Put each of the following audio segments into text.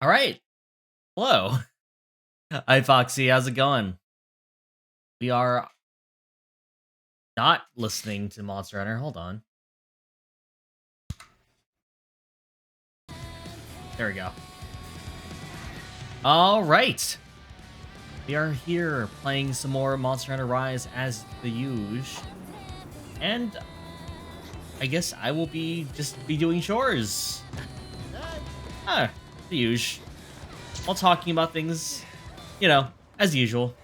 All right. Hello. Hi, Foxy. How's it going? We are not listening to Monster Hunter. Hold on. There we go. All right. We are here playing some more Monster Hunter Rise as the usual. And I guess I will be doing chores. The usual. While talking about things, as usual.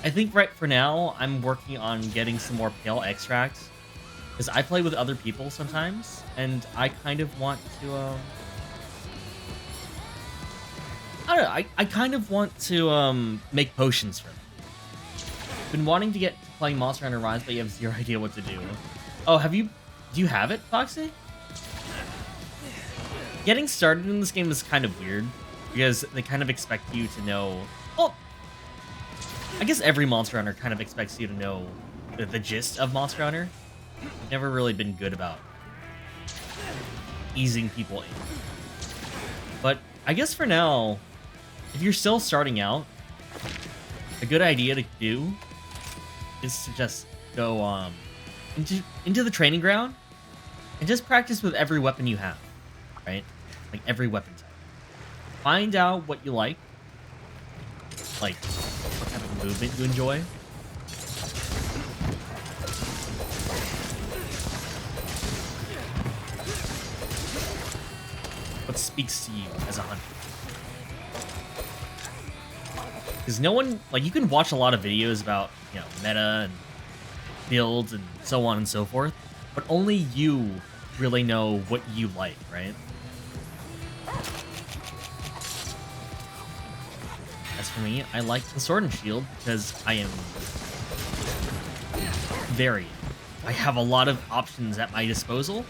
I think right for now, I'm working on getting some more pale extract. Because I play with other people sometimes, and I kind of want to, I don't know, I kind of want to, make potions for them. Been wanting to get to playing Monster Hunter Rise, but you have zero idea what to do. Oh, do you have it, Foxy? Getting started in this game is kind of weird. because they kind of expect you to know. Well, I guess every Monster Hunter kind of expects you to know the gist of Monster Hunter. I've never really been good about easing people in. But I guess for now, if you're still starting out, a good idea to do is to just go into the training ground and just practice with every weapon you have, right? Like every weapon type. Find out what you like what type of movement you enjoy. What speaks to you as a hunter. Because no one, you can watch a lot of videos about, meta and builds and so on and so forth, but only you really know what you like, right? As for me, I like the Sword and Shield because I am varied. I have a lot of options at my disposal.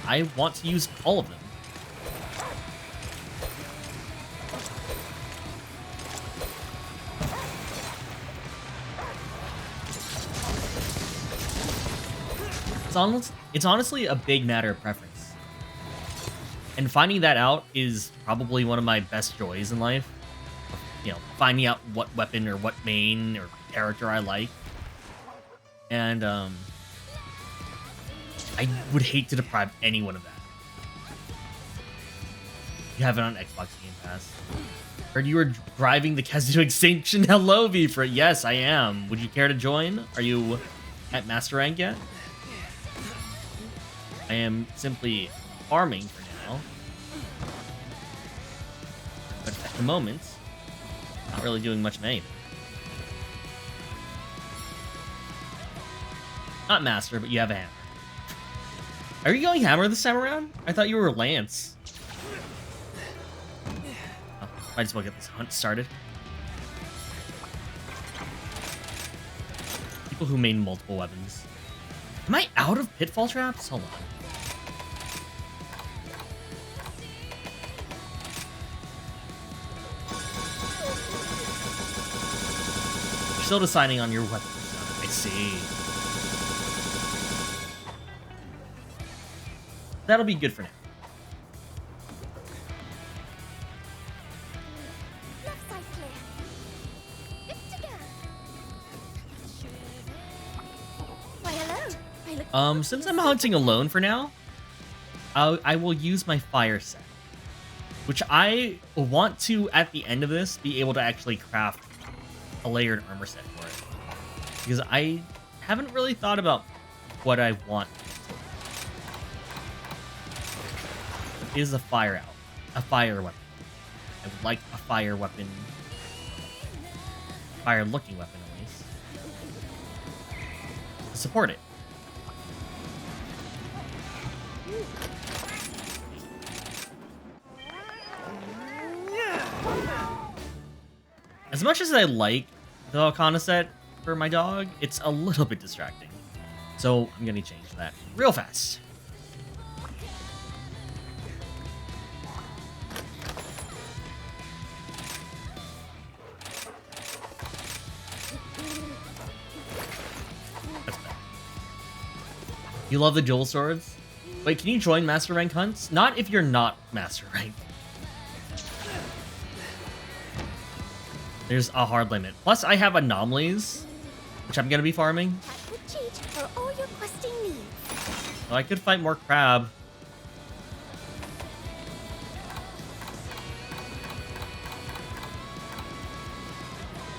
I want to use all of them. It's honestly a big matter of preference. And finding that out is probably one of my best joys in life. Finding out what weapon or what main or character I like. And I would hate to deprive anyone of that. You have it on Xbox Game Pass. Heard you were driving the Kaz to extinction. Hello, Vfra. Yes, I am. Would you care to join? Are you at Master Rank yet? I am simply farming for now. But at the moment, not really doing much of anything. Not Master, but you have a hammer. Are you going hammer this time around? I thought you were Lance. Oh, might as well get this hunt started. People who main multiple weapons. Am I out of pitfall traps? Hold on. Still deciding on your weapon. I see. That'll be good for now. Left side clear. Good to go. Why, hello. Since I'm hunting alone for now, I will use my fire set, which I want to, at the end of this, be able to actually craft a layered armor set for it, because I haven't really thought about what I want. It is a fire weapon. I would like a fire weapon, fire-looking weapon at least, to support it. As much as I like the Arcana set for my dog, it's a little bit distracting. So I'm gonna change that real fast. That's better. You love the dual swords? Wait, can you join Master Rank hunts? Not if you're not Master Rank. There's a hard limit. Plus, I have anomalies, which I'm gonna be farming. That would cheat for all your questing needs. So I could fight more crab.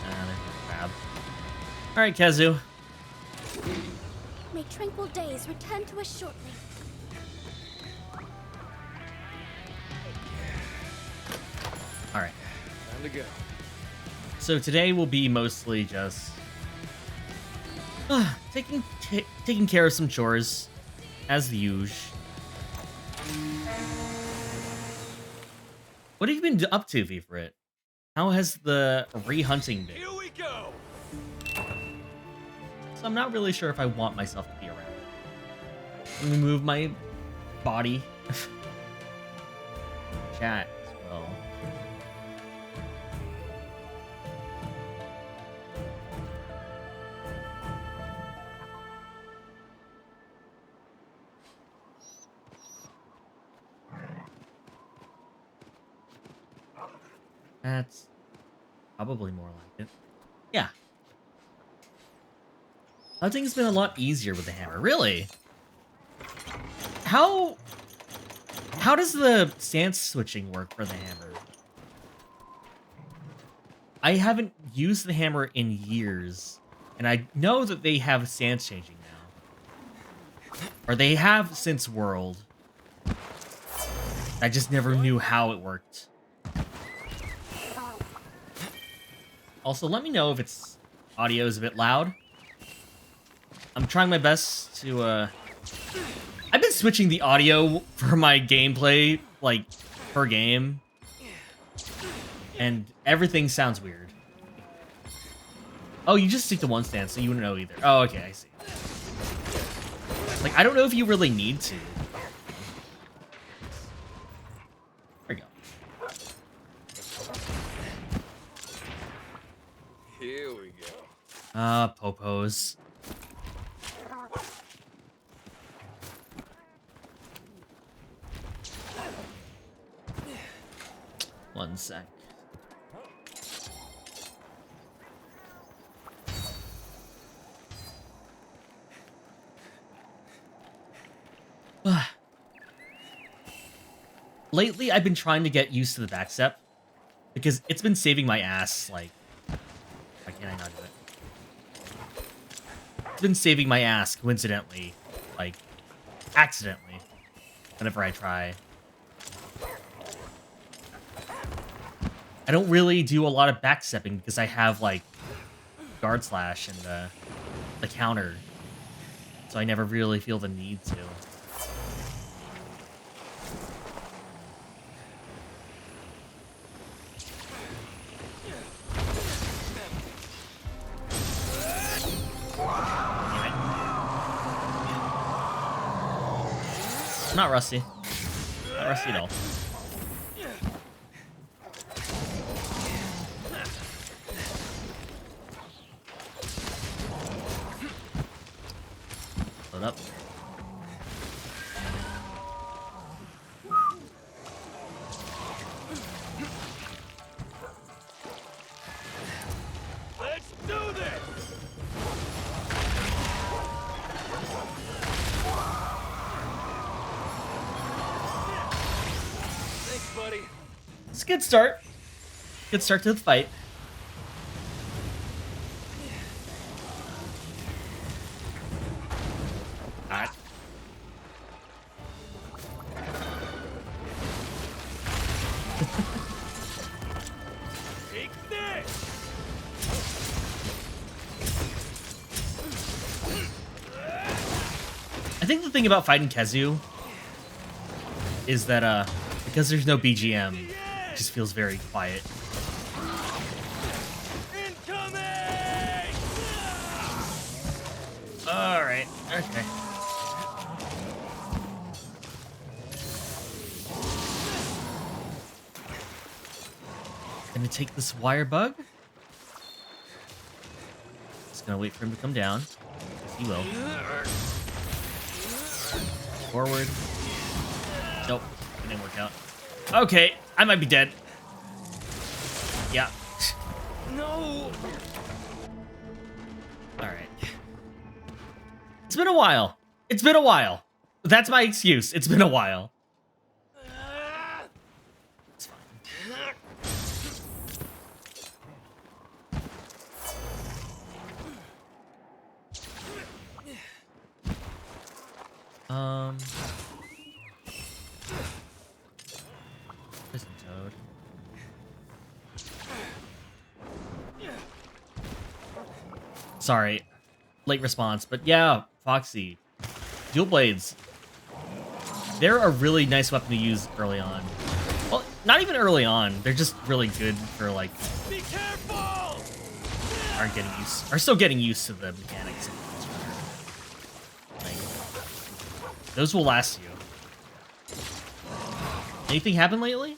There's no crab. All right, Kazu. May tranquil days return to us shortly. All right. Time to go. So today will be mostly just taking care of some chores, as the usual. What have you been up to, V for it? How has the re-hunting been? Here we go. So I'm not really sure if I want myself to be around. Let me move my body. Chat as well. That's probably more like it. Yeah. Hunting's been a lot easier with the hammer. Really? How does the stance switching work for the hammer? I haven't used the hammer in years, and I know that they have stance changing now. Or they have since World. I just never knew how it worked. Also, let me know if its audio is a bit loud. I'm trying my best to, I've been switching the audio for my gameplay, like, per game. And everything sounds weird. Oh, you just stick to one stance, so you wouldn't know either. Oh, okay, I see. Like, I don't know if you really need to. There we go. Here we go. Popos. One sec. Lately, I've been trying to get used to the backstep because it's been saving my ass. Like, why can't I not do it? It's been saving my ass coincidentally, like, accidentally, whenever I try. I don't really do a lot of backstepping because I have, like, guard slash and the counter, so I never really feel the need to. Not rusty. Not rusty at all. Load up. Let's do this! Thanks, buddy. It's a good start. Good start to the fight. Alright. Take this! I think the thing about fighting Kezu is that because there's no BGM, it just feels very quiet. Incoming! Alright, okay. Gonna take this wire bug. Just gonna wait for him to come down. Yes, he will. Forward. Nope, it didn't work out. Okay, I might be dead. Yeah. No! Alright. It's been a while. It's been a while. That's my excuse. It's been a while. It's fine. Prison Toad. Sorry, late response, but yeah, Foxy. Dual blades. They're a really nice weapon to use early on. Well, not even early on. They're just really good for, like, Be careful! are still getting used to the mechanics. Like, those will last you. Anything happen lately?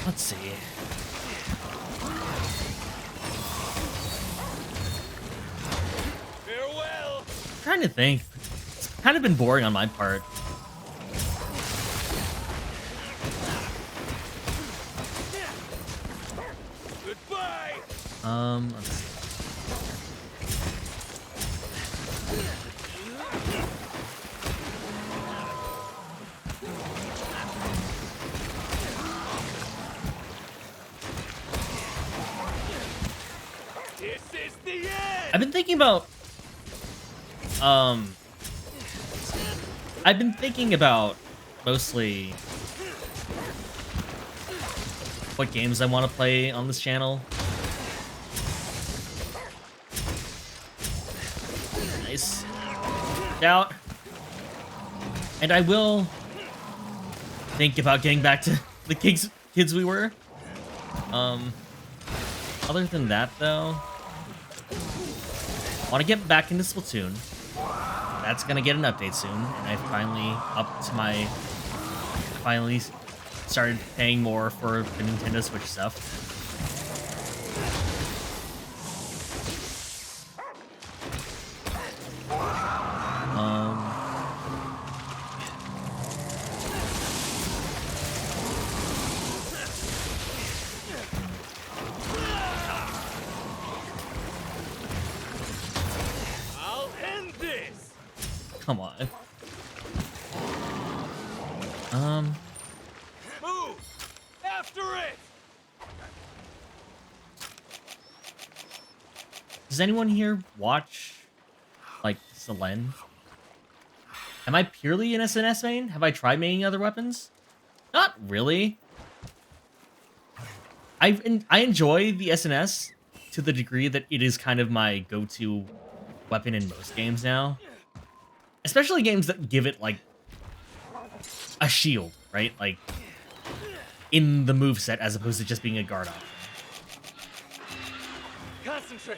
Let's see. Farewell! I'm trying to think. It's kind of been boring on my part. Let's see. This is the end! I've been thinking about, I've been thinking about mostly what games I want to play on this channel. Nice. Out. And I will think about getting back to the kids we were. Other than that, though, I want to get back into Splatoon. That's gonna get an update soon, and I finally started paying more for the Nintendo Switch stuff. I'll end this! Come on. Move! After it! Does anyone here watch, like, Selen? Am I purely an SNS main? Have I tried making other weapons? Not really. I enjoy the SNS to the degree that it is kind of my go-to weapon in most games now. Especially games that give it, like, a shield, right? Like, in the moveset as opposed to just being a guard option. Concentrate!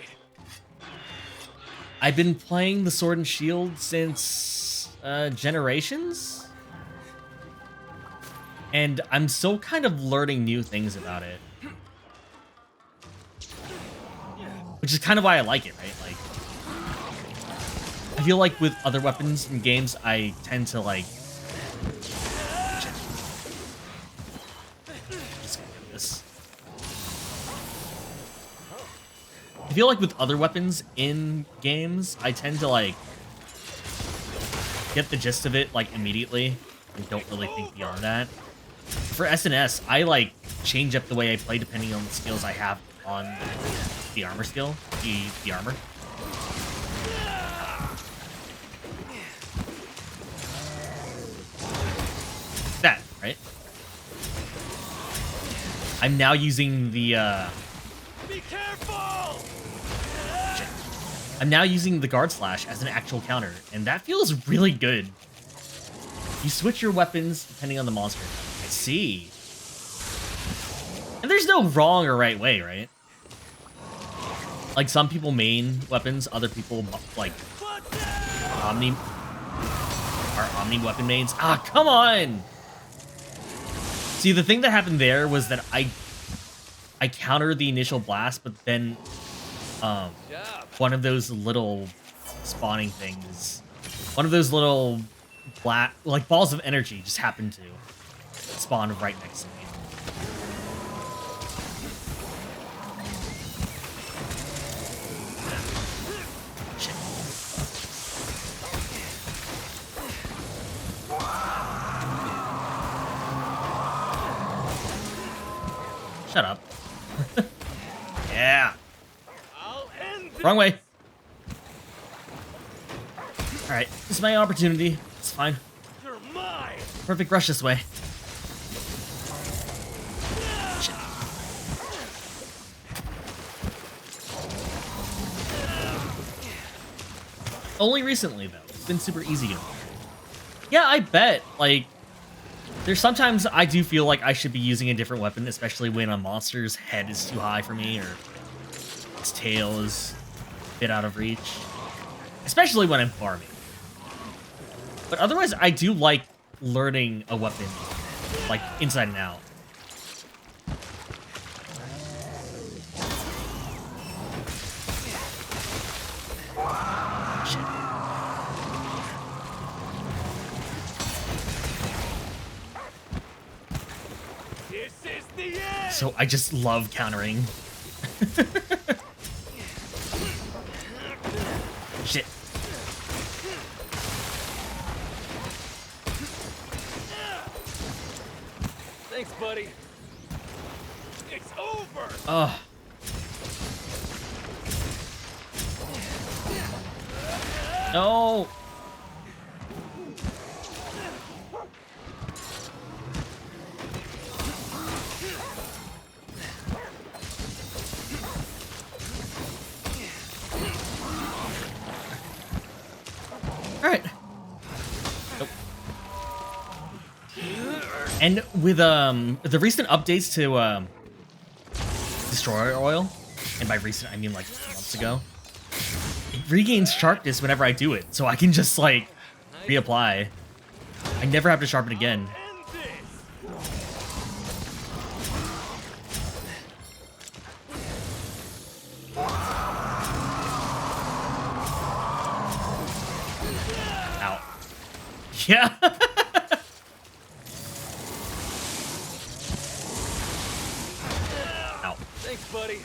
I've been playing the Sword and Shield since Generations, and I'm still kind of learning new things about it, which is kind of why I like it, right? Like, I feel like with other weapons in games, I tend to like. Just gonna do this. I feel like with other weapons in games, I tend to like get the gist of it like immediately and don't really think beyond that. For SNS, I like change up the way I play depending on the skills I have on the armor skill, the armor. That, right? I'm now using the Be careful! I'm now using the guard slash as an actual counter, and that feels really good. You switch your weapons depending on the monster. I see. And there's no wrong or right way, right? Like, some people main weapons, other people, like, Omni weapon mains. Ah, come on! See, the thing that happened there was that I countered the initial blast, but then, one of those little spawning things, one of those little black, like, balls of energy just happened to spawn right next to me. Shit. Shut up. Yeah. I'll end this! Wrong way. Alright, this is my opportunity. It's fine. You're mine! Perfect rush this way. Shit. Only recently, though. It's been super easy to me. Yeah, I bet. Like, there's sometimes I do feel like I should be using a different weapon, especially when a monster's head is too high for me, or its tail is a bit out of reach. Especially when I'm farming. But otherwise, I do like learning a weapon, like, inside and out. Shit. This is the end! So I just love countering. Thanks, buddy. It's over. Ugh. No. All right. Nope. And with the recent updates to Destroyer Oil, and by recent I mean like months ago, it regains sharpness whenever I do it, so I can just like reapply. I never have to sharpen again. End this. Ow. Yeah. Ow. Thanks, buddy.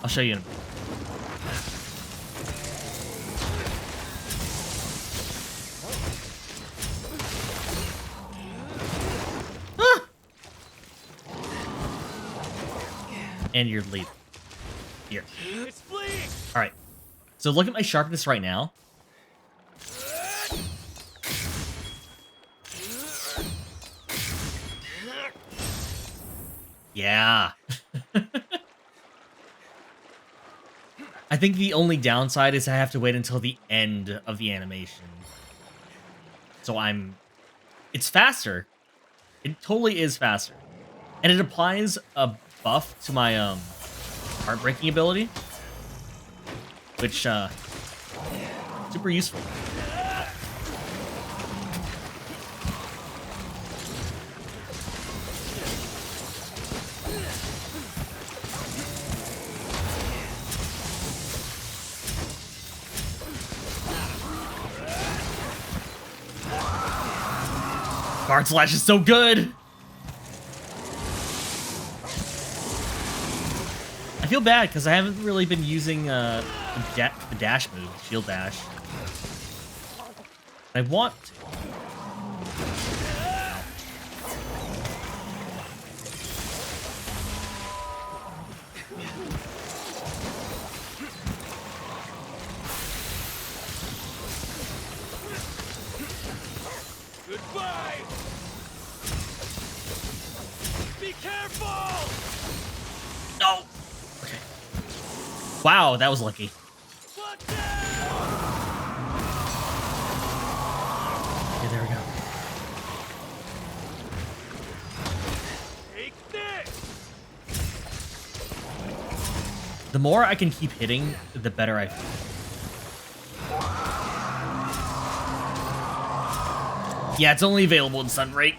I'll show you in a minute. Ah! And you're leaving. Here. It's fleeing. All right. So look at my sharpness right now. Yeah. I think the only downside is I have to wait until the end of the animation. So it's faster. It totally is faster. And it applies a buff to my heartbreaking ability, which super useful. Guard Slash is so good! I feel bad because I haven't really been using the dash move, shield dash. I want to. Goodbye. Be careful. No! Okay. Wow, that was lucky. Watch out. Okay, there we go. Take this. The more I can keep hitting, the better I feel. Yeah, it's only available in Sunbreak.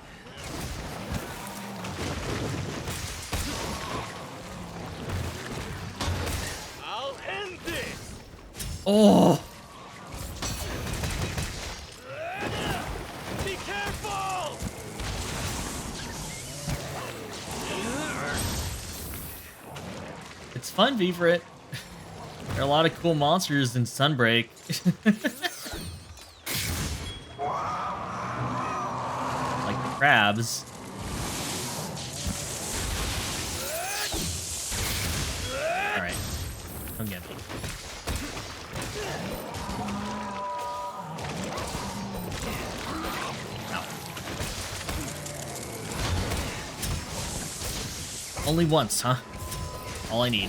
I'll end this. Oh! Be careful. It's fun, Favorite. There are a lot of cool monsters in Sunbreak. Like the crabs. Alright. Come get me. Ow. Only once, huh? All I need.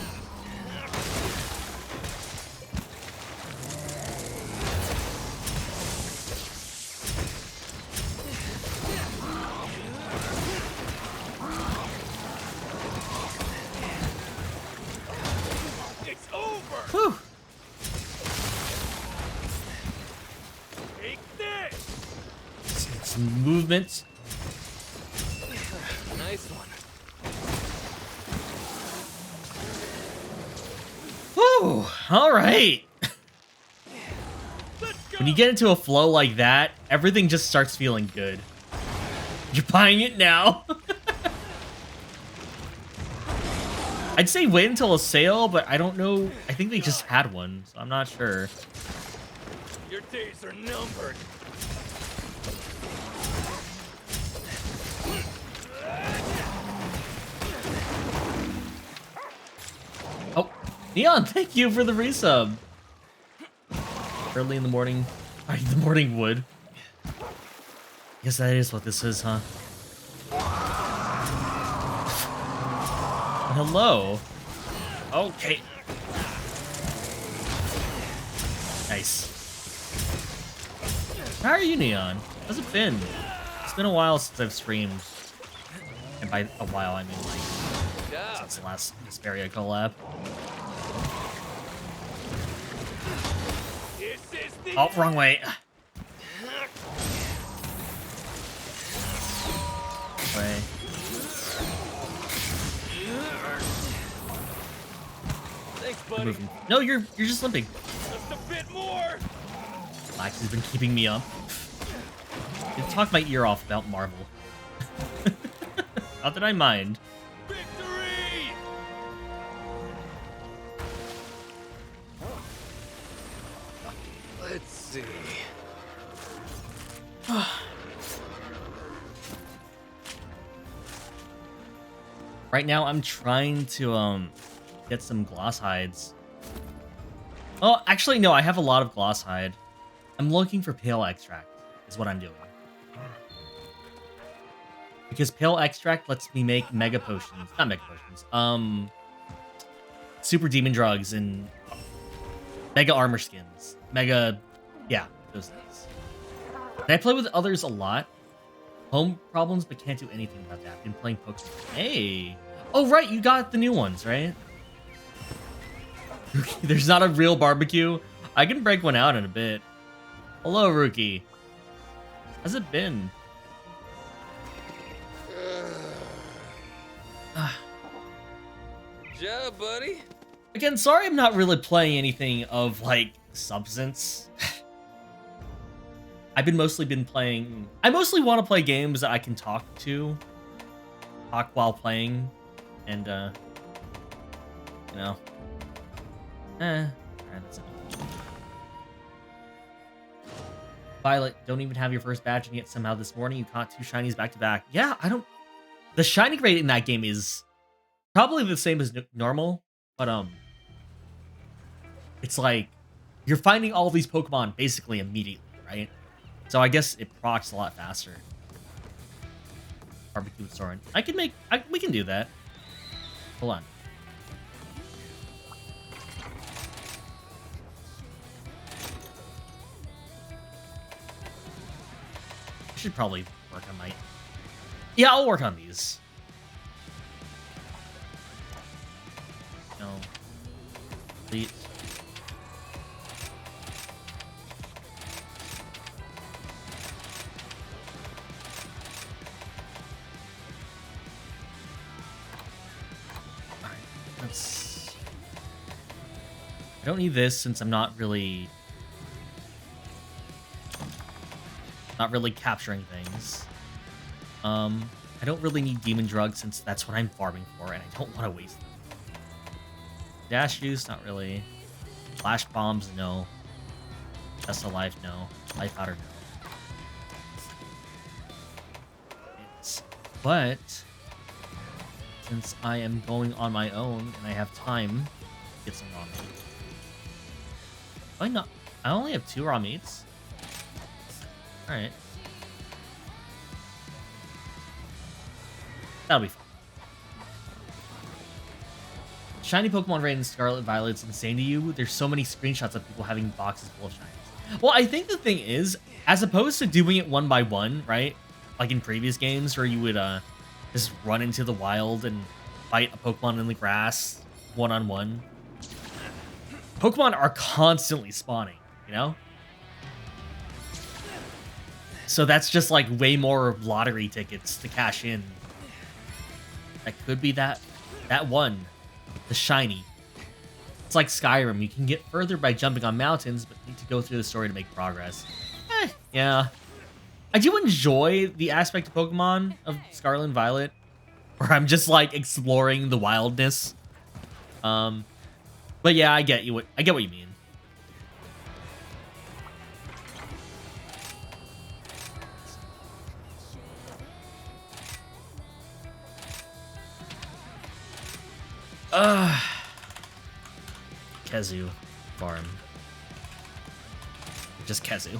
It's over. Whew. Take this. Some movement. Nice one. Whew. All right. Let's go. When you get into a flow like that, everything just starts feeling good. You're buying it now. I'd say wait until a sale, but I don't know. I think they just had one, so I'm not sure. Your days are numbered. Oh, Neon, thank you for the resub. Early in the morning. The morning wood. Guess that is what this is, huh? Hello. Okay. Nice. How are you, Neon? How's it been? It's been a while since I've streamed. And by a while, I mean like since the last Vesperia collab. Oh, wrong way. Way. Thanks, buddy. No, you're just limping. Just a bit more. Max has been keeping me up. You talk my ear off about Marvel. Not that I mind. Victory! Let's see. Right now, I'm trying to get some gloss hides. Oh, actually, no, I have a lot of gloss hide. I'm looking for pale extract, is what I'm doing. Because pale extract lets me make mega potions. Not mega potions. Super demon drugs and mega armor skins. Mega, yeah, those things. And I play with others a lot. Home problems, but can't do anything about that. Been playing Pokemon. Hey! Oh, right, you got the new ones, right? There's not a real barbecue. I can break one out in a bit. Hello, Rookie. How's it been? Job, buddy. Again, sorry I'm not really playing anything of, like, substance. I've mostly been playing... I mostly want to play games that I can talk while playing. And, you know. Alright, that's it. Violet, don't even have your first badge, and yet somehow this morning you caught 2 shinies back to back. Yeah, I don't... The shiny rate in that game is probably the same as normal, but, it's like, you're finding all these Pokemon basically immediately, right? So I guess it procs a lot faster. Barbecue with Soren. We can do that. Hold on. I should probably work on my... Yeah, I'll work on these. No. Delete. I don't need this since I'm not really capturing things. I don't really need demon drugs since that's what I'm farming for, and I don't want to waste them. Dash juice, not really. Flash bombs, no. Test of life, no. Life powder, no. But since I am going on my own and I have time, get some raw meat. Why not? I only have 2 raw meats. All right. That'll be fun. Shiny Pokemon raid in Scarlet Violet's insane to you. There's so many screenshots of people having boxes full of shinies. Well, I think the thing is, as opposed to doing it one by one, right? Like in previous games where you would just run into the wild and fight a Pokemon in the grass one-on-one. Pokemon are constantly spawning, you know? So that's just like way more lottery tickets to cash in. That could be that one. The shiny. It's like Skyrim. You can get further by jumping on mountains, but need to go through the story to make progress. Yeah. I do enjoy the aspect of Pokemon of Scarlet and Violet, where I'm just like exploring the wildness. But yeah, I get what you mean. Kezu farm. Just Kezu.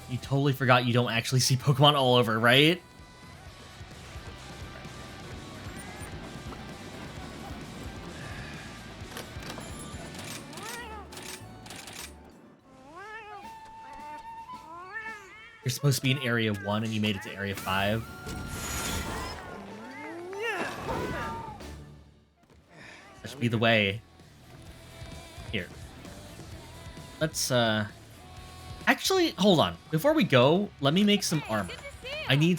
You totally forgot you don't actually see Pokemon all over, right? You're supposed to be in Area 1 and you made it to Area 5. That should be the way. Here. Let's, Actually, hold on. Before we go, let me make some armor. I need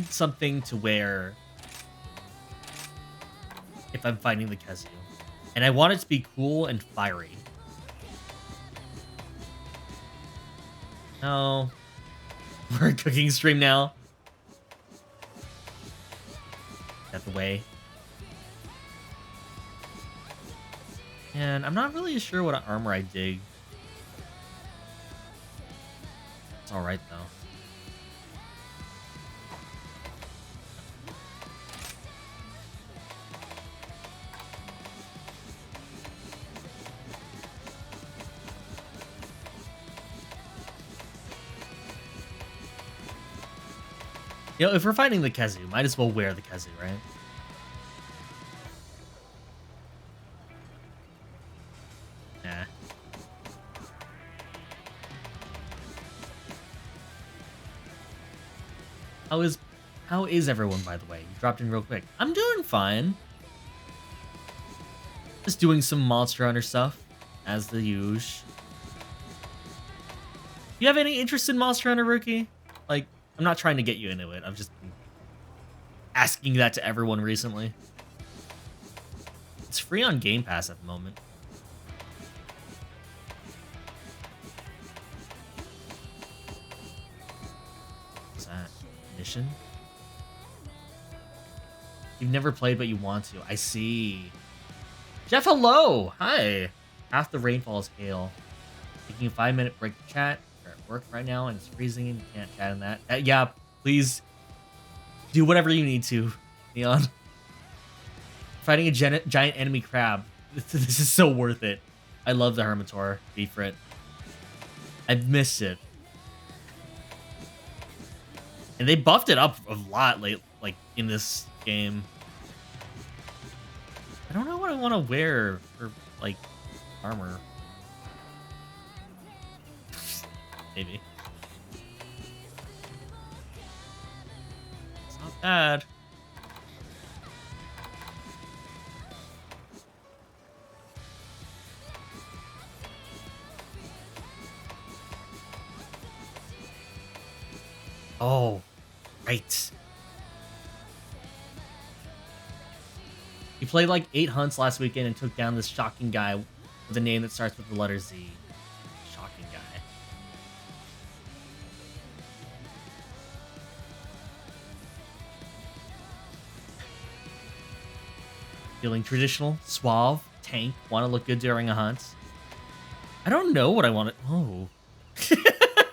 something to wear if I'm fighting the Kezu. And I want it to be cool and fiery. No. We're a cooking stream now. Get the way. And I'm not really sure what armor I dig. It's alright though. You know, if we're fighting the Kezu, might as well wear the Kezu, right? Nah. How is everyone, by the way? You dropped in real quick. I'm doing fine. Just doing some Monster Hunter stuff, as the usual. You have any interest in Monster Hunter, Rookie? Like, I'm not trying to get you into it. I've just been asking that to everyone recently. It's free on Game Pass at the moment. What's that? Mission? You've never played, but you want to. I see. Jeff, hello! Hi! Half the rainfall is hail. Taking a 5-minute break to chat. We're at work right now and it's freezing and you can't chat in that. Yeah, please do whatever you need to, Neon. Fighting a giant enemy crab. This is so worth it. I love the Hermitor. Beef for it. I've missed it. And they buffed it up a lot late, like in this game. I don't know what I want to wear for like armor. Maybe. It's not bad. Oh, right. You played like 8 hunts last weekend and took down this shocking guy with a name that starts with the letter Z. Shocking guy. Feeling traditional, suave, tank, want to look good during a hunt. I don't know what I want to... Oh.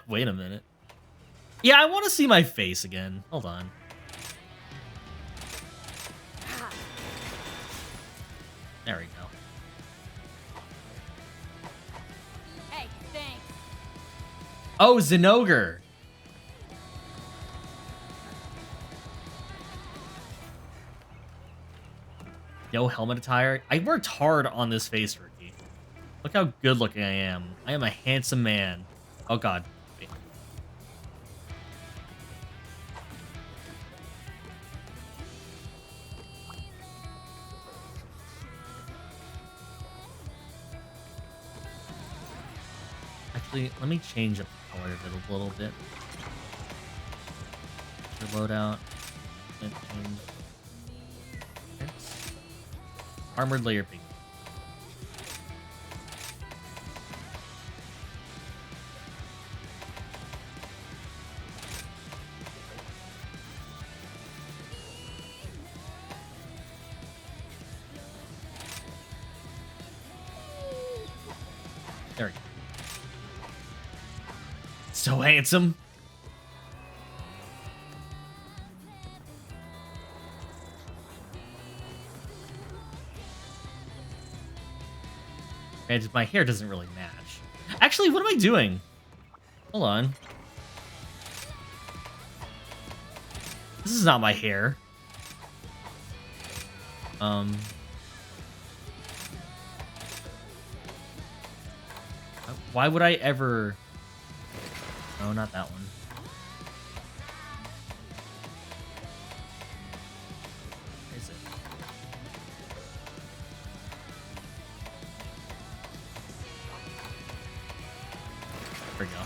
Wait a minute. Yeah, I want to see my face again. Hold on. There we go. Hey, thanks. Oh, Zinogre. No helmet attire. I worked hard on this face, Ricky. Look how good looking I am. I am a handsome man. Oh, God. Wait. Actually, let me change up the color of it a little bit. Your loadout. Armored layer pink. There we go. So handsome. Granted, my hair doesn't really match. Actually, what am I doing? Hold on. This is not my hair. Why would I ever... No, not that one. Where is it? There we go.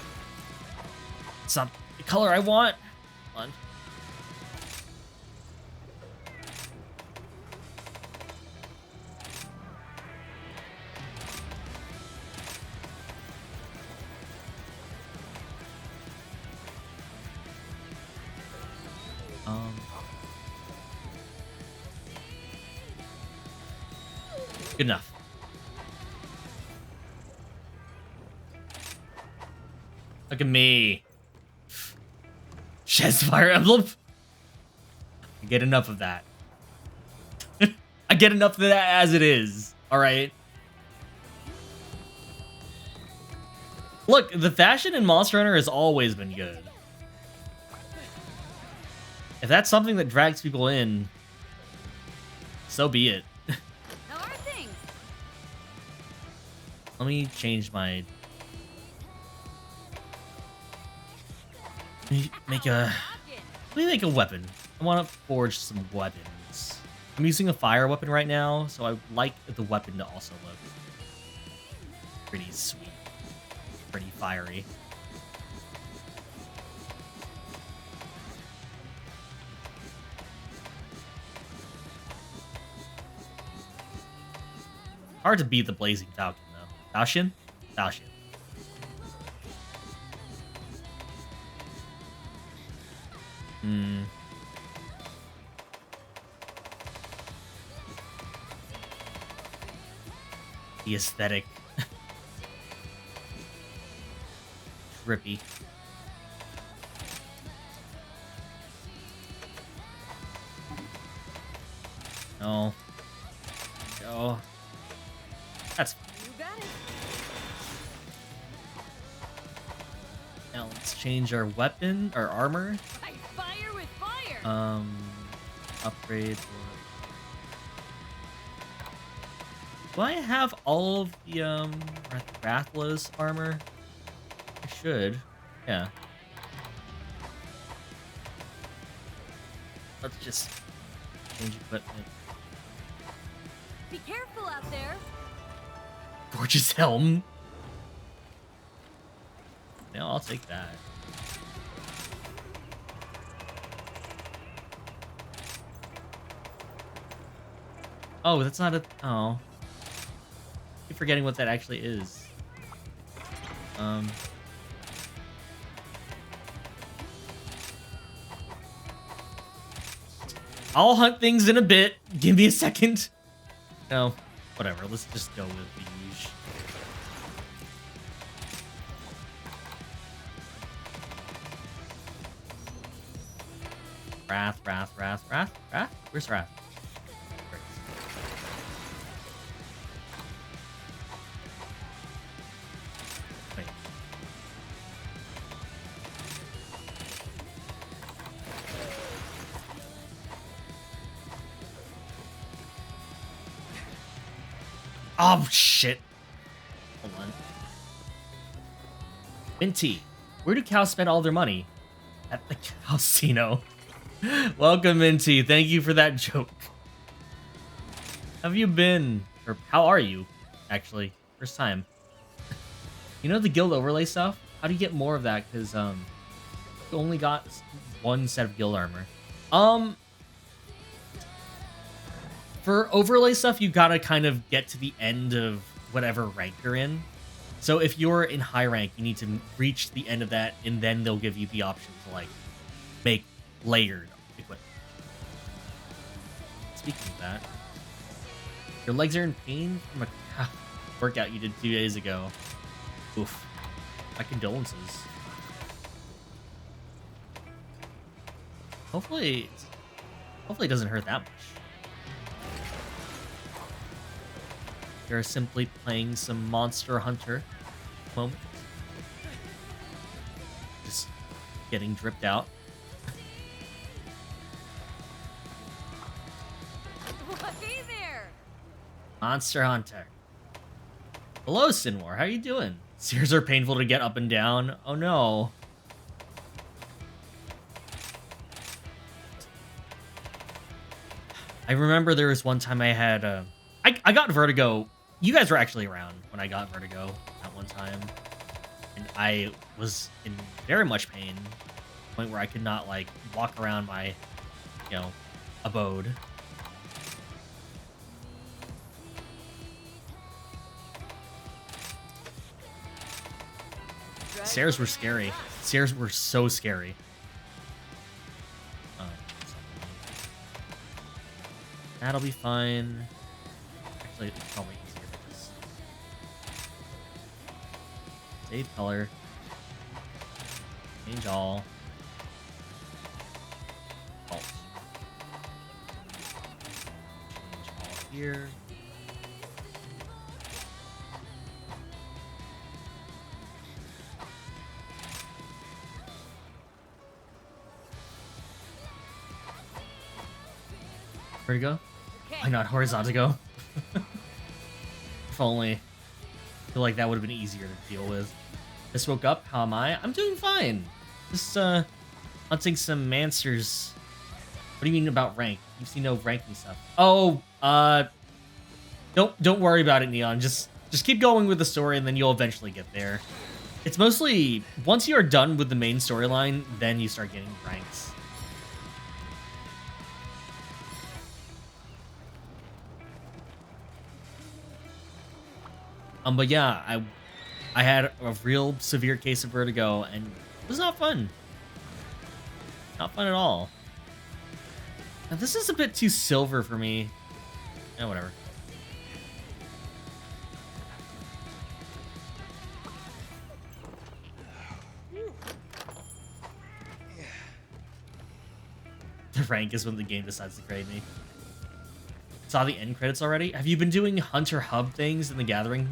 It's not the color I want. Hold on. Good enough. Look at me. Sheds Fire Emblem. I get enough of that. I get enough of that as it is. Alright. Look, the fashion in Monster Hunter has always been good. If that's something that drags people in, so be it. How are things? Let me change my... Let me make a weapon. I want to forge some weapons. I'm using a fire weapon right now, so I like the weapon to also look pretty sweet. Pretty fiery. Hard to beat the Blazing Falcon, though. Falchion? Falchion. The aesthetic. Trippy. No. Go. That's... You got it. Now let's change our weapon, our armor. I fire with fire. Upgrade or... Do I have all of the, Rathla's armor? I should. Yeah. Let's just change equipment. Be careful out there. Gorgeous helm. Yeah, I'll take that. Oh, that's not a... Oh. I keep forgetting what that actually is. I'll hunt things in a bit. Give me a second. No, whatever. Let's just go with the usual. Wrath. Where's Wrath? Wait. Oh, shit. Hold on. Minty, where do cows spend all their money? At the casino. Welcome, Minty. Thank you for that joke. How have you been? Or how are you, actually? First time. You know the guild overlay stuff? How do you get more of that? Because, you only got one set of guild armor. For overlay stuff, you gotta kind of get to the end of whatever rank you're in. So if you're in high rank, you need to reach the end of that, and then they'll give you the option to, like, make layered equipment. Speaking of that, your legs are in pain from a workout you did 2 days ago. Oof. My condolences. Hopefully it doesn't hurt that much. We are simply playing some Monster Hunter moment. Just getting dripped out. Hey there! Monster Hunter. Hello, Sinwar. How you doing? Stairs are painful to get up and down. Oh no. I remember there was one time I had I got vertigo. You guys were actually around when I got vertigo at one time, and I was in very much pain, to the point where I could not like walk around my, abode. Stairs were scary. Stairs were so scary. That'll be fine. Actually, it's probably easier to just save color, change all, alt, change all here. Where'd it go? Why not horizontal go? If only. I feel like that would have been easier to deal with. Just woke up. How am I? I'm doing fine. Just hunting some monsters. What do you mean about rank? You see no ranking stuff. Oh, don't worry about it, Neon. Just keep going with the story, and then you'll eventually get there. It's mostly once you are done with the main storyline, then you start getting ranks. But yeah, I had a real severe case of vertigo, and it was not fun. Not fun at all. Now, this is a bit too silver for me. Yeah, whatever. The rank is when the game decides to grade me. Saw the end credits already? Have you been doing Hunter Hub things in the Gathering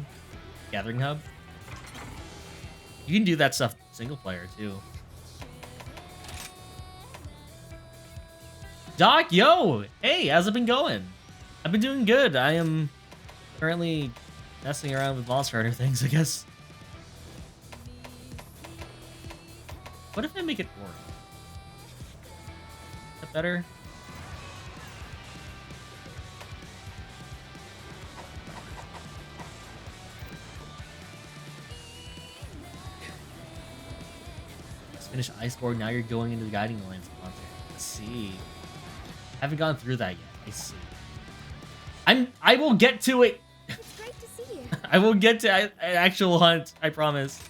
Hub? You can do that stuff single player too. Doc, yo! Hey, how's it been going? I've been doing good. I am currently messing around with Monster Hunter things, I guess. What if I make it orange? Is that better? Finish Iceborne, now you're going into the Guiding Alliance content. Let's see. Haven't gone through that yet. I see. I will get to it. It's great to see you. I will get to an actual hunt, I promise.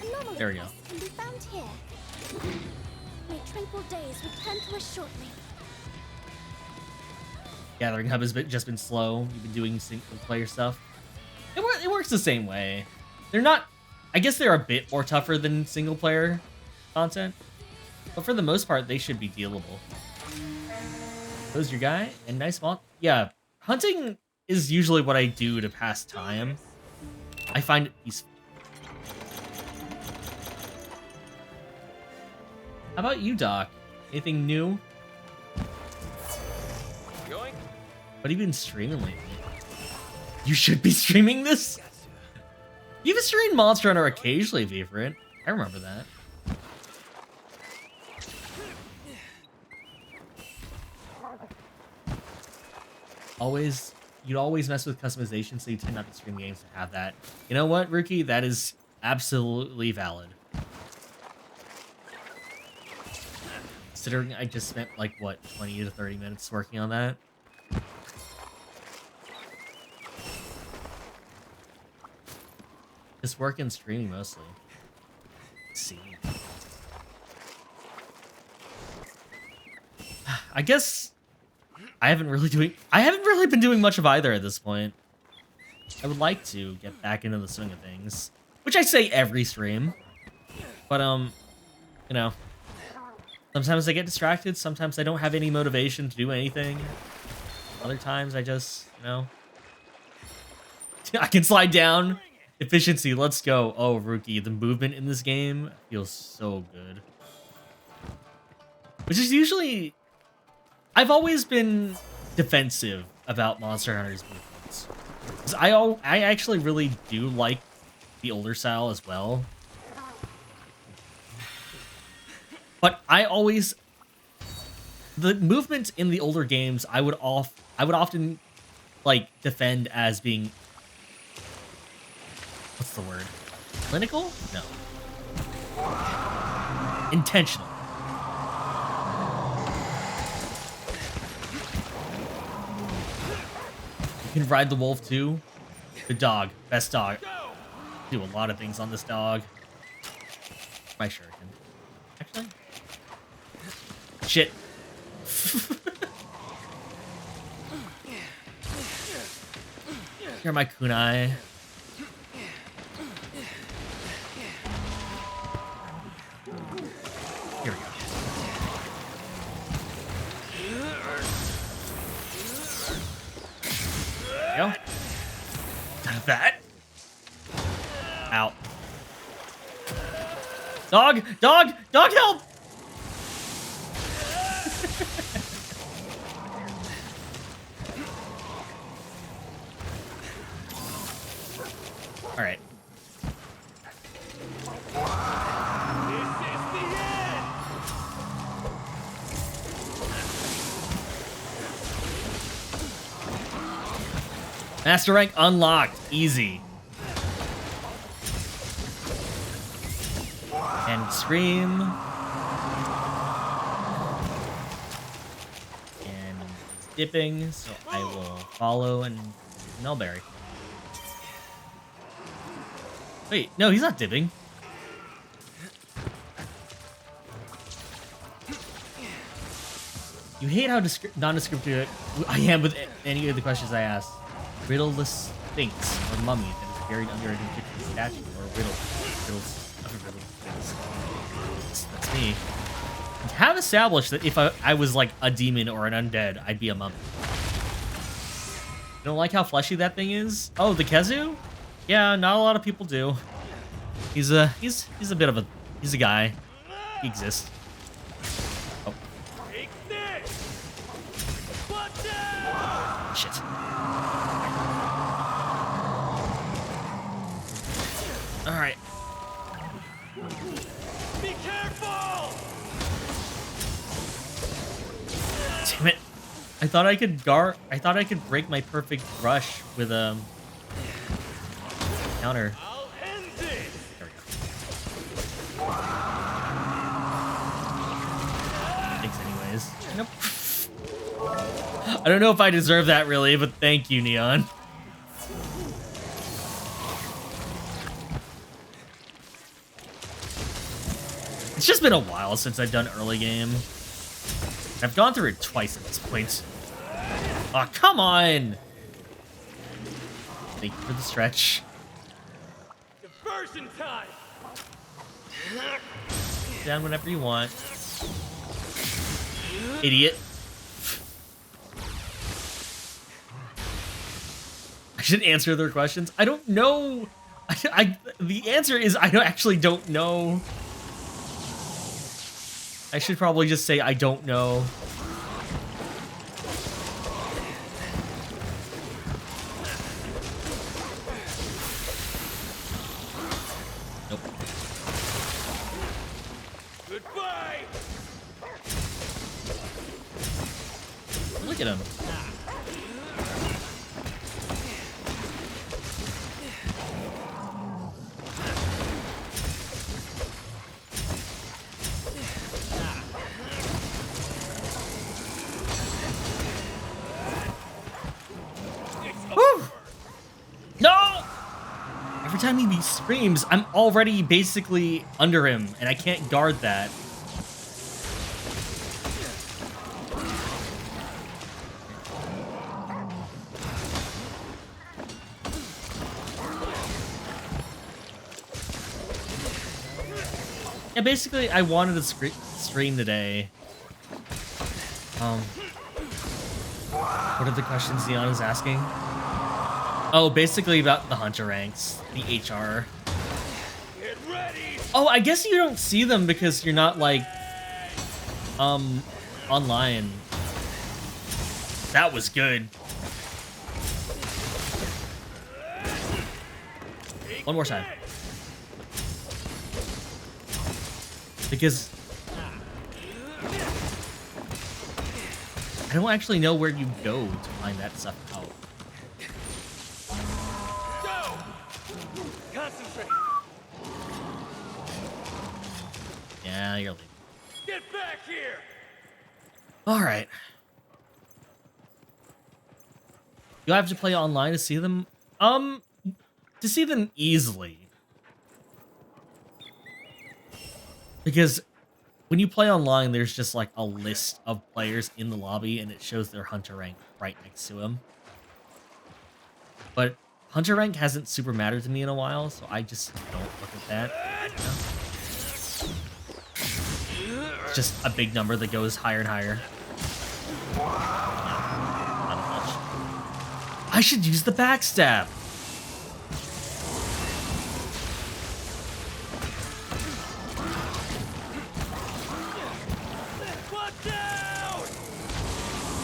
Anomaly There we go. quests can be found here. May tranquil days return to us shortly. Gathering Hub has just been slow. You've been doing single player stuff. It works the same way. They're not. I guess they're a bit more tougher than single player content, but for the most part, they should be dealable. Those your guy and nice mod. Yeah, hunting is usually what I do to pass time. I find it peaceful. How about you, Doc? Anything new? Going? What have you been streaming lately? You should be streaming this? You've been streaming Monster Hunter occasionally, favorite. I remember that. You'd always mess with customization, so you tend not to stream games to have that. You know what, Rookie? That is absolutely valid. Considering I just spent, like, what, 20 to 30 minutes working on that? Just work and streaming mostly. Let's see. I guess I haven't really been doing much of either at this point. I would like to get back into the swing of things, which I say every stream. But you know, sometimes I get distracted, sometimes I don't have any motivation to do anything. Other times I just, I can slide down. Efficiency, let's go. Oh, rookie, the movement in this game feels so good. Which is usually... I've always been defensive about Monster Hunter's movements. 'Cause I actually really do like the older style as well. But I always... The movement in the older games, I would often, like, defend as being... What's the word? Clinical? No. Intentional. You can ride the wolf too. Good dog. Best dog. Do a lot of things on this dog. My shuriken. Actually? Shit. You're my kunai. Here we go. There we go. Got that. Out. Dog! Dog! Dog, help! All right. Master rank unlocked. Easy. And scream. And dipping, so I will follow and Melberry. Wait, no, he's not dipping. You hate how non-descriptive I am with any of the questions I ask. Riddleless sphinx or mummy that is buried under an Egyptian statue, or that's me. I have established that if I was like a demon or an undead, I'd be a mummy. You don't like how fleshy that thing is? Oh, the Kezu? Yeah, not a lot of people do. He's a bit of a guy. He exists. Oh. Shit. All right. Be careful! Damn it. I thought I could break my perfect rush with counter. I'll end this! There we go. Thanks anyways. Nope. I don't know if I deserve that really, but thank you, Neon. It's just been a while since I've done early game. I've gone through it twice at this point. Oh, come on! Thank you for the stretch. Diversion time! Down whenever you want. Idiot. I should answer their questions. I don't know. The answer is I actually don't know. I should probably just say I don't know. Nope. Goodbye! Look at him. Woo! No! Every time he screams, I'm already basically under him, and I can't guard that. Yeah, basically, I wanted to stream today. What are the questions Neon is asking? Oh, basically about the hunter ranks, the HR. Get ready. Oh, I guess you don't see them because you're not like online. That was good. One more time. Because I don't actually know where you go to find that stuff out. Go. Concentrate. Yeah, you're leaving. Get back here. All right. You have to play online to see them. To see them easily. Because when you play online, there's just like a list of players in the lobby and it shows their hunter rank right next to them. But hunter rank hasn't super mattered to me in a while, so I just don't look at that. You know? It's just a big number that goes higher and higher. Yeah, not much. I should use the backstab. Watch out.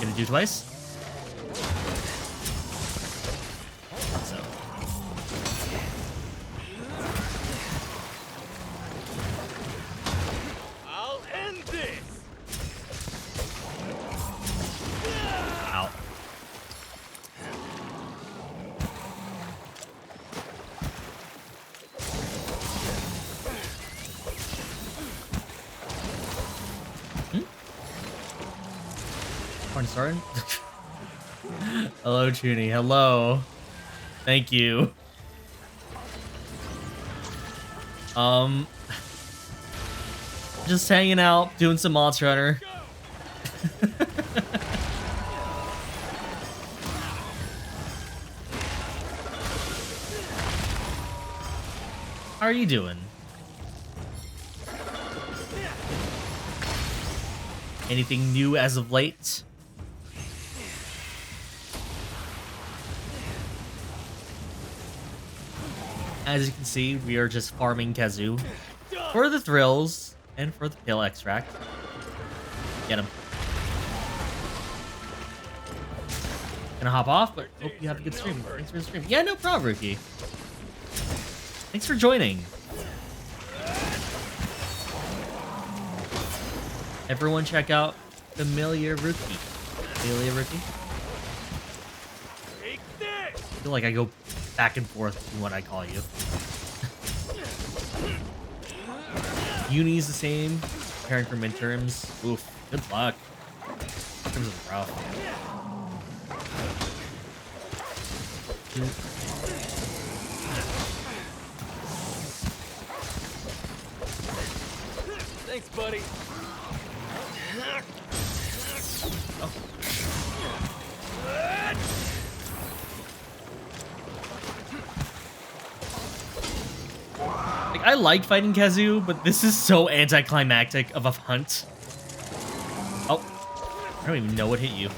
Gonna do twice? So. I'll end this. Ow. Starting? Hello, Chuny. Hello. Thank you. Just hanging out, doing some Monster Hunter. How are you doing? Anything new as of late? As you can see, we are just farming Kazoo for the thrills and for the kill extract. Get him. Gonna hop off, but hope you have a good stream. Thanks for the stream. Yeah, no problem, Rookie. Thanks for joining. Everyone check out Familiar Rookie. Familiar Rookie. Take this. I feel like I go back and forth in what I call you. Uni's the same. Preparing for midterms. Oof. Good luck. Midterms is rough. Thanks, buddy. Oh. Like, I like fighting Kazoo, but this is so anticlimactic of a hunt. Oh, I don't even know what hit you.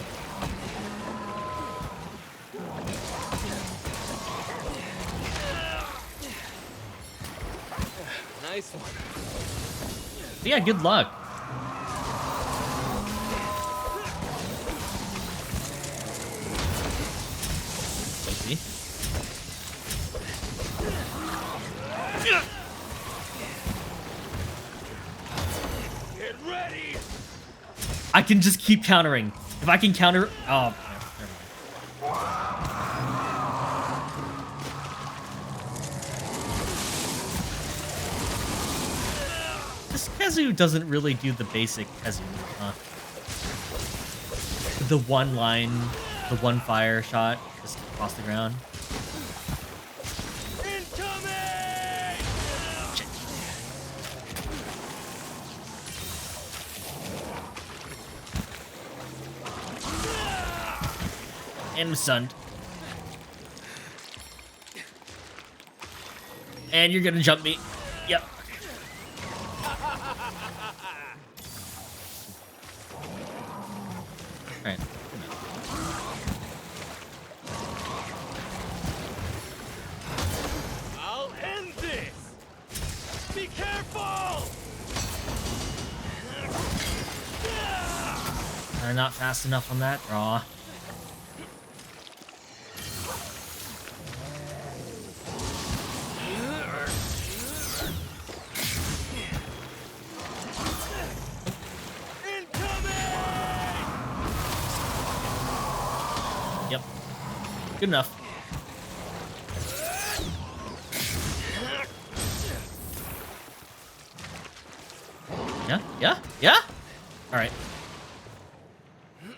Nice one. But yeah, good luck. Easy. Get ready. I can just keep countering. If I can counter... Oh, never mind. This Kazoo doesn't really do the basic Kazoo move, huh? The one line, the one fire shot, just across the ground. Incoming. Shit. And I'm stunned. And you're gonna jump me. Yep. Alright. Be careful! They're not fast enough on that draw. Yep. Good enough. Yeah? Yeah? Yeah? Alright.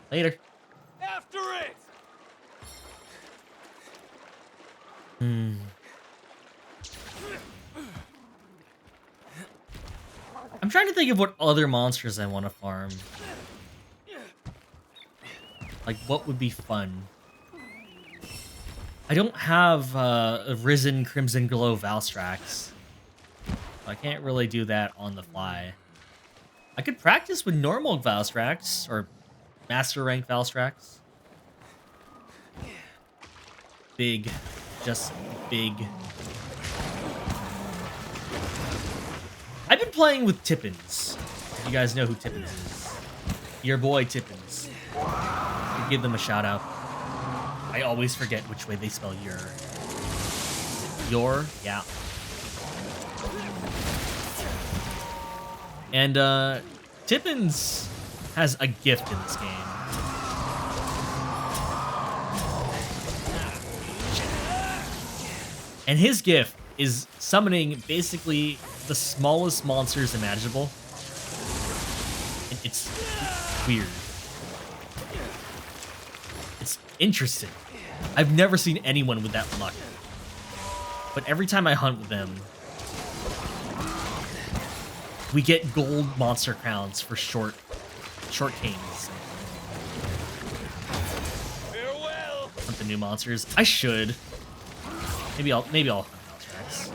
Later. After it! I'm trying to think of what other monsters I want to farm. Like, what would be fun? I don't have a Risen Crimson Glow Valstrax. I can't really do that on the fly. I could practice with normal Valstrax, or Master Rank Valstrax. Big. Just big. I've been playing with Tippins. If you guys know who Tippins is. Your boy Tippins. I'll give them a shout out. I always forget which way they spell your. Your? Yeah. And Tippins has a gift in this game. And his gift is summoning basically the smallest monsters imaginable. And it's weird. It's interesting. I've never seen anyone with that luck. But every time I hunt with them, we get gold monster crowns for short canes. Farewell! Hunt the new monsters. I should. Maybe I'll hunt Valstrax.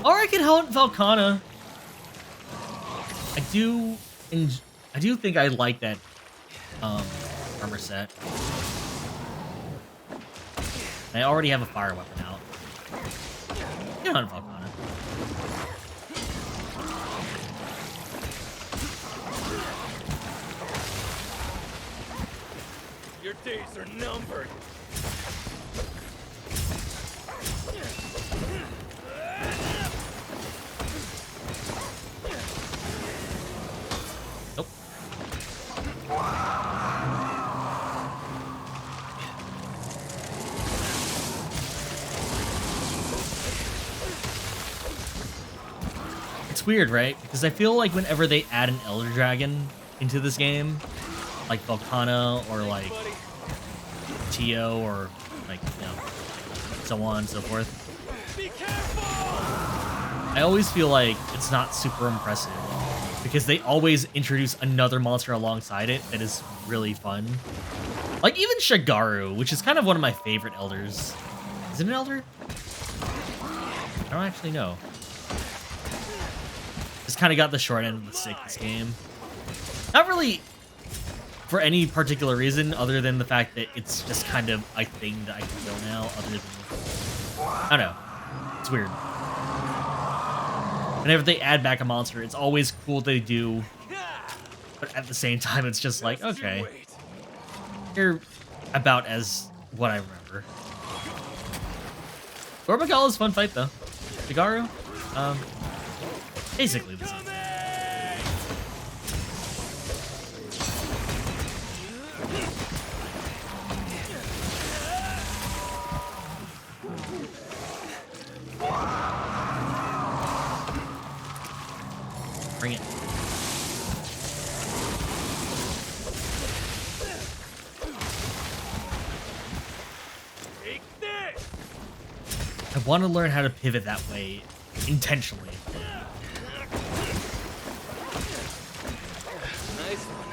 Or I could hunt Valkana. I do think I like that armor set. I already have a fire weapon out. You can hunt Valkana. Your days are numbered. Nope. It's weird, right? Because I feel like whenever they add an Elder Dragon into this game, like Volcana or like Buddy. Tio or like, you know, so on and so forth, Be careful! I always feel like it's not super impressive because they always introduce another monster alongside it that is really fun. Like even Shagaru, which is kind of one of my favorite elders. Is it an elder? I don't actually know. Just kind of got the short end of the stick this game. Not really for any particular reason other than the fact that it's just kind of a thing that I can kill now other than... I don't know. It's weird. Whenever they add back a monster, it's always cool they do, but at the same time, it's just like, okay, you're about as what I remember. Gorbagal is a fun fight, though. Shigaru, basically the same. Bring it. Take this! I want to learn how to pivot that way intentionally. Nice one.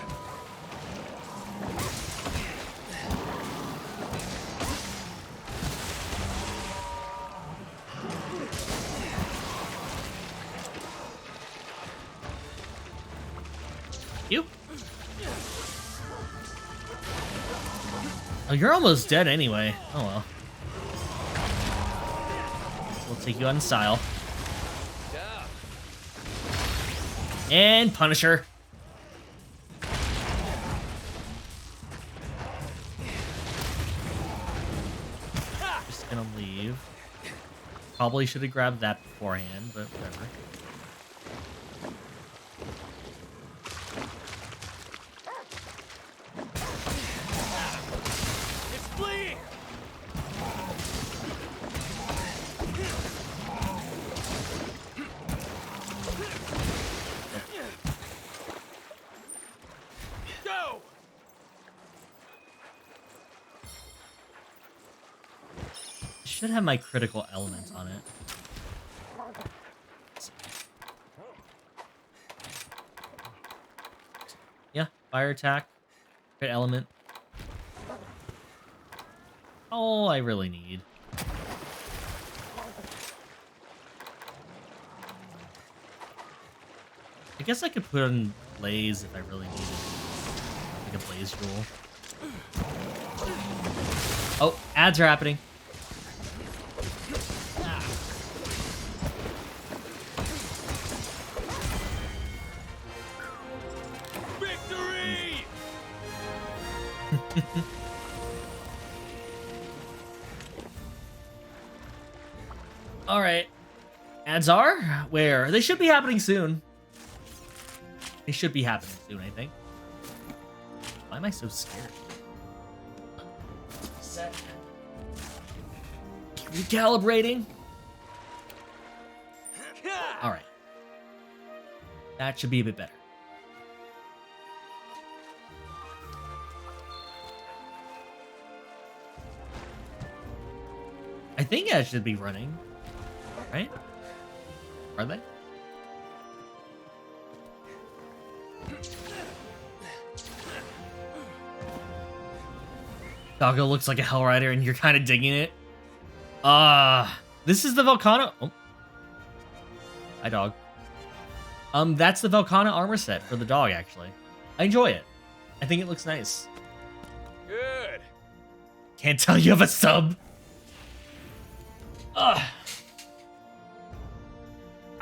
You? Oh, you're almost dead anyway. Oh well. take you out in style. Yeah. And Punisher. Just gonna leave. Probably should have grabbed that beforehand, but whatever. It's fleeing. Go. I should have my critical element on it. Yeah, fire attack, crit element. All I really need. I guess I could put on blaze if I really needed it. Like a blaze jewel. Oh, ads are happening. Victory. All right. Ads are? Where? They should be happening soon. They should be happening soon, I think. Why am I so scared? Set. Recalibrating. All right. That should be a bit better. I think ads should be running. Right? Are they? Doggo looks like a Hell Rider and you're kind of digging it. This is the Volcano. Oh. Hi, dog. That's the Volcano armor set for the dog, actually. I enjoy it. I think it looks nice. Good. Can't tell you have a sub.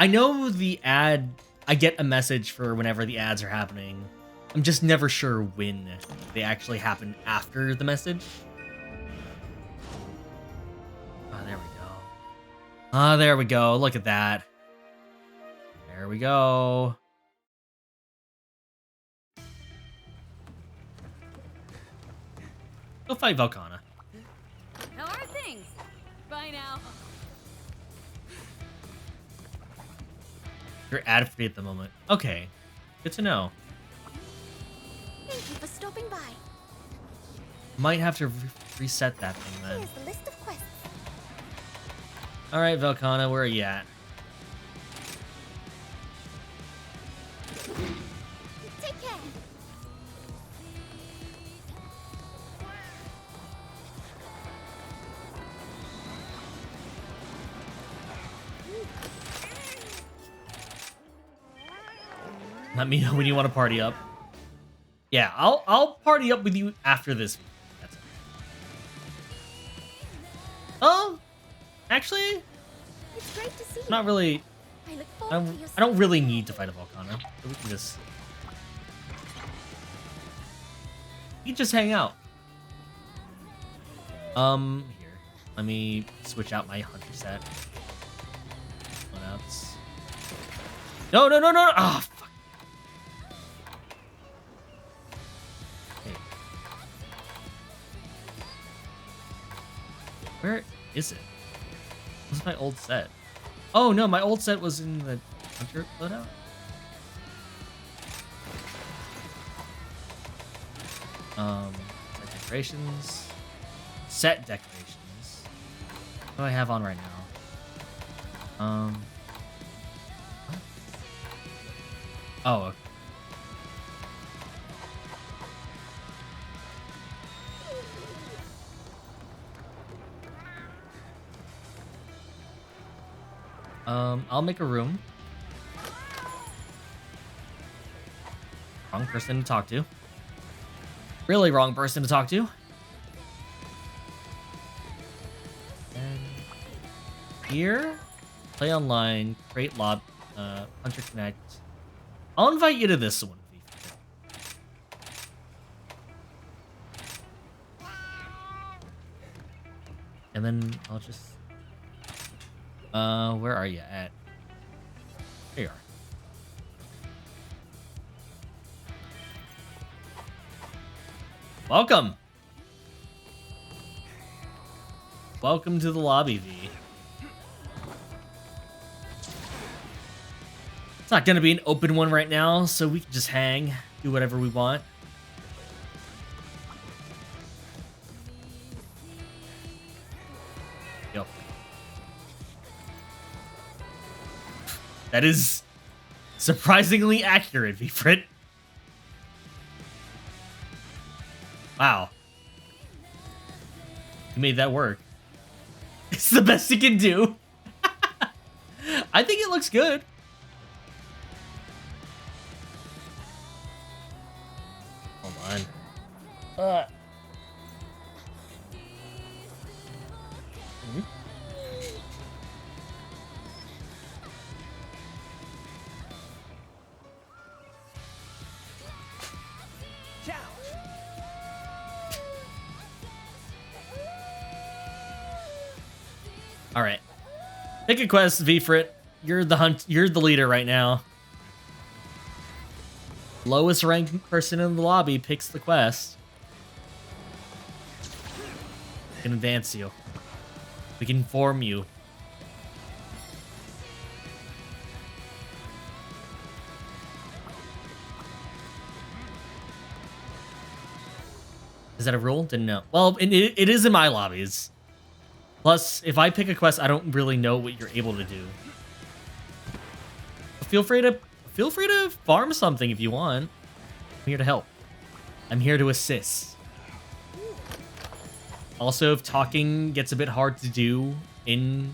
I know the ad, I get a message for whenever the ads are happening. I'm just never sure when they actually happen after the message. Oh, there we go. Oh, there we go. Look at that. There we go. Go fight Volcana. How are things? Bye now. You're ad free at the moment. Okay. Good to know. Thank you for stopping by. Might have to reset that thing then. Here's the list of quests. Alright, Volcana, where are you at? Take care. Let me know when you want to party up. Yeah, I'll party up with you after this. That's it. Oh, actually, It's great to see you. not really. I look forward to your I don't really need to fight a Volcano. We can just hang out. Here, let me switch out my hunter set. What else? No. Ah, fuck. Okay. Where is it? What's my old set? Oh no, my old set was in the hunter loadout. Set decorations. Set decorations. What do I have on right now? What? Oh, okay. I'll make a room. Wrong person to talk to. Really wrong person to talk to. And here. Play online, create lob, Hunter Connect. I'll invite you to this one. And then I'll just... where are you at? There you are. Welcome! Welcome to the lobby, V. It's not gonna be an open one right now, so we can just hang, do whatever we want. Yo. That is surprisingly accurate, Vfrit. Wow. You made that work. It's the best you can do. I think it looks good. Hold on. All right. Pick a quest, Vfrit. You're the leader right now. Lowest ranked person in the lobby picks the quest. We can advance you. We can inform you. Is that a rule? Didn't know. Well, it is in my lobbies. Plus, if I pick a quest, I don't really know what you're able to do. Feel free to farm something if you want. I'm here to help. I'm here to assist. Also, if talking gets a bit hard to do in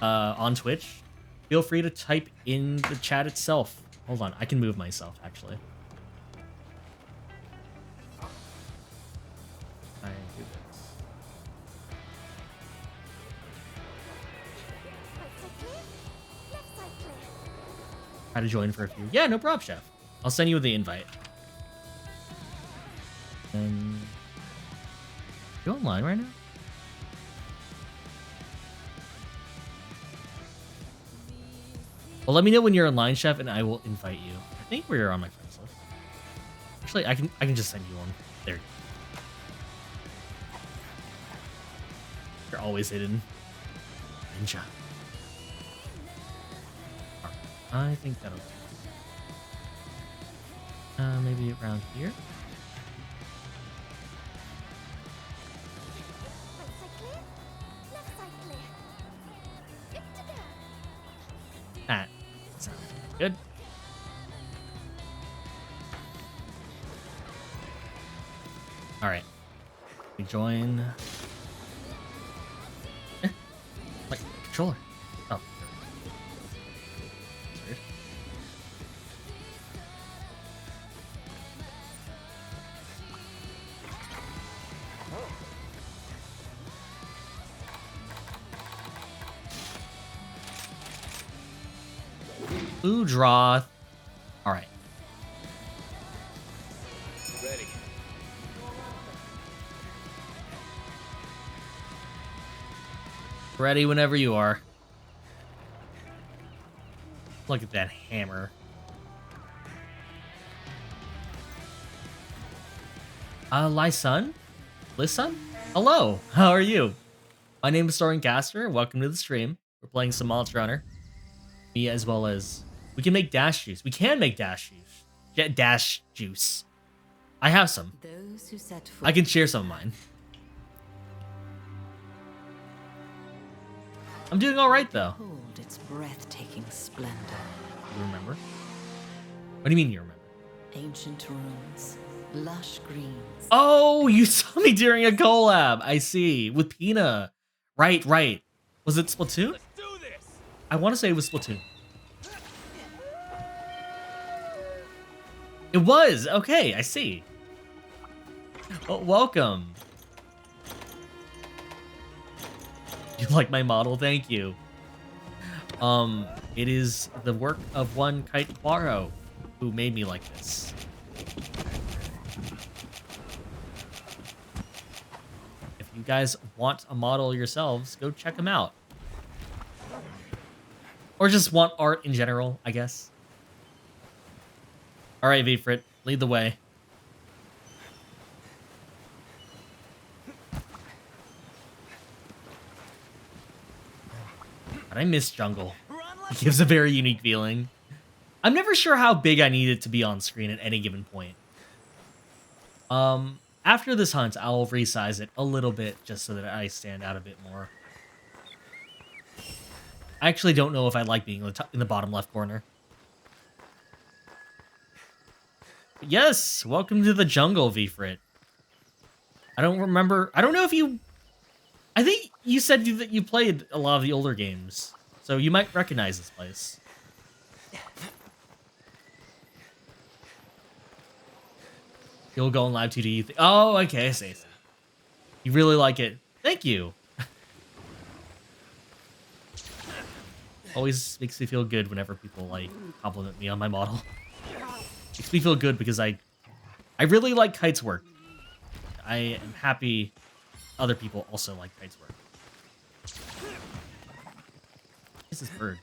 on Twitch, feel free to type in the chat itself. Hold on, I can move myself actually. I do this. Try to join for a few. Yeah, no problem, Chef. I'll send you the invite. You online right now? Well, let me know when you're online, Chef, and I will invite you. I think we're on my friends list. Actually, I can just send you one. There you go. You're always hidden. Ninja. Alright, I think that'll do. Maybe around here. That sounds good. All right, we join. Like controller. Oh, that's weird. Blue draw. All right. Ready. Ready whenever you are. Look at that hammer. Lysun? Lysun? Hello, how are you? My name is Soren Caster. Welcome to the stream. We're playing some Monster Hunter. Me as well as... We can make dash juice. We can make dash juice. Get dash juice. I have some. Those who set foot I can share some of mine. I'm doing all right, though. behold its breathtaking splendor. You remember? What do you mean you remember? Ancient ruins, lush greens. Oh, you saw me during a collab. I see. With Pina. Right, right. Was it Splatoon? Let's do this. I want to say it was Splatoon. It was. Okay, I see. Well, welcome. You like my model? Thank you. It is the work of one Kite Quaro who made me like this. If you guys want a model yourselves, go check them out. Or just want art in general, I guess. All right, Vfrit, lead the way. But I miss jungle. It gives a very unique feeling. I'm never sure how big I need it to be on screen at any given point. After this hunt, I'll resize it a little bit just so that I stand out a bit more. I actually don't know if I like being in the bottom left corner. But yes, welcome to the jungle, Vfrit. I don't remember. I don't know if you... I think you said that you played a lot of the older games, so you might recognize this place. You'll go on live 2D. Oh, okay, I see. You really like it. Thank you. Always makes me feel good whenever people like compliment me on my model. Makes me feel good because I really like Kite's work. I am happy other people also like Kite's work. What is this bird?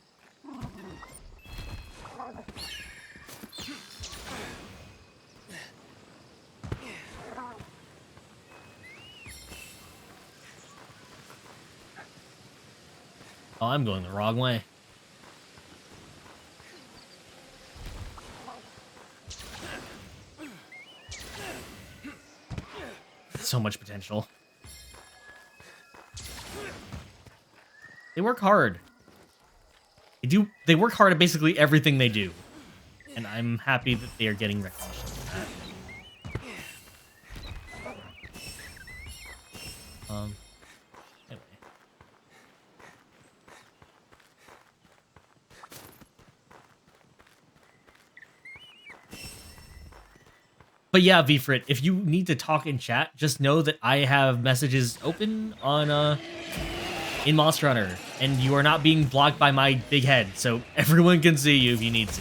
Oh, I'm going the wrong way. So much potential. They work hard. They work hard at basically everything they do. And I'm happy that they are getting recognition for that. Anyway. But yeah, Vfrit, if you need to talk in chat, just know that I have messages open on in Monster Hunter, and you are not being blocked by my big head, so everyone can see you if you need to.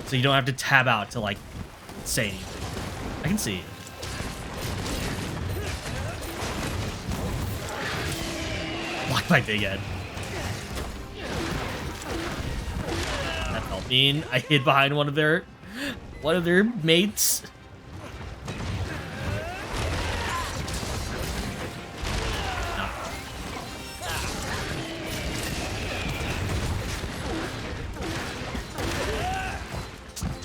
So you don't have to tab out to, like, say anything. I can see you. Blocked by big head. That felt mean. I hid behind one of their mates.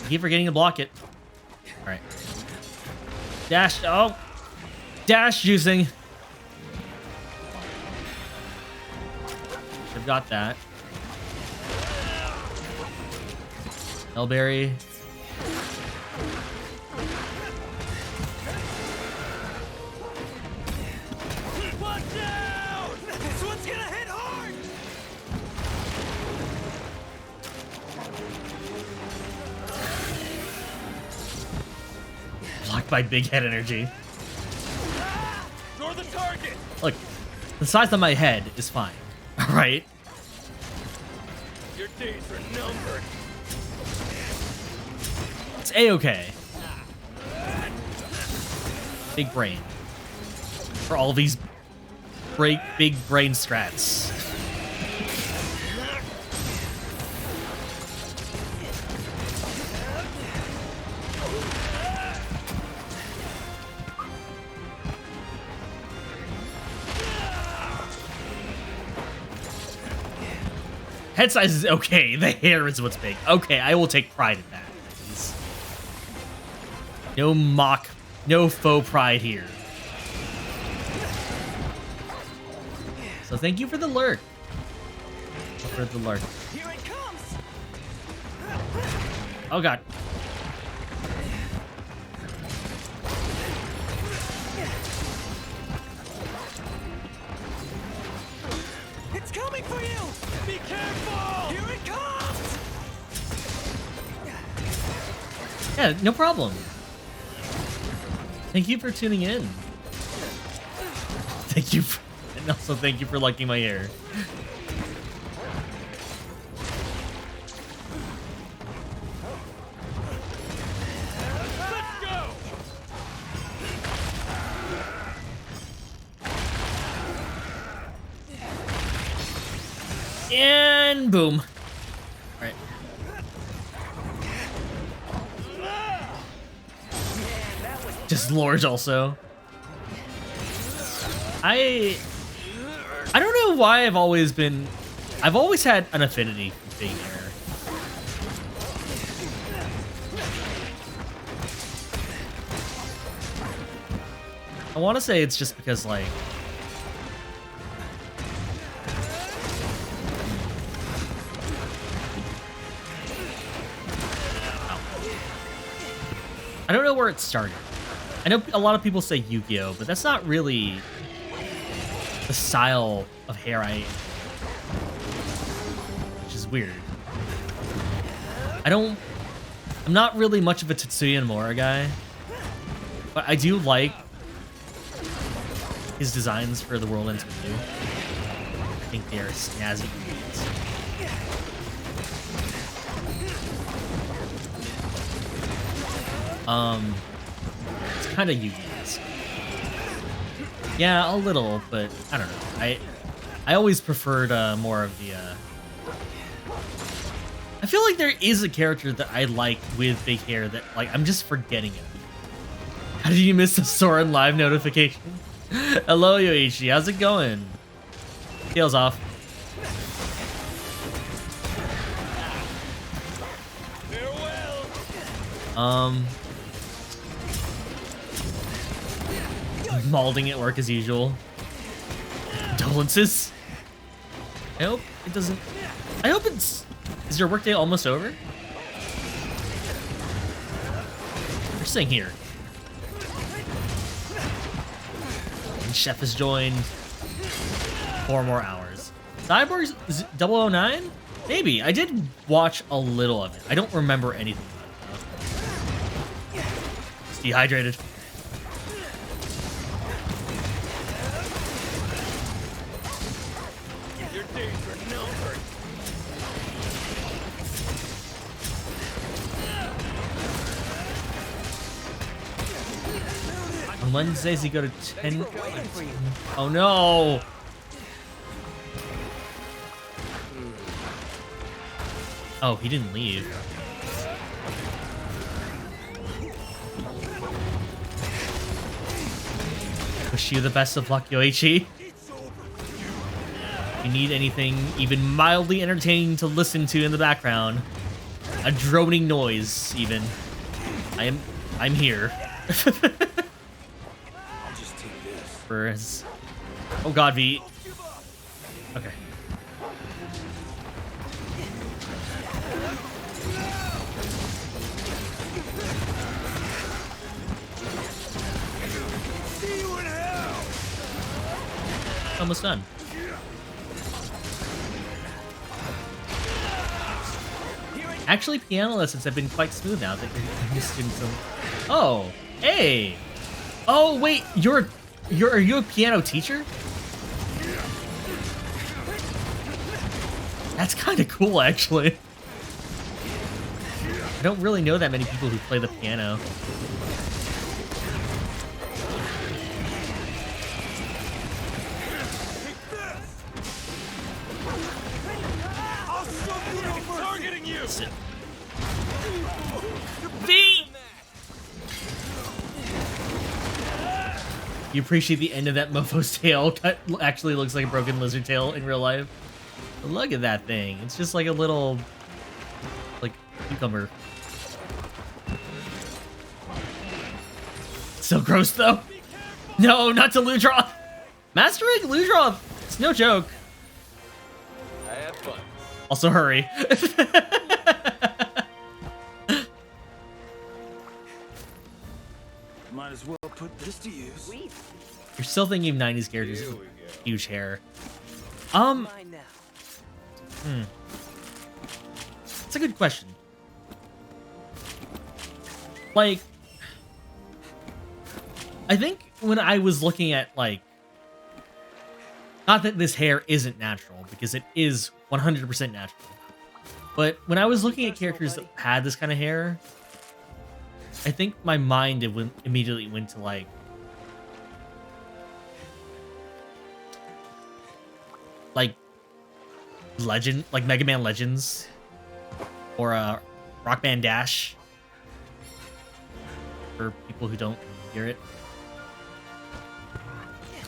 Keep forgetting to block it. All right. Dash. Oh. Dash juicing. I've got that. Elberry. Watch out! This one's gonna hit hard! Blocked by big head energy. You're the target! Look, the size of my head is fine. All right. Your days are numbered. It's a-okay. Big brain. For all these big brain strats. Head size is okay. The hair is what's big. Okay, I will take pride in that. Please. No faux pride here. So thank you for the lurk. For the lurk. Here it comes! Oh god. It's coming for you! Be careful! Here it comes! Yeah, no problem. Thank you for tuning in. Thank you for, and also thank you for liking my hair. And boom. All right. Just Lord also. I don't know why I've always had an affinity for big hair. I want to say it's just because, like, I don't know where it started. I know a lot of people say Yu-Gi-Oh, but that's not really the style of hair which is weird. I'm not really much of a Tetsuya Nomura guy, but I do like his designs for the World Ends With You. I think they are snazzy. It's kind of Yu-Gi-Oh. Yeah, a little, but I don't know. I always preferred more of the. I feel like there is a character that I like with big hair that, like, I'm just forgetting it. How did you miss the Soren live notification? Hello, Yoichi. How's it going? Tails off. Malding at work as usual. Condolences. I hope it doesn't. I hope it's. Is your workday almost over? We're staying here. And Chef has joined. 4 more hours. Cyborg's is it 009? Maybe. I did watch a little of it. I don't remember anything about it, though. It's dehydrated. Your days are numbered. On Wednesdays, you go to 10. Oh no! Oh, he didn't leave. Wish you the best of luck, Yoichi. If you need anything even mildly entertaining to listen to in the background, a droning noise, even, I'm here. I'll just take this. For his... Oh god, V. Okay. See you in hell. Almost done. Actually, piano lessons have been quite smooth now that you're used to some. Oh, hey. Oh wait, are you a piano teacher? That's kind of cool, actually. I don't really know that many people who play the piano. I'll shove you no mercy. Targeting you. Sit. V! You appreciate the end of that mofo's tail. Cut actually looks like a broken lizard tail in real life. But look at that thing. It's just like a little, like, cucumber. So gross, though. No, not to Ludroth. Master Rig Ludroth. It's no joke. I had fun. Also, hurry. Might as well put this to use. You're still thinking of 90s characters Here with we go. huge hair. Mine now. It's a good question. Like, I think when I was looking at, like, not that this hair isn't natural, because it is 100% natural. But when I was looking at characters that had this kind of hair, I think my mind immediately went to, like Legend, like Mega Man Legends, or Rock Band Dash. For people who don't hear it,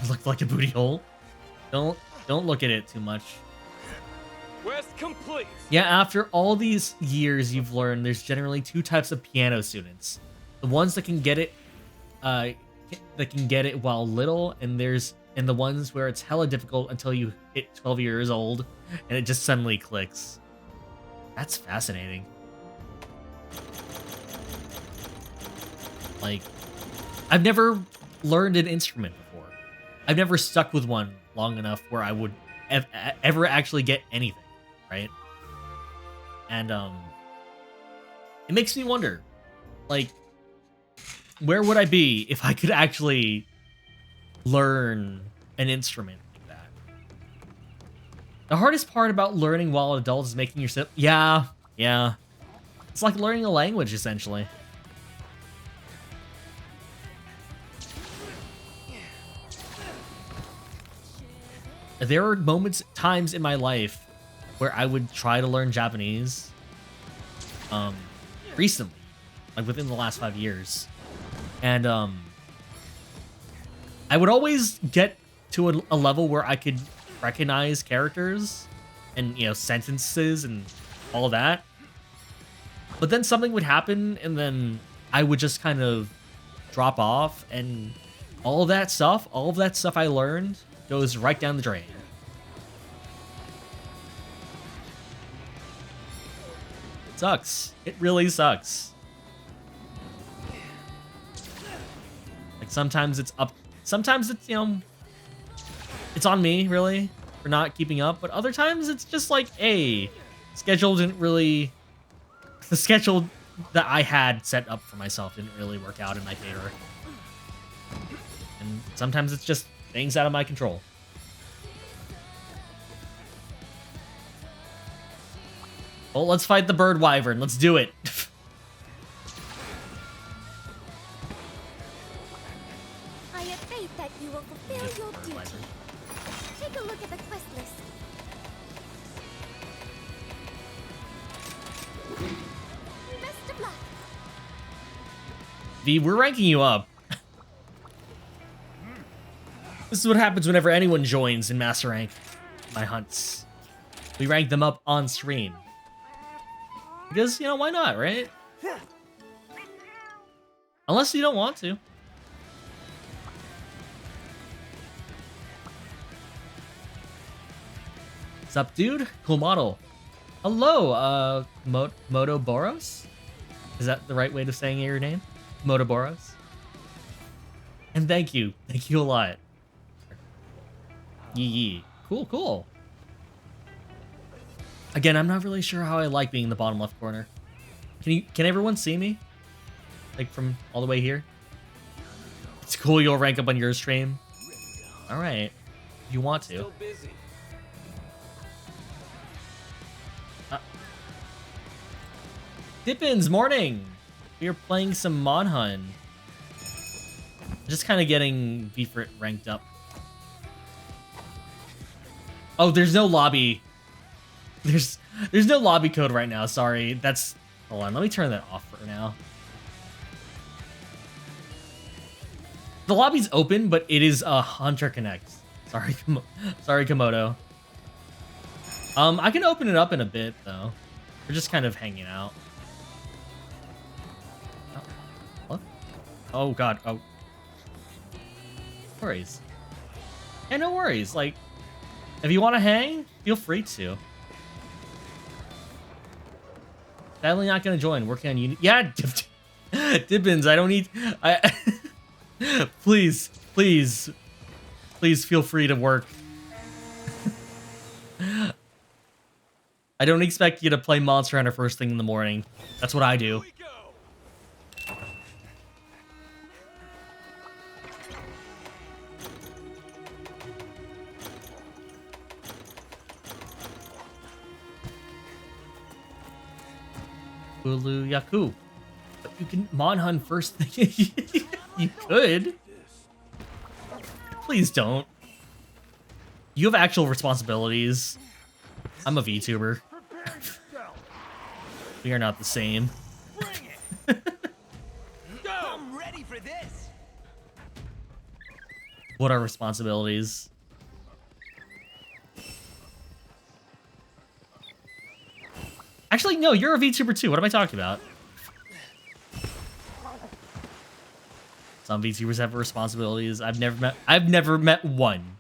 it looked like a booty hole. Don't look at it too much. Quest complete. Yeah, after all these years, you've learned there's generally two types of piano students: the ones that can get it, while little, and the ones where it's hella difficult until you hit 12 years old, and it just suddenly clicks. That's fascinating. Like, I've never learned an instrument before. I've never stuck with one long enough where I would ever actually get anything, right? And it makes me wonder, like, where would I be if I could actually learn an instrument like that? The hardest part about learning while an adult is making yourself... Yeah. It's like learning a language, essentially. There are times in my life where I would try to learn Japanese. Recently, like within the last 5 years, and I would always get to a level where I could recognize characters and, you know, sentences and all that. But then something would happen, and then I would just kind of drop off, and all of that stuff I learned goes right down the drain. It sucks. It really sucks. Like, sometimes it's, you know, it's on me, really, for not keeping up, but other times it's just like, hey, the schedule that I had set up for myself didn't really work out in my favor. And sometimes it's just things out of my control. Well, let's fight the bird wyvern. Let's do it. I have faith that you will fulfill your duty. Take a look at the quest list. Best of luck. V, we're ranking you up. This is what happens whenever anyone joins in Master Rank my hunts. We rank them up on stream. Because, you know, why not, right? Unless you don't want to. What's up, dude? Cool model. Hello, Moto Boros? Is that the right way of saying your name? Moto Boros? And thank you. Thank you a lot. Yee. Cool. Again, I'm not really sure how I like being in the bottom left corner. Can everyone see me? Like, from all the way here? It's cool you'll rank up on your stream. Alright. If you want to. Still busy. Dippins, morning! We are playing some Monhun. Just kind of getting Beefrit ranked up. Oh, there's no lobby. There's no lobby code right now, sorry. Hold on, let me turn that off for now. The lobby's open, but it is a Hunter Connect. Sorry, Komodo. I can open it up in a bit, though. We're just kind of hanging out. Oh, what? Oh, God. Oh. No worries. Yeah, no worries. Like, if you want to hang, feel free to. Sadly not going to join. Working on Unity. Yeah, Dibbins, I don't need... Please feel free to work. I don't expect you to play Monster Hunter first thing in the morning. That's what I do. Hulu Yaku. But you can Monhun first thing. You could. Please don't. You have actual responsibilities. I'm a VTuber. We are not the same. Bring it. Go. I'm ready for this. What are responsibilities? Actually, no, you're a VTuber too. What am I talking about? Some VTubers have responsibilities. I've never met one.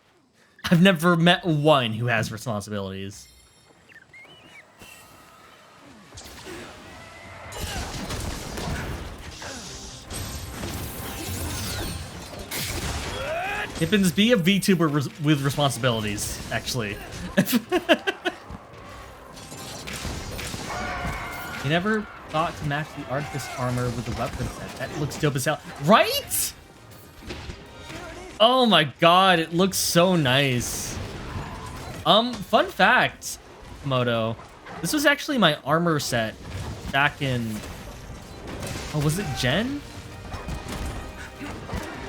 I've never met one who has responsibilities. Hippins, be a VTuber with responsibilities, actually. You never thought to match the Arctis armor with the weapon set. That looks dope as hell. Right? Oh my god, it looks so nice. Fun fact, Komodo. This was actually my armor set back in... Oh, was it Gen?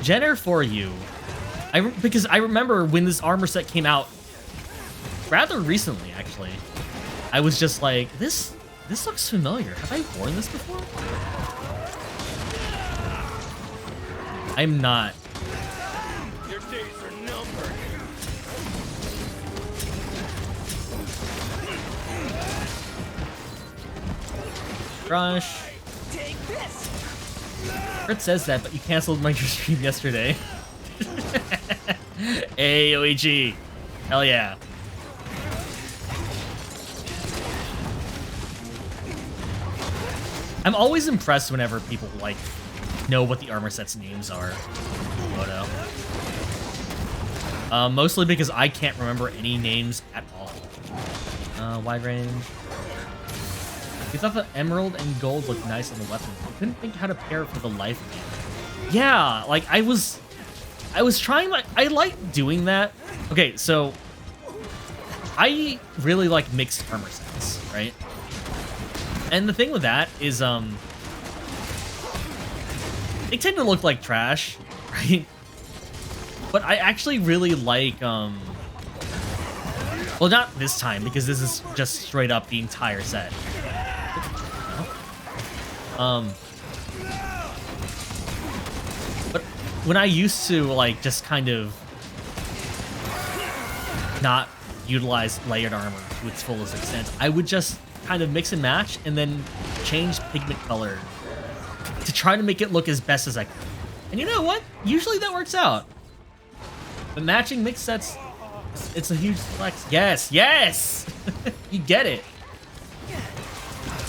Gen or for you? Because I remember when this armor set came out rather recently, actually. I was just like, this looks familiar. Have I worn this before? I'm not. Your days are numbered. Rush. Take this. Fritz says that, but you canceled my stream yesterday. Hey, OEG. Hell yeah. I'm always impressed whenever people, like, know what the armor set's names are. Photo. Mostly because I can't remember any names at all. Wide range. You thought the emerald and gold looked nice on the weapon. I couldn't think how to pair it for the life of me. Yeah, like, I was trying I like doing that. Okay, so I really like mixed armor sets, right? And the thing with that is, they tend to look like trash, right? But I actually really like, well, not this time, because this is just straight up the entire set. But when I used to, like, just kind of not utilize layered armor to its fullest extent, I would just kind of mix and match and then change pigment color to try to make it look as best as I could. And you know what? Usually that works out. But matching mix sets, it's a huge flex. Yes, yes! You get it.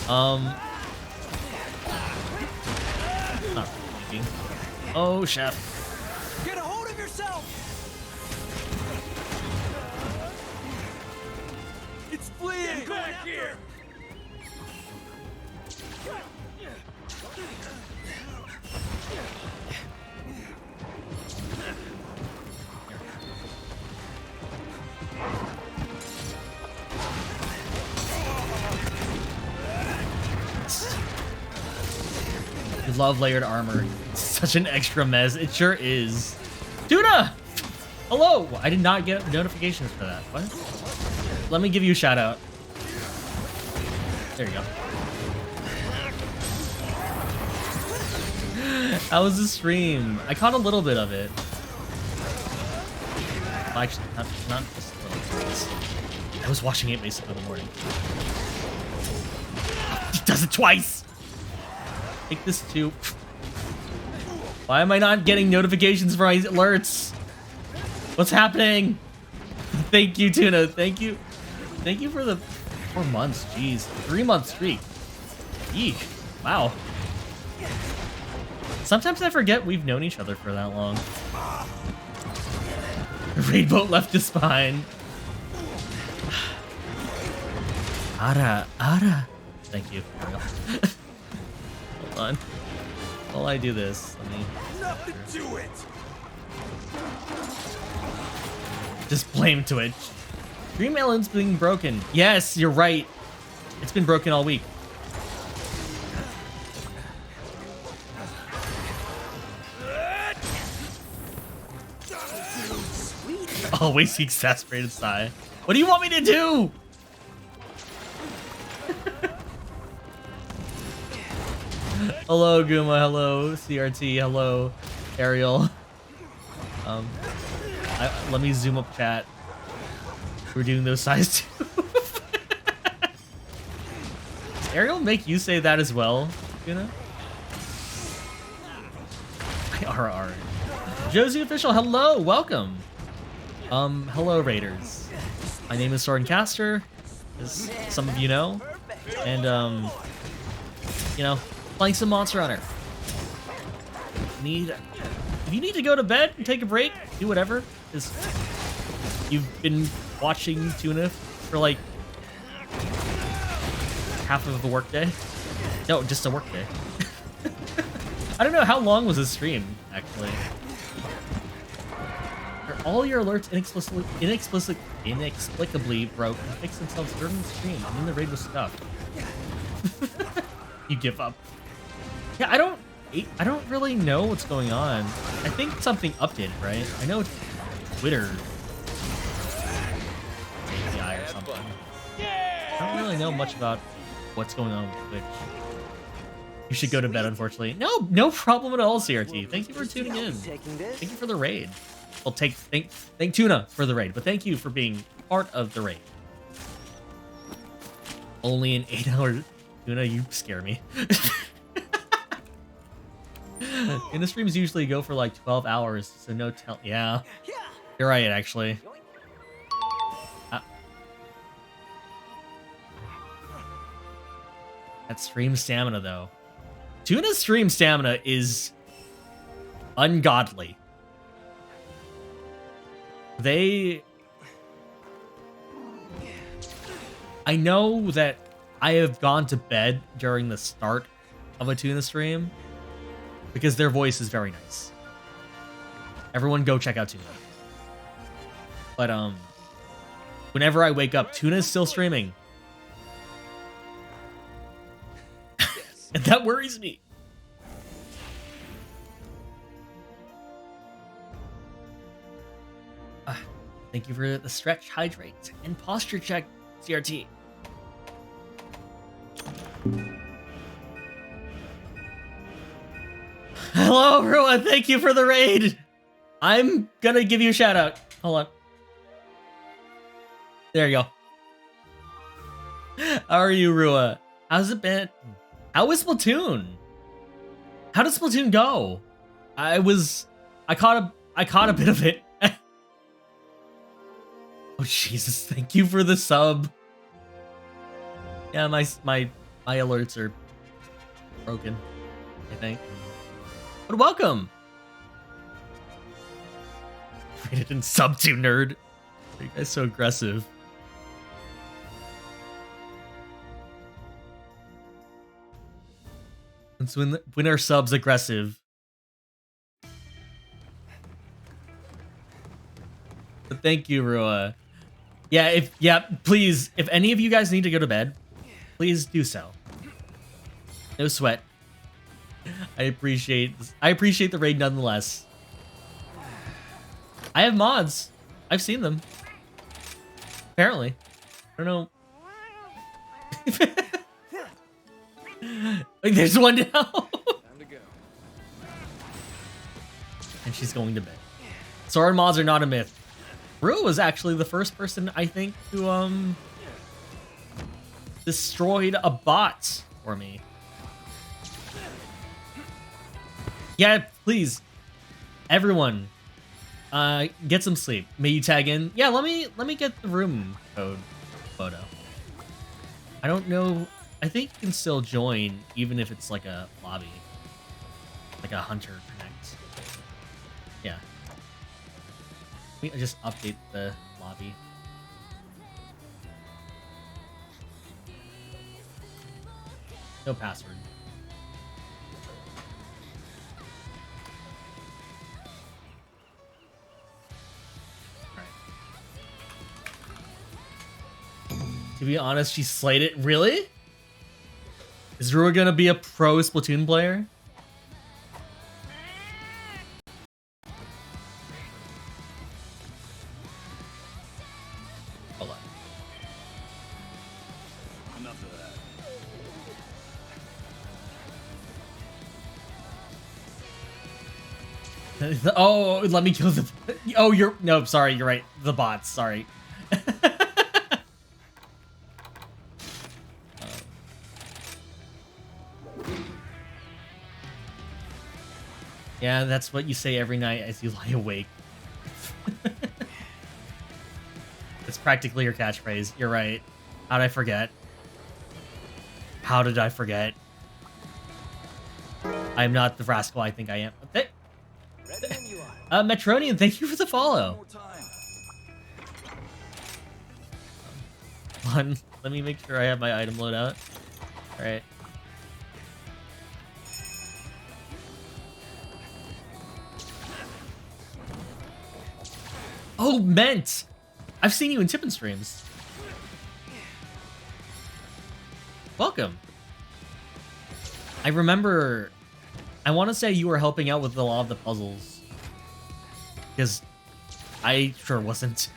Not thinking. Oh, chef. Get a hold of yourself. It's fleeing. Get back here. You love layered armor. It's such an extra mess. It sure is. Tuna! Hello! I did not get notifications for that. What? Let me give you a shout out. There you go. How was the stream? I caught a little bit of it. Well, actually, not just a little bit. I was watching it basically in the morning. He does it twice! Take this too. Why am I not getting notifications for my alerts? What's happening? Thank you, Tuna. Thank you. Thank you for the 4 months. Jeez. 3-month streak. Yeesh. Wow. Sometimes I forget we've known each other for that long. Raid boat left his spine. Ara. Thank you. There we go. Hold on. While I do this, let me... Nothing to it. Just blame Twitch. Dream Island's being broken. Yes, you're right. It's been broken all week. Always the exasperated sigh. What do you want me to do? Hello, Guma. Hello, CRT. Hello, Ariel. Let me zoom up chat. We're doing those size two. Does Ariel make you say that as well, Guna? RR. Josie Official, hello, welcome. Hello, Raiders. My name is Soren Caster, as some of you know, and you know, playing some Monster Hunter. If you need to go to bed and take a break, do whatever, because you've been watching Tuna for like half of the workday. No, just a workday. I don't know, how long was this stream, actually? Are all your alerts inexplicably broke and fix themselves during the stream? I mean, the raid was stuck. You give up. Yeah, I don't really know what's going on. I think something updated, right? I know Twitter API or something. I don't really know much about what's going on with Twitch. You should go to bed, unfortunately. No problem at all, CRT. Thank you for tuning in. Thank you for the raid. Well, thank Tuna for the raid, but thank you for being part of the raid. Only an 8-hour Tuna, you scare me. And the streams usually go for like 12 hours, so no tell. Yeah, you're right, actually. That stream stamina, though. Tuna's stream stamina is ungodly. I know that I have gone to bed during the start of a Tuna stream because their voice is very nice. Everyone go check out Tuna. But whenever I wake up, Tuna is still streaming. And that worries me. Thank you for the stretch, hydrate, and posture check, CRT. Hello, everyone. Thank you for the raid. I'm gonna give you a shout out. Hold on. There you go. How are you, Rua? How's it been? How is Splatoon? How did Splatoon go? I caught a bit of it. Oh Jesus! Thank you for the sub. Yeah, my alerts are broken, I think. But welcome. Rated and sub to nerd. You guys so aggressive. It's when our subs aggressive. But thank you, Rua. Yeah, please, if any of you guys need to go to bed, please do so. No sweat. I appreciate the raid nonetheless. I have mods. I've seen them. Apparently. I don't know. Like, there's one now. Time to go. And she's going to bed. Soren mods are not a myth. Rue was actually the first person, I think, to destroyed a bot for me. Yeah, please, everyone, get some sleep. May you tag in? Yeah, let me get the room code photo. I don't know. I think you can still join even if it's like a lobby, like a Hunter Connect. Yeah. Let me just update the lobby. No password. To be honest, she slayed it. Really? Is Rua gonna be a pro Splatoon player? Hold on. Enough of that. Oh, let me kill the... Oh, you're... No, sorry, you're right. The bots, sorry. Yeah, that's what you say every night as you lie awake. It's practically your catchphrase. You're right. How'd I forget? How did I forget? I'm not the rascal I think I am. Hey. Ready when you are. Metronian, thank you for the follow. More time. One, let me make sure I have my item loadout. All right. Oh, Ment! I've seen you in Tippin streams. Welcome. I remember... I want to say you were helping out with a lot of the puzzles. Because I sure wasn't.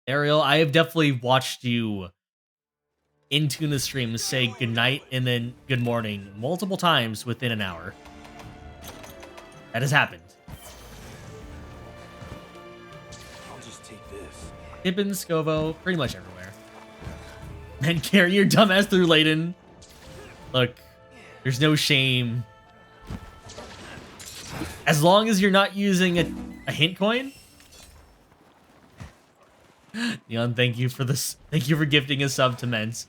Ariel, I have definitely watched you in Tuna streams say goodnight and then good morning multiple times within an hour. That has happened. I'll just take this. Tippin, Scovo, pretty much everywhere. And carry your dumbass through, Layden. Look, there's no shame. As long as you're not using a hint coin. Neon, thank you for this. Thank you for gifting a sub to Mens.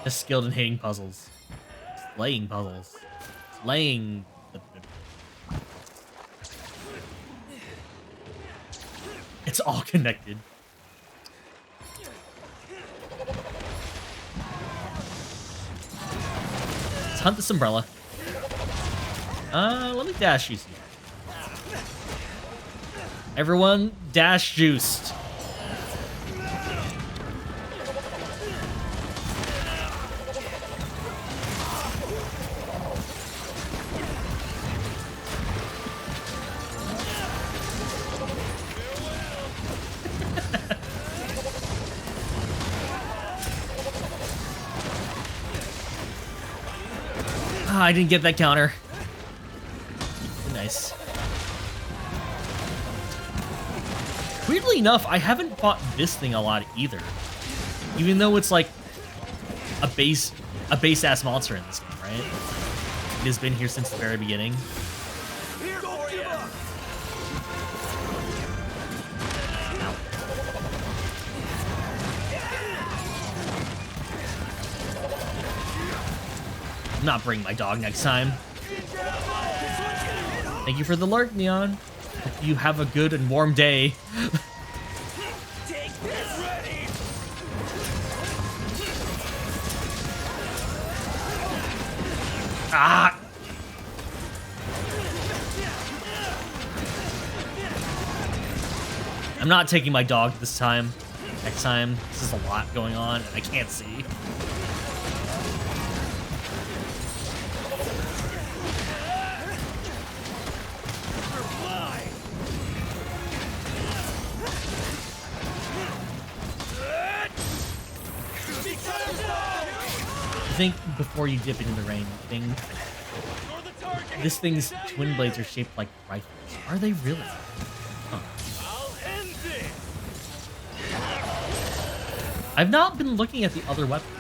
Just skilled in hitting puzzles. Slaying puzzles. Slaying. It's all connected. Let's hunt this umbrella. Let me dash you some. Everyone, dash juiced. I didn't get that counter. Nice. Weirdly enough, I haven't fought this thing a lot either. Even though it's like a base ass monster in this game, right? It has been here since the very beginning. Here for you. I'm not bringing my dog next time. Thank you for the lurk, Neon. Hope you have a good and warm day. Take this. Ready. Ah! I'm not taking my dog this time. Next time, this is a lot going on, and I can't see. I think before you dip into the rain, this thing's twin blades are shaped like rifles. Are they really? Huh. I've not been looking at the other weapons.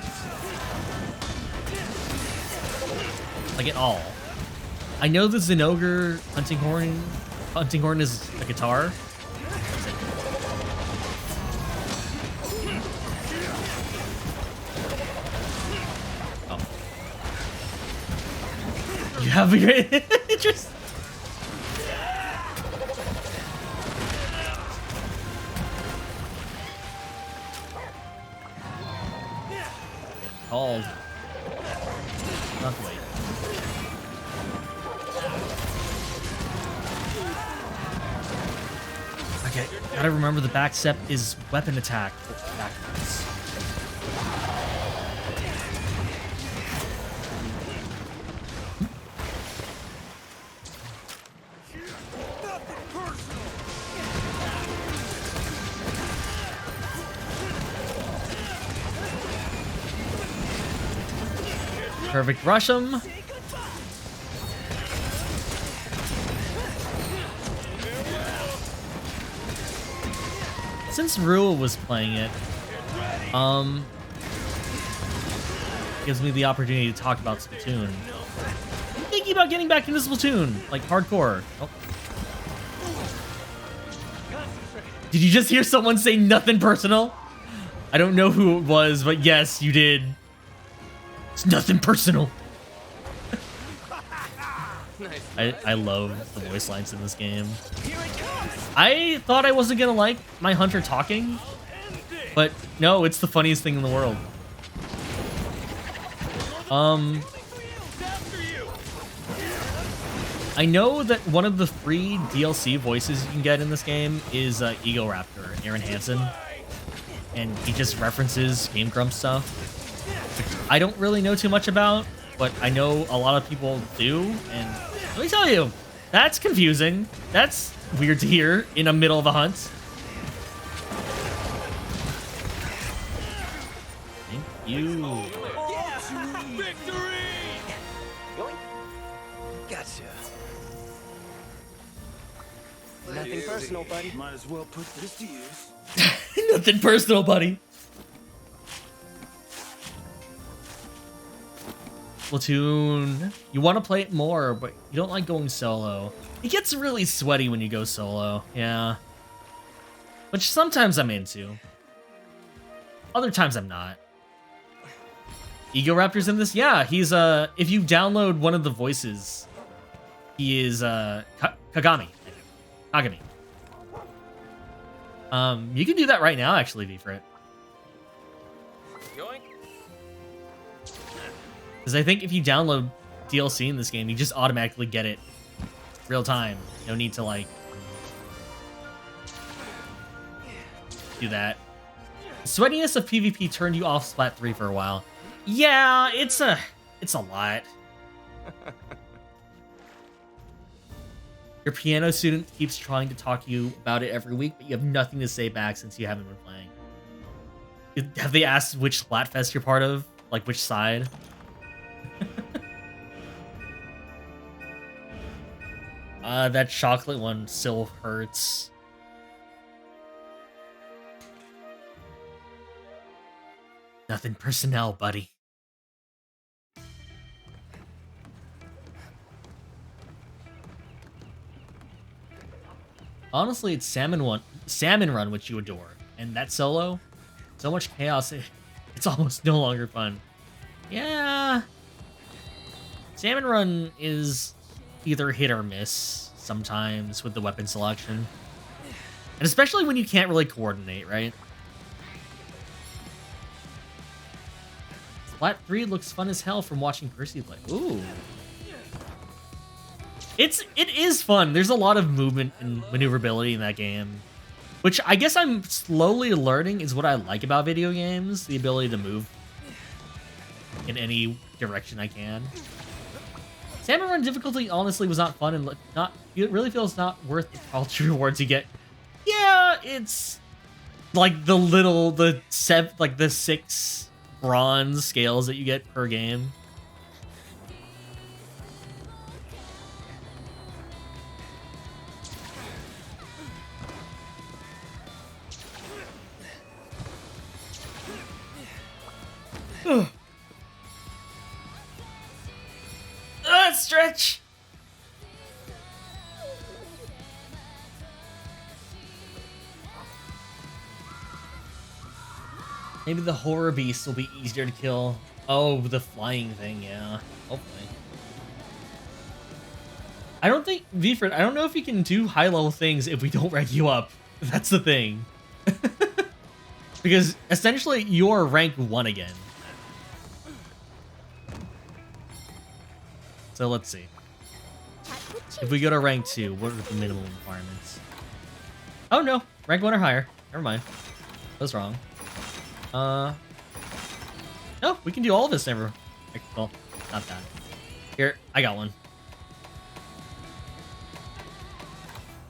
Like at all. I know the Zinogre hunting horn is a guitar. You have a great interest. Called. Not wait. Okay, gotta remember the back step is weapon attack backwards. Perfect rush him. Since Rua was playing it, gives me the opportunity to talk about Splatoon. I'm thinking about getting back into Splatoon, like hardcore. Oh. Did you just hear someone say nothing personal? I don't know who it was, but yes, you did. It's nothing personal. I love the voice lines in this game. I thought I wasn't gonna like my Hunter talking, but no, it's the funniest thing in the world. I know that one of the free DLC voices you can get in this game is Ego Raptor, Aaron Hansen, and he just references Game Grumps stuff, which I don't really know too much about, but I know a lot of people do, and let me tell you, that's confusing. That's weird to hear in the middle of a hunt. Thank you. Victory! Gotcha. Nothing personal, buddy. Might as well put this to use. Nothing personal, buddy. Splatoon. You want to play it more, but you don't like going solo. It gets really sweaty when you go solo. Yeah. Which sometimes I'm into. Other times I'm not. Ego Raptor's in this? Yeah, he's if you download one of the voices, he is Kagami. Kagami. You can do that right now, actually, Vfrit. Because I think if you download DLC in this game, you just automatically get it real time. No need to, like, do that. The sweatiness of PvP turned you off Splat 3 for a while. Yeah, it's a lot. Your piano student keeps trying to talk to you about it every week, but you have nothing to say back since you haven't been playing. Have they asked which Splatfest you're part of? Like, which side? That chocolate one still hurts. Nothing personnel, buddy. Honestly, it's Salmon Run, which you adore, and that solo, so much chaos, it's almost no longer fun. Yeah, Salmon Run is either hit or miss sometimes with the weapon selection, and especially when you can't really coordinate, right? Splat 3 looks fun as hell from watching Percy play. Ooh. It is fun. There's a lot of movement and maneuverability in that game, which I guess I'm slowly learning is what I like about video games, the ability to move in any direction I can. Salmon Run difficulty honestly was not fun and it really feels not worth the culture rewards you get. Yeah, it's like the 6 bronze scales that you get per game. Stretch. Maybe the horror beast will be easier to kill. Oh, the flying thing, yeah. Hopefully. I don't think, Vfrit, I don't know if you can do high-level things if we don't rank you up. That's the thing. Because, essentially, you're rank 1 again. So, let's see. If we go to rank 2, what are the minimum requirements? Oh, no. Rank 1 or higher. Never mind. I was wrong. No, we can do all of this never. Well, not that. Here, I got one.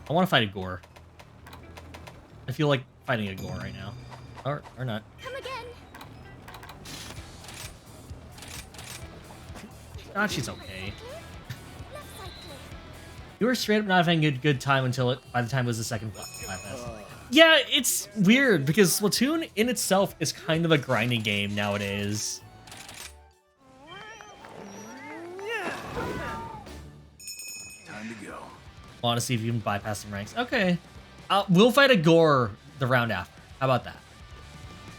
I want to fight a Gore. I feel like fighting a Gore right now. Or not. Come again. she's okay. Left side clear. You were straight up not having a good time until by the time it was the second flatfest. Yeah, it's weird because Splatoon in itself is kind of a grinding game nowadays. Time to go. Want to see if you can bypass some ranks. Okay. We'll fight a Gore the round after. How about that?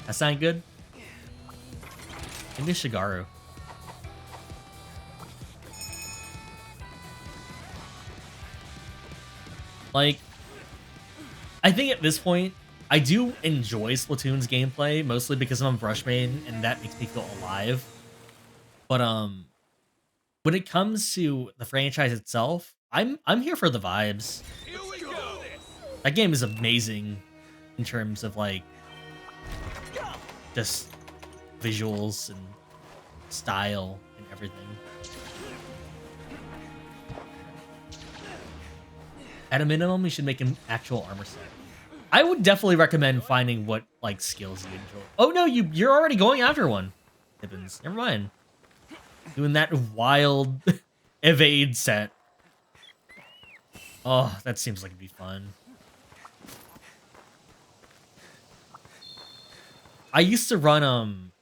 That sound good? Maybe Shigaru. Like, I think at this point, I do enjoy Splatoon's gameplay, mostly because I'm a brush main, and that makes me feel alive. But when it comes to the franchise itself, I'm here for the vibes. Here we go. That game is amazing in terms of like just visuals and style and everything. At a minimum, we should make an actual armor set. I would definitely recommend finding what like skills you enjoy. Oh no, you're already going after one. Hibbins. Never mind. Doing that wild evade set. Oh, that seems like it'd be fun. I used to run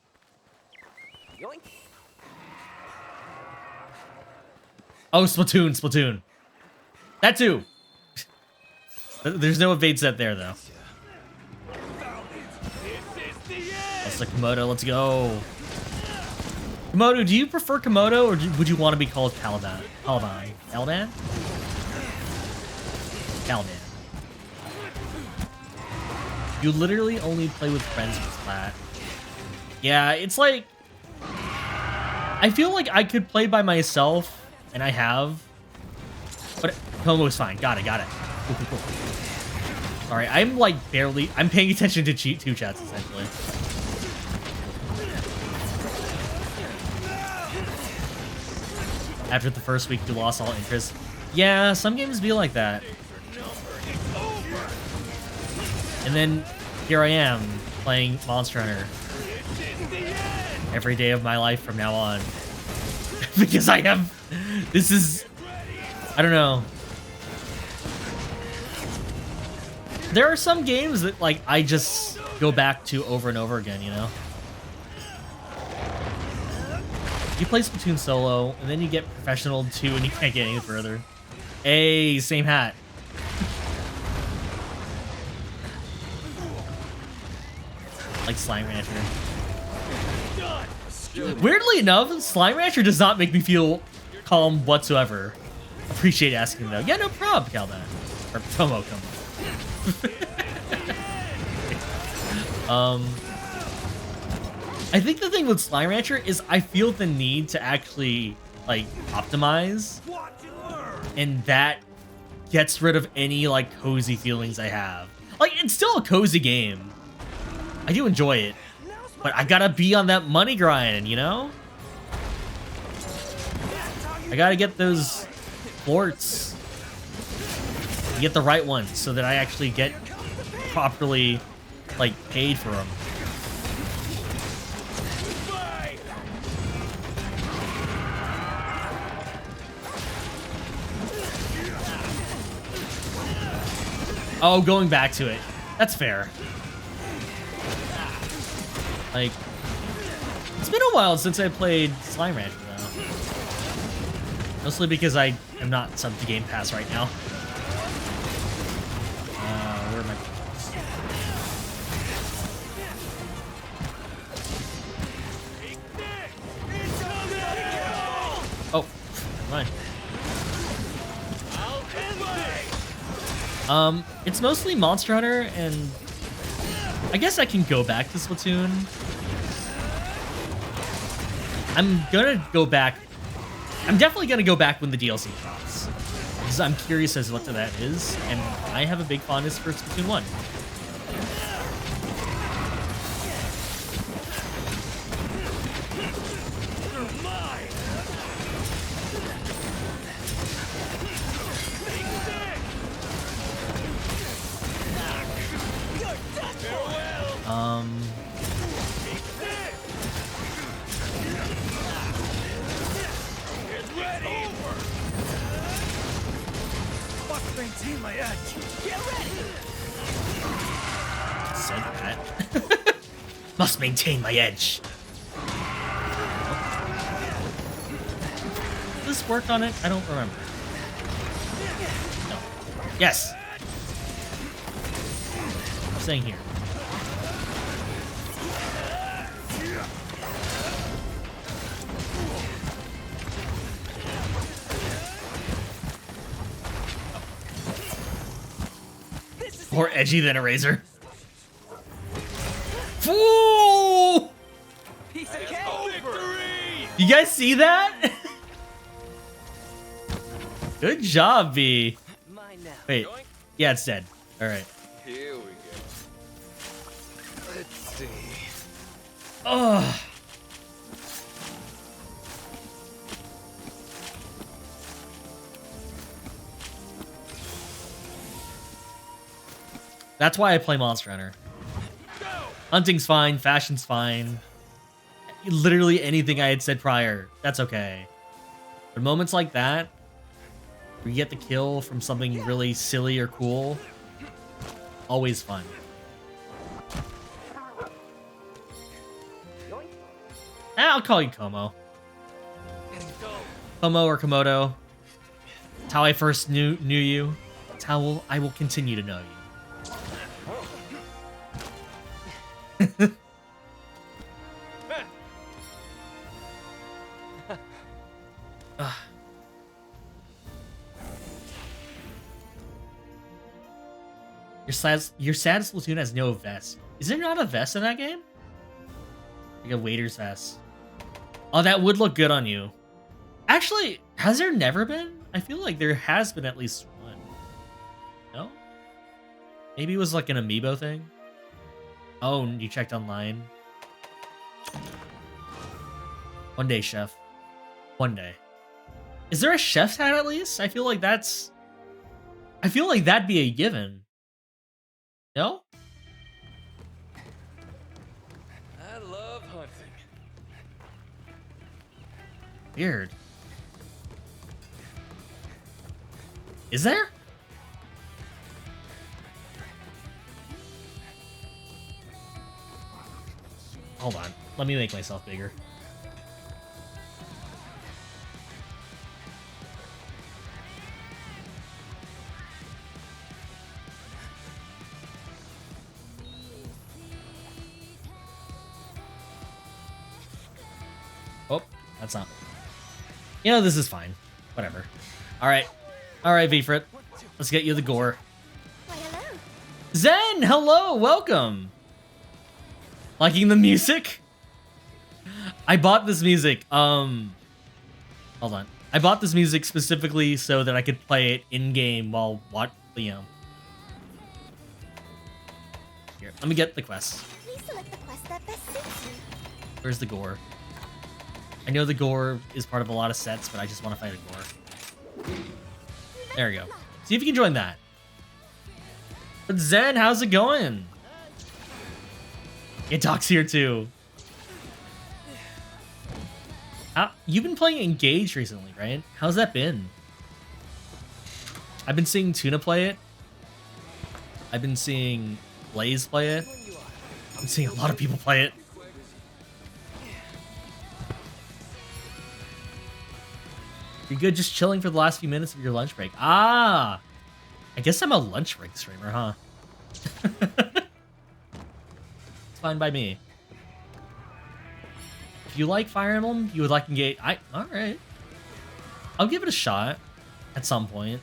Yoink. oh, Splatoon. That too. There's no evade set there though. That's the Komodo, let's go. Komodo, do you prefer Komodo or would you want to be called Caliban? Caliban? You literally only play with friends with Splat. Yeah, it's like... I feel like I could play by myself, and I have. But Komodo's fine. Got it. Cool. Sorry, I'm like barely... I'm paying attention to two chats, essentially. After the first week, you lost all interest. Yeah, some games be like that. And then here I am playing Monster Hunter every day of my life from now on. Because I have... This is... I don't know. There are some games that like I just go back to over and over again, you know? You play Splatoon solo, and then you get Professional 2 and you can't get any further. Hey, same hat. Like Slime Rancher. Weirdly enough, Slime Rancher does not make me feel calm whatsoever. Appreciate asking though. Yeah, no problem, Calvin. Or Tomo, come on. I think the thing with Slime Rancher is I feel the need to actually like optimize, and that gets rid of any like cozy feelings I have. Like, it's still a cozy game. I do enjoy it, but I gotta be on that money grind, you know? I gotta get those forts, get the right ones so that I actually get properly like paid for them. Oh, going back to it. That's fair. Like, it's been a while since I played Slime Rancher, though. Mostly because I am not subbed to Game Pass right now. Where am I? Oh, never mind. It's mostly Monster Hunter, and I guess I can go back to Splatoon. I'm gonna go back. I'm definitely gonna go back when the DLC drops, because I'm curious as to what that is, and I have a big fondness for Splatoon 1. maintain my edge. Get ready. Said that. Must maintain my edge. Did this work on it? I don't remember. No. Yes. I'm staying here. More edgy than a razor. Ooh! Piece of cake. Victory. You guys see that? Good job, B. Mine now. Wait. Yeah, it's dead. All right. Here we go. Let's see. Oh. That's why I play Monster Hunter. Hunting's fine, fashion's fine. Literally anything I had said prior, that's okay. But moments like that, where you get the kill from something really silly or cool, always fun. I'll call you Como. Como or Komodo. It's how I first knew you. It's how I will continue to know you. Your sad Splatoon has no vest. Is there not a vest in that game? Like a waiter's vest. Oh, that would look good on you. Actually, has there never been? I feel like there has been at least one. No? Maybe it was like an amiibo thing? Oh, you checked online? One day, chef. One day. Is there a chef's hat at least? I feel like that'd be a given. No? I love hunting. Weird. Is there? Hold on. Let me make myself bigger. Oh, that's not. You know, this is fine. Whatever. Alright. Alright, Vfrit. Let's get you the gore. Why, hello. Zen, hello, welcome. Liking the music? I bought this music. Hold on. I bought this music specifically so that I could play it in game while Here, let me get the quest. Please select the quest that best suits you. Where's the gore? I know the gore is part of a lot of sets, but I just want to fight a gore. There we go. See if you can join that. But Zen, how's it going? It talks here too. You've been playing Engage recently, right? How's that been? I've been seeing Tuna play it. I've been seeing Blaze play it. I'm seeing a lot of people play it. You're good just chilling for the last few minutes of your lunch break. Ah! I guess I'm a lunch break streamer, huh? It's fine by me. If you like Fire Emblem, you would like Engage. Alright. I'll give it a shot at some point.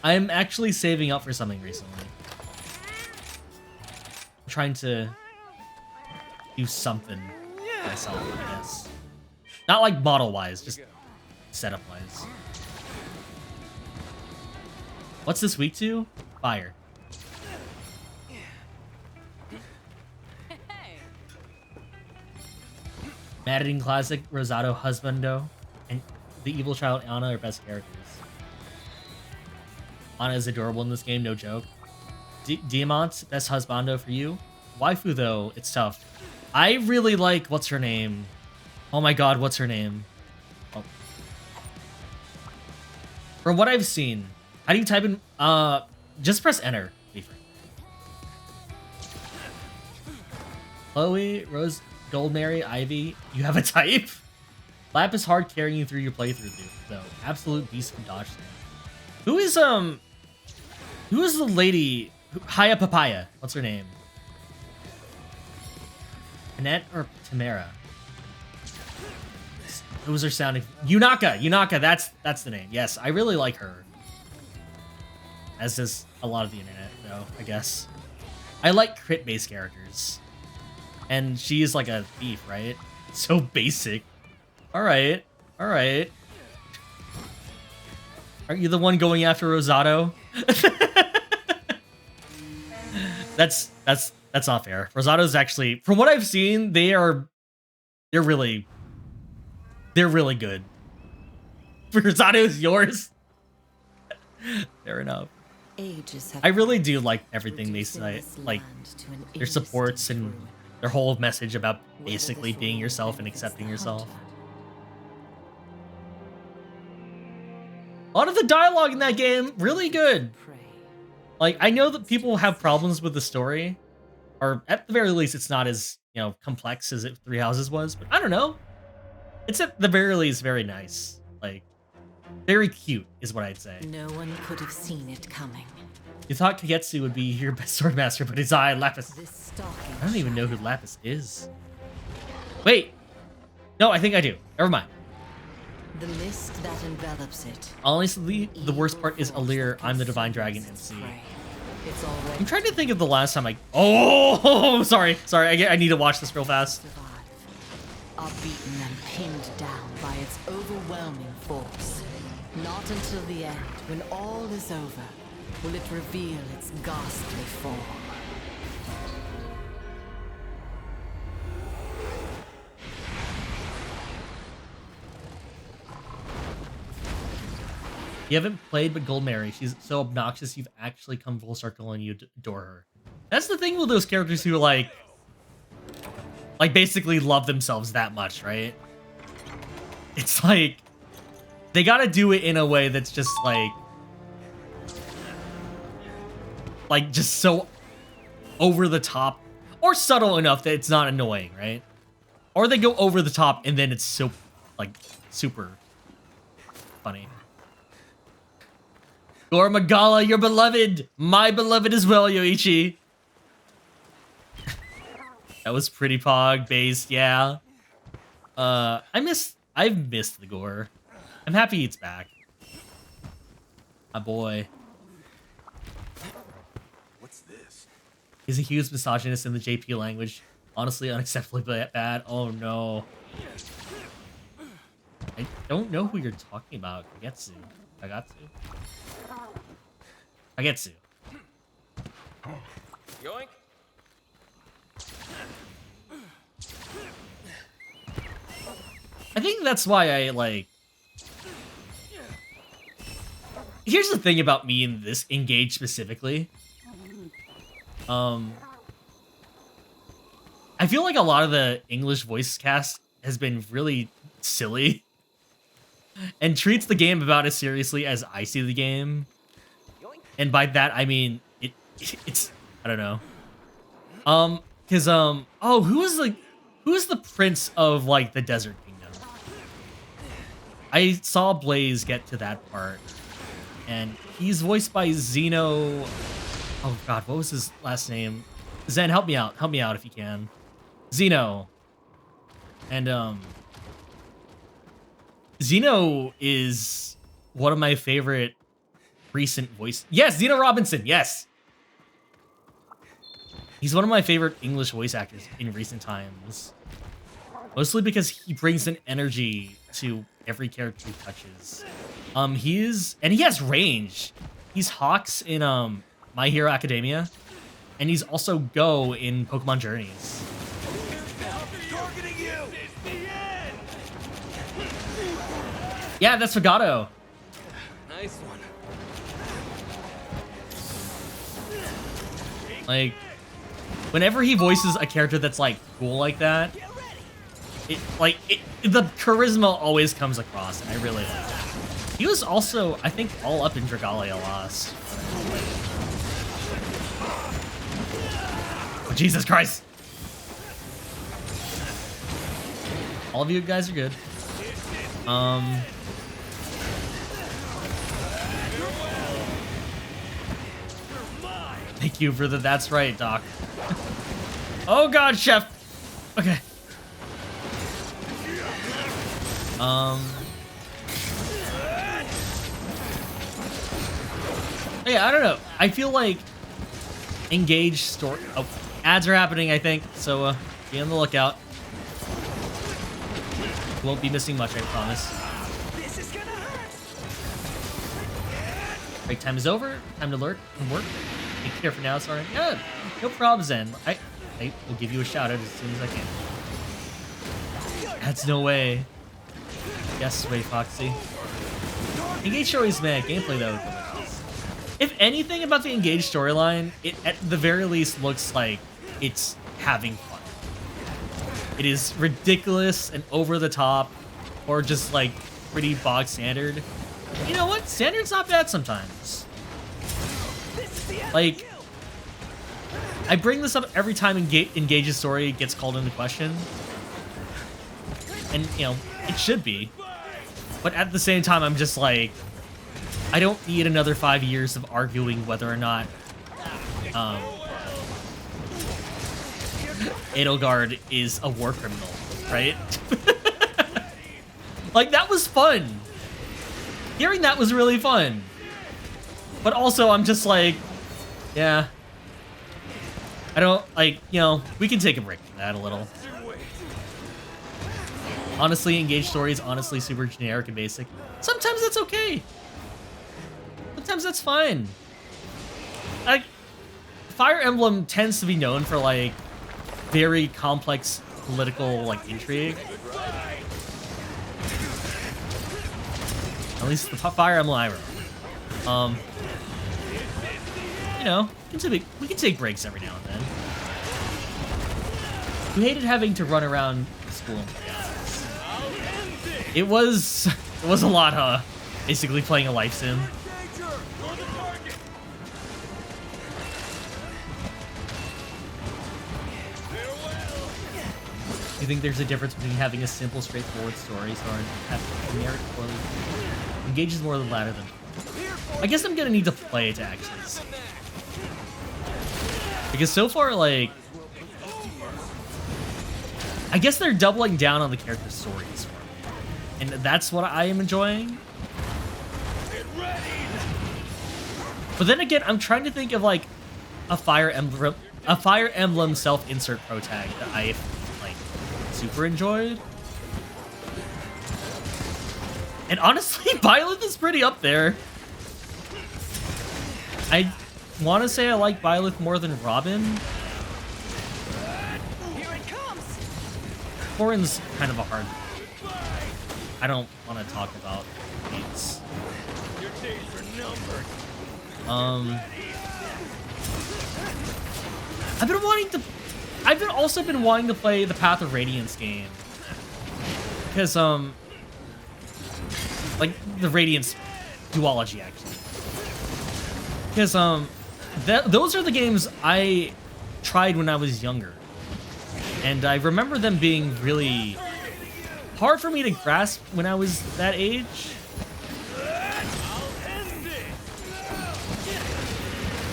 I'm actually saving up for something recently. I'm trying to do something myself, I guess. Not like model-wise, just setup-wise. What's this week to? Fire. Madden Classic, Rosado Husbando, and the Evil Child Anna are best characters. Anna is adorable in this game, no joke. Diamant, best husbando for you. Waifu, though, it's tough. I really like, what's her name? Oh my god, what's her name? Oh. From what I've seen, How do you type in? Just press enter. To be frank. Chloe, Rose, Gold Mary, Ivy. You have a type. Lap is hard carrying you through your playthrough, dude. So absolute beast from dodge. Who is the lady? Haya Papaya. What's her name? Annette or Tamara? Those are sounding. Yunaka. Yunaka. That's the name. Yes, I really like her. As does a lot of the internet, though. I guess. I like crit-based characters, and she is like a thief, right? So basic. All right. All right. Aren't you the one going after Rosado? That's not fair. Rosado's actually, from what I've seen, they're really good. Rosado's yours. Fair enough. I really do like everything they say, like their supports and their whole message about basically being yourself and accepting yourself. A lot of the dialogue in that game, really good. Like, I know that people have problems with the story, or at the very least, it's not as, complex as Three Houses was, but I don't know. It's at the very least very nice. Like, very cute is what I'd say. No one could have seen it coming. You thought Kagetsu would be your best sword master, but his eye, Lapis. I don't even know who Lapis is. Wait. No, I think I do. Never mind. The mist that envelops it. Honestly, the worst part is Alir. I'm the Divine Dragon MC. I'm trying to think of the last time I... Oh, sorry. I need to watch this real fast. Are beaten and pinned down by its overwhelming force. Not until the end, when all is over, will it reveal its ghastly form. You haven't played but Gold Mary. She's so obnoxious you've actually come full circle and you adore her. That's the thing with those characters who like basically love themselves that much, right? It's like they gotta do it in a way that's just like just so over the top or subtle enough that it's not annoying, right? Or they go over the top and then it's so like super funny. Gore Magala, your beloved! My beloved as well, Yoichi! That was pretty pog based, yeah. I've missed the Gore. I'm happy it's back. My boy. What's this? He's a huge misogynist in the JP language. Honestly, unacceptably bad. Oh no. I don't know who you're talking about. Kagetsu. Kagetsu. Yoink. I think that's why I like... Here's the thing about me in this Engage specifically. I feel like a lot of the English voice cast has been really silly and treats the game about as seriously as I see the game. And by that, I mean, it's, I don't know. Cause, oh, who's the prince of, like, the Desert Kingdom? I saw Blaze get to that part, and he's voiced by Zeno. Oh god, what was his last name? Zen, help me out if you can. Zeno. And, Zeno is one of my favorite recent voice. Yes, Zeno Robinson. Yes. He's one of my favorite English voice actors in recent times. Mostly because he brings an energy to every character he touches. And he has range. He's Hawks in My Hero Academia, and he's also Go in Pokemon Journeys. Targeting you! It's the end! Yeah, that's Fagato. Nice one. Like, whenever he voices a character that's like cool like that, the charisma always comes across, and I really like that. He was also, I think, all up in Dragalia Lost. Oh, Jesus Christ! All of you guys are good. Thank you for the that's right, Doc. Oh God, Chef! Okay. Yeah, I don't know. I feel like engaged story. Oh, ads are happening, I think. So be on the lookout. Won't be missing much, I promise. This is gonna hurt. Break time is over. Time to lurk and work. Take care for now. Sorry. Yeah, no problems, Zen. I will give you a shout out as soon as I can. That's no way. Yes, way, Foxy. Engaged stories, man. Gameplay though. If anything about the engaged storyline, it at the very least looks like it's having fun. It is ridiculous and over the top, or just like pretty bog standard. You know what? Standard's not bad sometimes. Like, I bring this up every time Engage's story gets called into question. And, you know, it should be. But at the same time, I'm just like, I don't need another 5 years of arguing whether or not Edelgard is a war criminal, right? Like, that was fun. Hearing that was really fun. But also, I'm just like, yeah. I don't, like, you know, we can take a break from that a little. Honestly, engaged story is honestly super generic and basic. Sometimes that's okay. Sometimes that's fine. Like, Fire Emblem tends to be known for, like, very complex political, like, intrigue. At least the Fire Emblem I wrote. You know, we can take breaks every now and then. We hated having to run around school and play hours. It was a lot, huh? Basically playing a life sim. You think there's a difference between having a simple, straightforward story, or having generic or engages more than the latter than? I guess I'm gonna need to play it to actually see. Because so far, like, I guess they're doubling down on the character stories for me, and that's what I am enjoying. But then again, I'm trying to think of like a Fire Emblem self-insert pro tag that I like super enjoyed. And honestly, Byleth is pretty up there. I want to say I like Byleth more than Robin. Here it comes. Corin's kind of a hard. I don't want to talk about dates. Your days are numbered. I've also been wanting to play the Path of Radiance game. Because, like, the Radiance duology, actually. Because, those are the games I tried when I was younger. And I remember them being really hard for me to grasp when I was that age.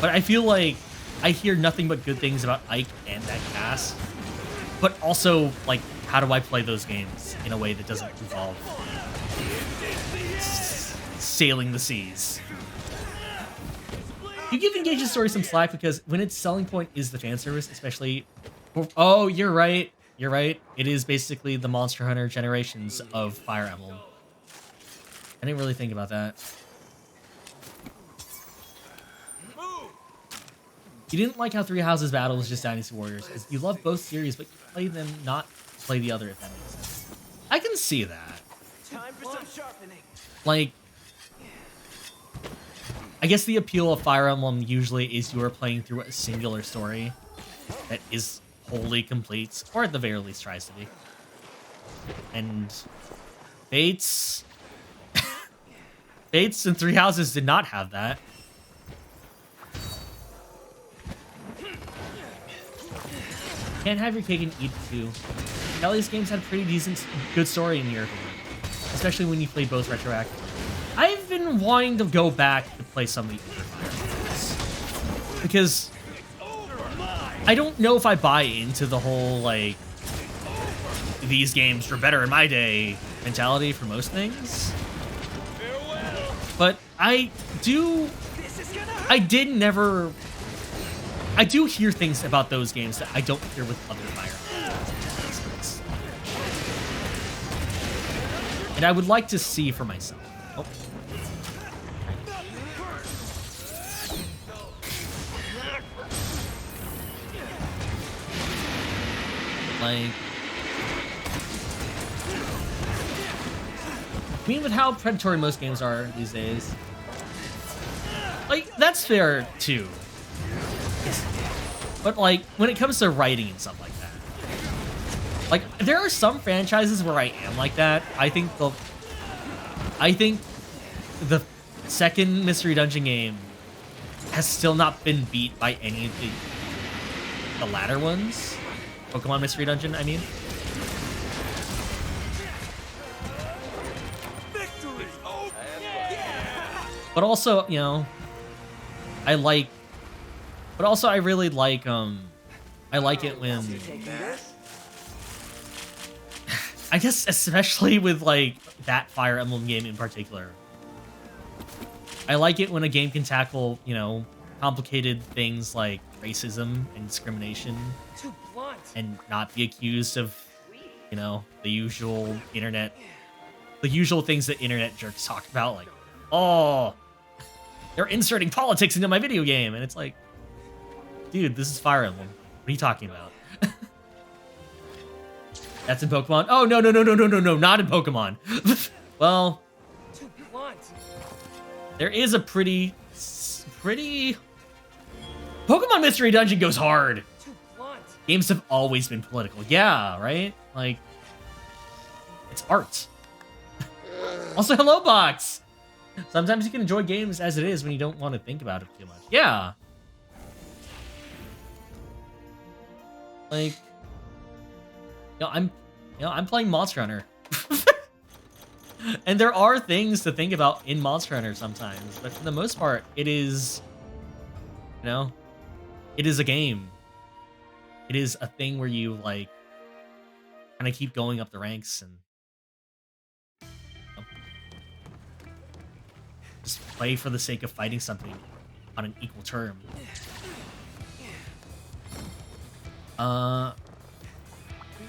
But I feel like I hear nothing but good things about Ike and that cast. But also, like, how do I play those games in a way that doesn't involve sailing the seas? You give Engage's story some slack because when its selling point is the fan service, especially... Oh, you're right. You're right. It is basically the Monster Hunter generations of Fire Emblem. I didn't really think about that. You didn't like how Three Houses Battle was just Dynasty Warriors because you love both series, but you play them not play the other, if that makes sense. I can see that. Time for some sharpening. Like, I guess the appeal of Fire Emblem usually is you are playing through a singular story that is wholly complete, or at the very least tries to be. And Fates, Fates and Three Houses did not have that. Can't have your cake and eat it too. Kelly's games had pretty decent, good story in your opinion, especially when you play both retroactively. I've been wanting to go back to play some of the older Fire Emblems because I don't know if I buy into the whole like these games were better in my day mentality for most things. But I do hear things about those games that I don't hear with other Fire Emblems. And I would like to see for myself. Oh. Like, I mean, with how predatory most games are these days, like, that's fair too. But like, when it comes to writing and stuff like that, like, there are some franchises where I am like that. I think the second Mystery Dungeon game has still not been beat by any of the latter ones. Pokemon Mystery Dungeon, I mean. But also, you know, I really like, I like it when, I guess especially with, like, that Fire Emblem game in particular. I like it when a game can tackle, you know, complicated things like racism and discrimination and not be accused of, you know, the usual things that internet jerks talk about, like, oh, they're inserting politics into my video game, and it's like, dude, this is Fire Emblem. What are you talking about? That's in Pokemon? Oh, no, not in Pokemon. Well, there is a pretty... Pokemon Mystery Dungeon goes hard. Games have always been political. Yeah, right? Like, it's art. Also, hello, Box! Sometimes you can enjoy games as it is when you don't want to think about it too much. Yeah. Like, I'm playing Monster Hunter. And there are things to think about in Monster Hunter sometimes, but for the most part, it is, you know, it is a game. It is a thing where you, like, kind of keep going up the ranks and, you know, just play for the sake of fighting something on an equal term.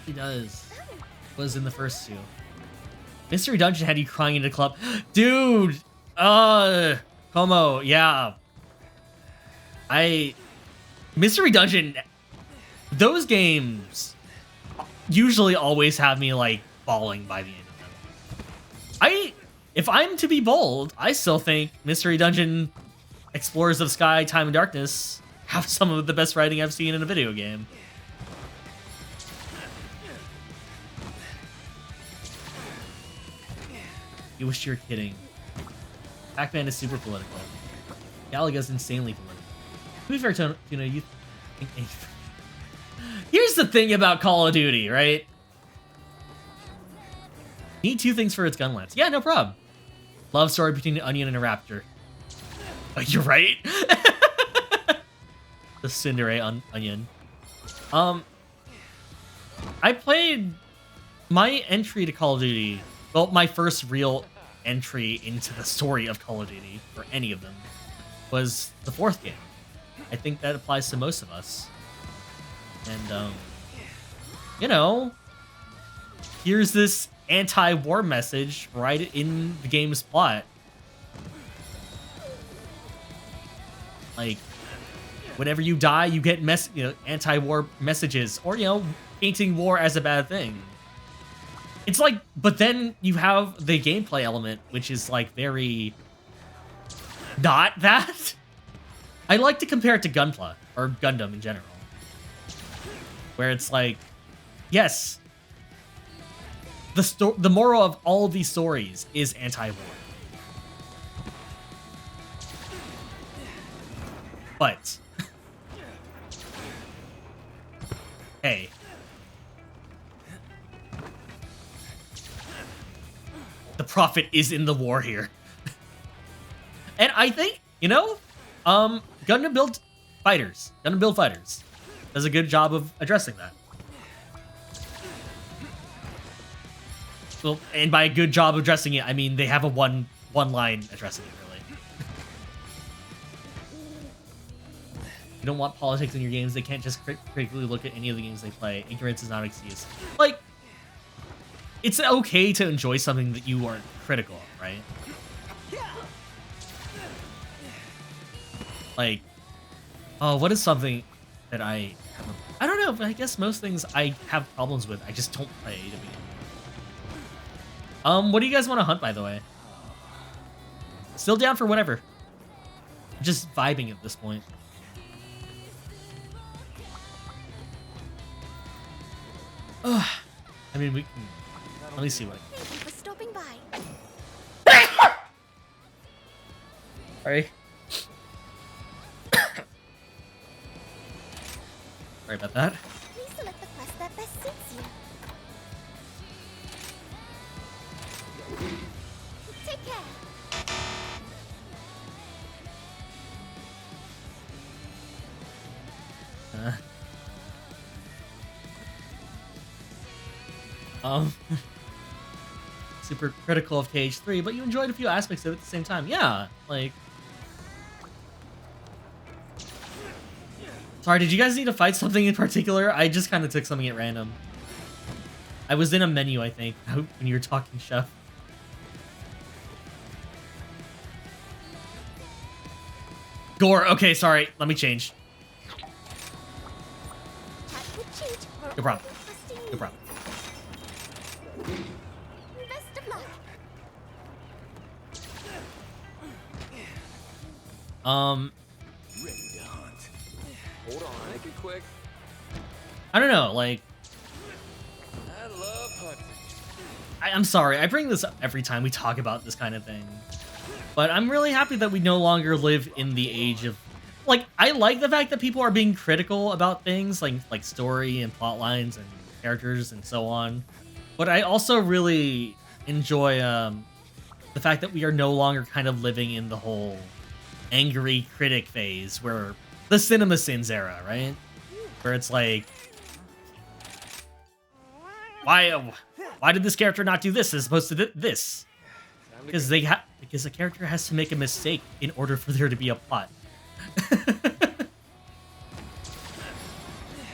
He does. Was in the first two. Mystery Dungeon had you crying in the club. Dude! Como, yeah. Mystery Dungeon, those games usually always have me, like, bawling by the end of them. If I'm to be bold, I still think Mystery Dungeon, Explorers of Sky, Time and Darkness have some of the best writing I've seen in a video game. You wish you were kidding. Pac-Man is super political. Galaga's insanely political. To be fair, Tuna, you think anything. Here's the thing about Call of Duty, right? Need two things for its gun lance. Yeah, no problem. Love story between an onion and a raptor. Oh, you're right. The Cinderace onion. I played my entry to Call of Duty. Well, my first real entry into the story of Call of Duty, for any of them, was the fourth game. I think that applies to most of us. And, you know, here's this anti-war message right in the game's plot. Like, whenever you die, you get anti-war messages, or, you know, painting war as a bad thing. It's like, but then you have the gameplay element, which is, like, very not that. I like to compare it to Gunpla, or Gundam in general, where it's like, yes, the moral of all of these stories is anti-war. But hey. The profit is in the war here. And I think, you know, Gundam Build Fighters does a good job of addressing that. Well, and by a good job of addressing it, I mean they have a one line addressing it, really. You don't want politics in your games. They can't just critically look at any of the games they play. Ignorance is not an excuse. Like, it's okay to enjoy something that you aren't critical of, right? Like, oh, what is something that I don't know, but I guess most things I have problems with, I just don't play to begin with. What do you guys want to hunt, by the way? Still down for whatever. Just vibing at this point. Ugh. I mean, we can... Let me see what... Thank you for stopping by. Sorry. Sorry about that. Please select the quest that best suits you. Take care. Super critical of KH3, but you enjoyed a few aspects of it at the same time. Yeah, like... Sorry, did you guys need to fight something in particular? I just kind of took something at random. I was in a menu, I think, when you were talking, Chef. Gore, okay, sorry. Let me change. No problem. No problem. Best of luck. Ready to hunt. Hold on, make it quick. I don't know, like... I love hunting. I'm sorry, I bring this up every time we talk about this kind of thing. But I'm really happy that we no longer live in the age of... Like, I like the fact that people are being critical about things, like story and plot lines and characters and so on. But I also really enjoy the fact that we are no longer kind of living in the whole angry critic phase, where the cinema sins era, right? Where it's like, why did this character not do this as opposed to this? Because because a character has to make a mistake in order for there to be a plot.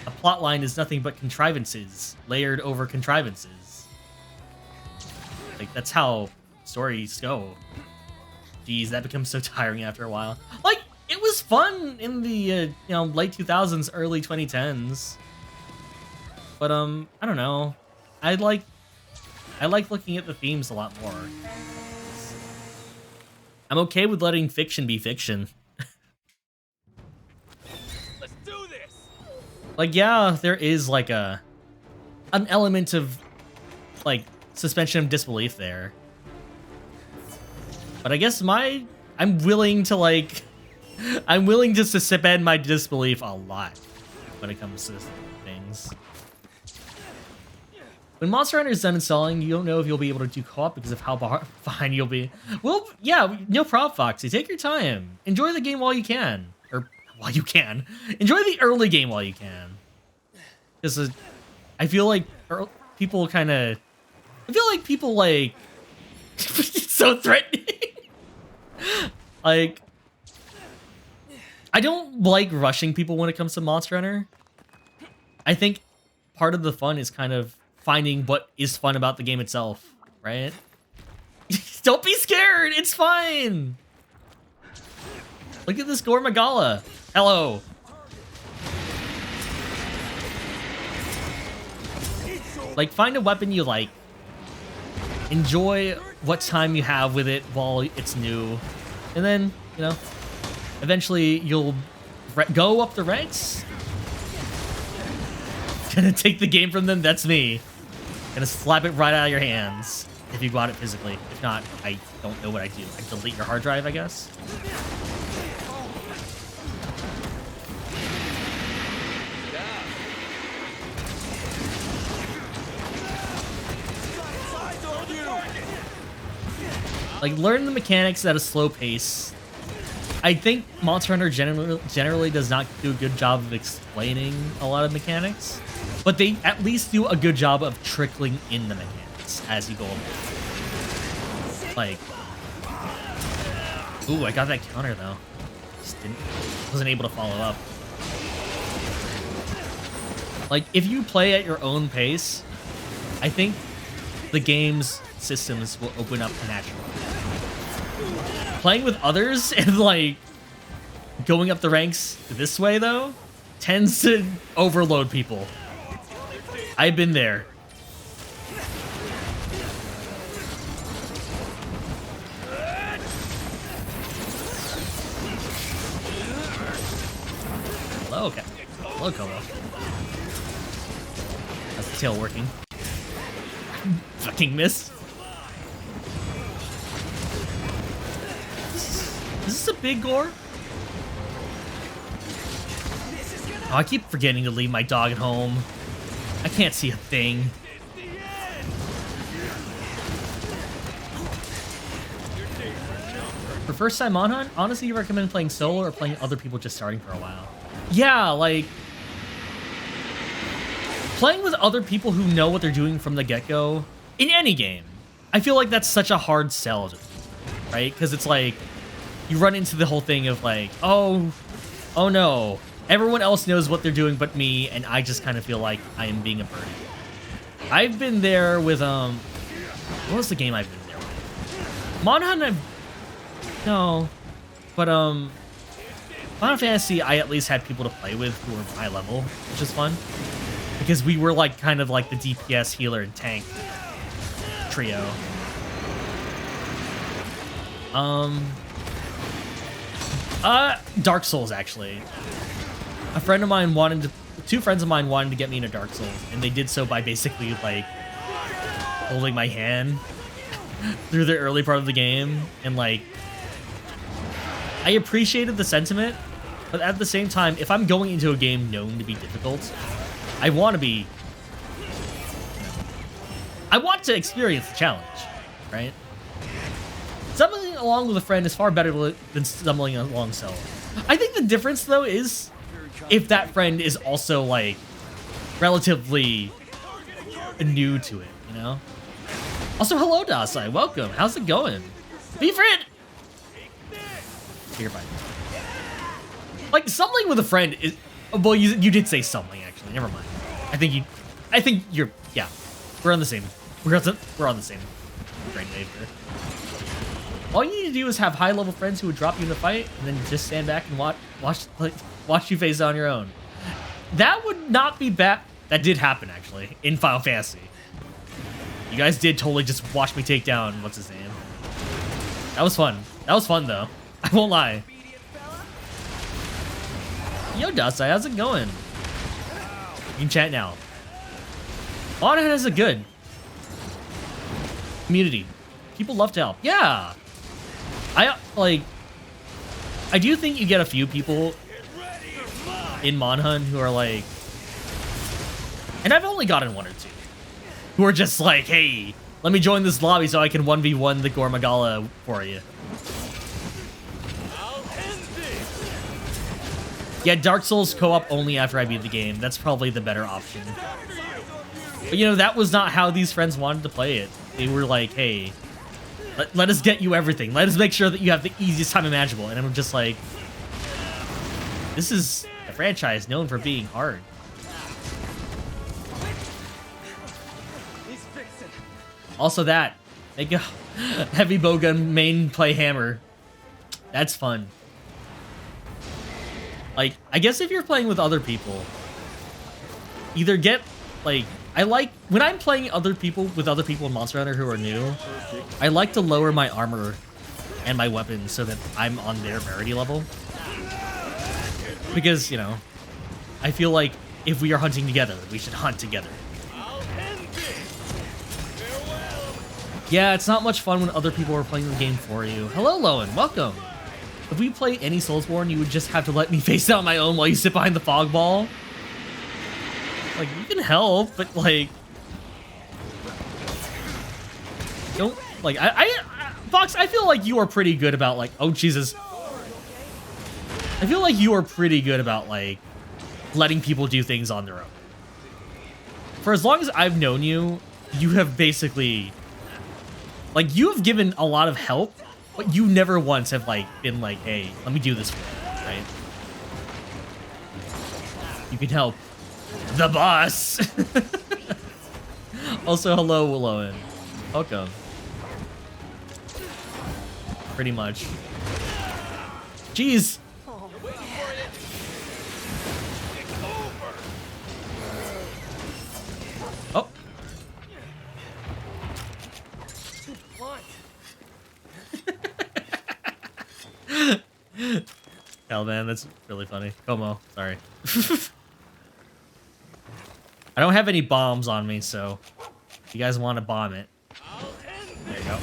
A plot line is nothing but contrivances layered over contrivances. Like, that's how stories go. Jeez, that becomes so tiring after a while. Like, it was fun in the late 2000s, early 2010s. But I don't know. I like looking at the themes a lot more. I'm okay with letting fiction be fiction. Let's do this. Like, yeah, there is like an element of like suspension of disbelief there. But I guess I'm willing to suspend my disbelief a lot when it comes to things. When Monster Hunter is done installing, you don't know if you'll be able to do co-op because of how behind you'll be. Well, yeah, no problem, Foxy. Take your time. Enjoy the game while you can. Or, while you can. Enjoy the early game while you can. Because I feel like people kind of... I feel like people, like... it's so threatening. Like... I don't like rushing people when it comes to Monster Hunter. I think part of the fun is kind of finding what is fun about the game itself, right? Don't be scared, it's fine. Look at this Gore Magala. Hello. Like, find a weapon you like. Enjoy what time you have with it while it's new. And then, eventually you'll go up the ranks. Gonna take the game from them, that's me. Gonna slap it right out of your hands if you got it physically. If not, I don't know what I do. I delete your hard drive, I guess. Like, learn the mechanics at a slow pace. I think Monster Hunter generally does not do a good job of explaining a lot of mechanics, but they at least do a good job of trickling in the mechanics as you go along. Like, ooh, I got that counter though. Just wasn't able to follow up. Like, if you play at your own pace, I think the game's systems will open up naturally. Playing with others and, like, going up the ranks this way, though, tends to overload people. I've been there. Hello, okay. Hello, Como. That's the tail working. Fucking miss. Is this a big gore? Oh, I keep forgetting to leave my dog at home. I can't see a thing. For first time on Hunt, honestly, you recommend playing solo or playing other people just starting for a while? Yeah, like, playing with other people who know what they're doing from the get-go in any game. I feel like that's such a hard sell, right? Because it's like, you run into the whole thing of like, oh no, everyone else knows what they're doing but me, and I just kind of feel like I am being a burden. I've been there with, what was the game I've been there with? No, but, Final Fantasy, I at least had people to play with who were high level, which is fun. Because we were like, kind of like the DPS, healer, and tank trio. Dark Souls, actually. Two friends of mine wanted to get me into Dark Souls, and they did so by basically, like, holding my hand through the early part of the game, and, like, I appreciated the sentiment, but at the same time, if I'm going into a game known to be difficult, I want to experience the challenge, right? Stumbling along with a friend is far better than stumbling along solo. I think the difference, though, is if that friend is also, like, relatively new to it, you know? Also, hello, Dasai. Welcome. How's it going? Be friend! You're fine. Like, stumbling with a friend is... Well, you did say stumbling, actually. Never mind. I think you're... Yeah. We're on the same... We're on the same brain wave here. All you need to do is have high-level friends who would drop you in a fight, and then just stand back and watch you face it on your own. That would not be bad. That did happen, actually, in Final Fantasy. You guys did totally just watch me take down, what's his name? That was fun. That was fun, though. I won't lie. Yo, Dasai, how's it going? You can chat now. Honor has a good community. People love to help. Yeah. I do think you get a few people in Monhun who are like, and I've only gotten one or two, who are just like, hey, let me join this lobby so I can 1v1 the Gormagala for you. Yeah, Dark Souls co-op only after I beat the game. That's probably the better option. But, you know, that was not how these friends wanted to play it. They were like, hey, let us get you everything. Let us make sure that you have the easiest time imaginable. And I'm just like, this is a franchise known for being hard. Also that, make a heavy bowgun main play hammer. That's fun. Like, I guess if you're playing with other people, either get, like, when I'm playing with other people in Monster Hunter who are new, I like to lower my armor and my weapons so that I'm on their rarity level. Because, you know, I feel like if we are hunting together, we should hunt together. Yeah, it's not much fun when other people are playing the game for you. Hello, Lowen. Welcome. If we play any Soulsborne, you would just have to let me face it on my own while you sit behind the fog ball. Like, you can help, but, like... Don't... Like, Fox, I feel like you are pretty good about like, oh Jesus. I feel like you are pretty good about like letting people do things on their own. For as long as I've known you, you have basically like you have given a lot of help, but you never once have like been like, hey, let me do this for you, right? You can help the boss. Also, hello, Willowan. Welcome. Pretty much. Jeez. Oh. Hell, man, that's really funny. Como, sorry. I don't have any bombs on me, so if you guys want to bomb it, there you go.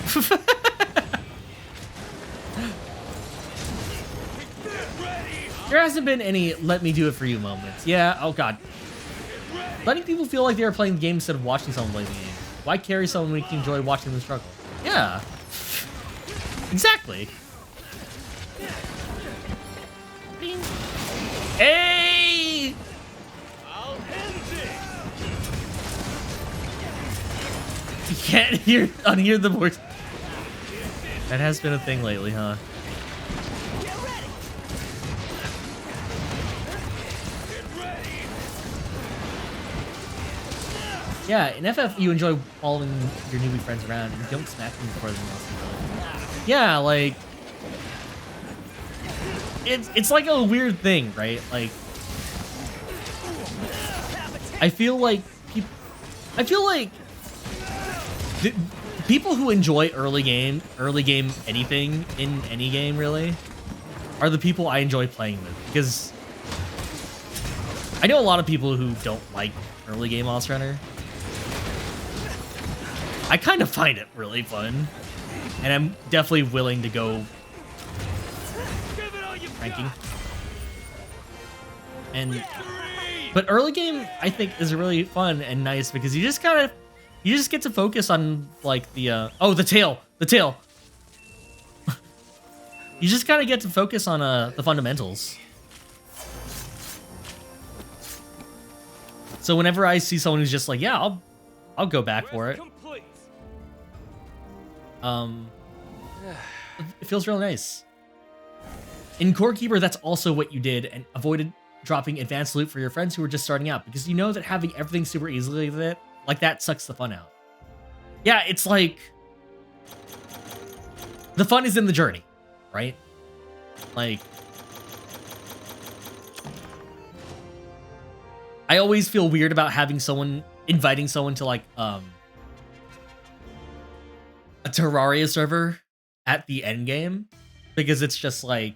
There hasn't been any let me do it for you moments. Yeah, oh god. Letting people feel like they are playing the game instead of watching someone play the game. Why carry someone when you can enjoy watching them struggle? Yeah. Exactly. Hey! You can't unhear the voice. That has been a thing lately, huh? Yeah, in FF you enjoy following your newbie friends around and you don't smack them before them else. Yeah, like it's like a weird thing, right? Like I feel like people who enjoy early game anything in any game really are the people I enjoy playing with, because I know a lot of people who don't like early game Monster Hunter. I kind of find it really fun, and I'm definitely willing to go ranking. But early game I think is really fun and nice because you just get to focus on like the the tail. You just kind of get to focus on the fundamentals. So whenever I see someone who's just like, yeah, I'll go back for it. It feels real nice. In Core Keeper, that's also what you did and avoided dropping advanced loot for your friends who were just starting out, because you know that having everything super easily like that sucks the fun out. Yeah, it's like the fun is in the journey, right? Like I always feel weird about inviting someone to like a Terraria server at the end game, because it's just like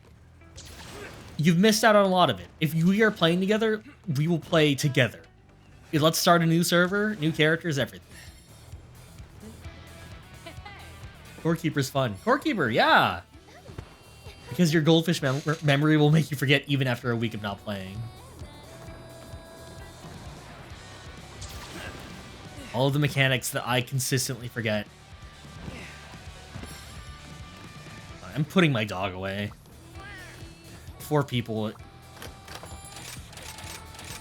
you've missed out on a lot of it. If we are playing together, we will play together. Let's start a new server, new characters, everything. Core Keeper's fun. Core Keeper, yeah. Because your goldfish memory will make you forget even after a week of not playing. All of the mechanics that I consistently forget. I'm putting my dog away. 4 people.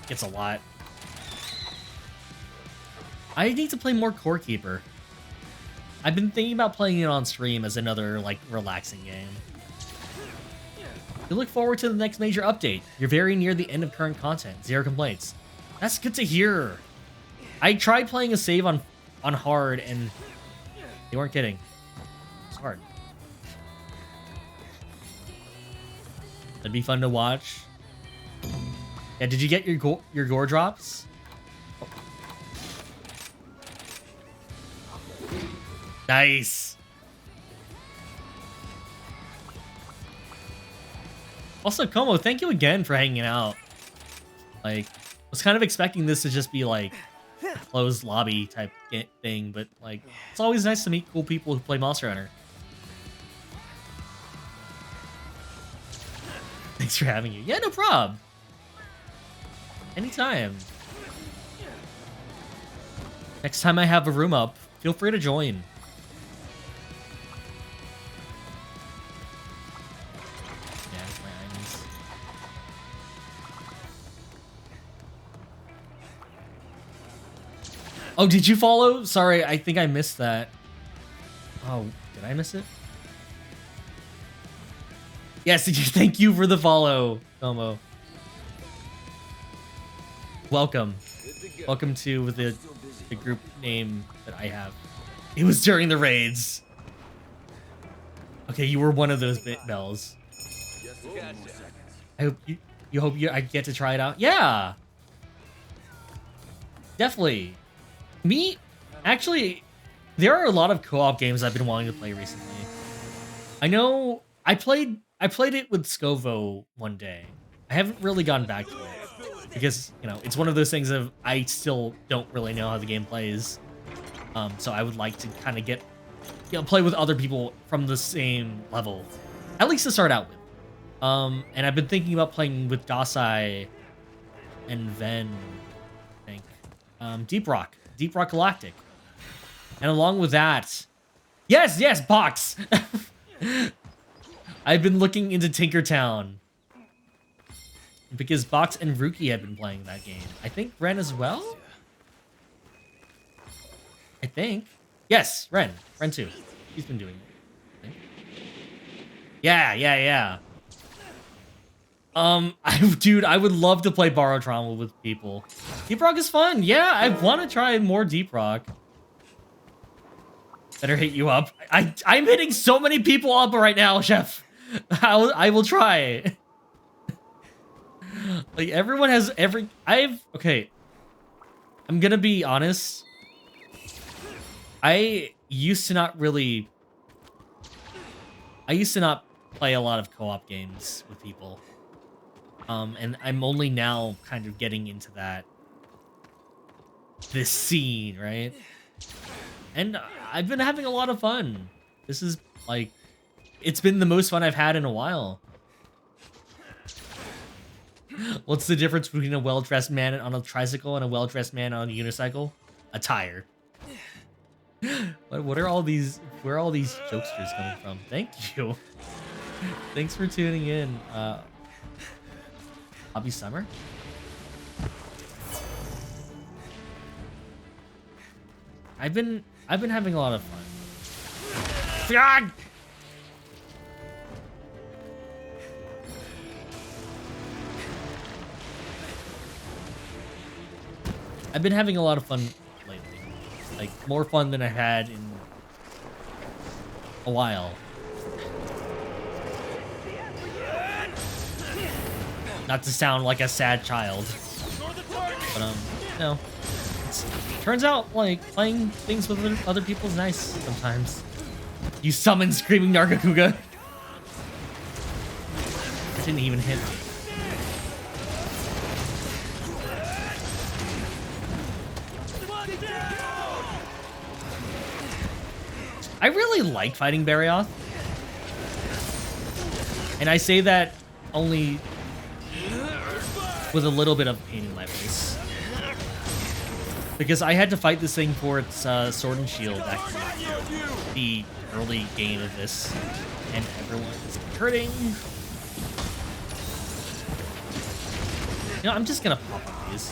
It's a lot. I need to play more Core Keeper. I've been thinking about playing it on stream as another, like, relaxing game. You look forward to the next major update. You're very near the end of current content. 0 complaints. That's good to hear. I tried playing a save on hard, and they weren't kidding. It's hard. That'd be fun to watch. Yeah, did you get your gore drops? Oh. Nice. Also, Como, thank you again for hanging out. Like, I was kind of expecting this to just be like a closed lobby type thing, but like, it's always nice to meet cool people who play Monster Hunter. Thanks for having you. Yeah, no problem. Anytime. Next time I have a room up, feel free to join. Oh, did you follow? Sorry, I think I missed that. Oh, did I miss it? Yes, thank you for the follow, Tomo. Welcome. Welcome to the group name that I have. It was during the raids. Okay, you were one of those bells. I hope I get to try it out. Yeah. Definitely. Me, actually, there are a lot of co-op games I've been wanting to play recently. I know I played it with Scovo one day. I haven't really gotten back to it because, you know, it's one of those things of I still don't really know how the game plays. So I would like to kind of get, you know, play with other people from the same level, at least to start out with. And I've been thinking about playing with Dasai and Ven, I think. Deep Rock Galactic. And along with that, yes, Box! I've been looking into Tinkertown. Because Box and Ruki have been playing that game. I think Ren as well? I think. Yes, Ren too. He's been doing it. Yeah. Dude, I would love to play Borrow Trauma with people. Deep Rock is fun. Yeah, I want to try more Deep Rock. Better hit you up. I'm hitting so many people up right now, Chef. I will try. Like, everyone has okay. I'm gonna be honest. I used to not play a lot of co-op games with people. And I'm only now kind of getting into this scene, right? And I've been having a lot of fun. This is, like, it's been the most fun I've had in a while. What's the difference between a well-dressed man on a tricycle and a well-dressed man on a unicycle? Attire. Where are all these jokesters coming from? Thank you. Thanks for tuning in. Hobby Summer? I've been having a lot of fun. I've been having a lot of fun lately. Like, more fun than I had in a while. Not to sound like a sad child. But, no. Turns out, like, playing things with other people is nice sometimes. You summon Screaming Nargacuga. It didn't even hit me. I really like fighting Barioth. And I say that only with a little bit of pain in my voice. Because I had to fight this thing for its sword and shield back in the early game of this. And everyone is hurting. You know, I'm just gonna pop on these.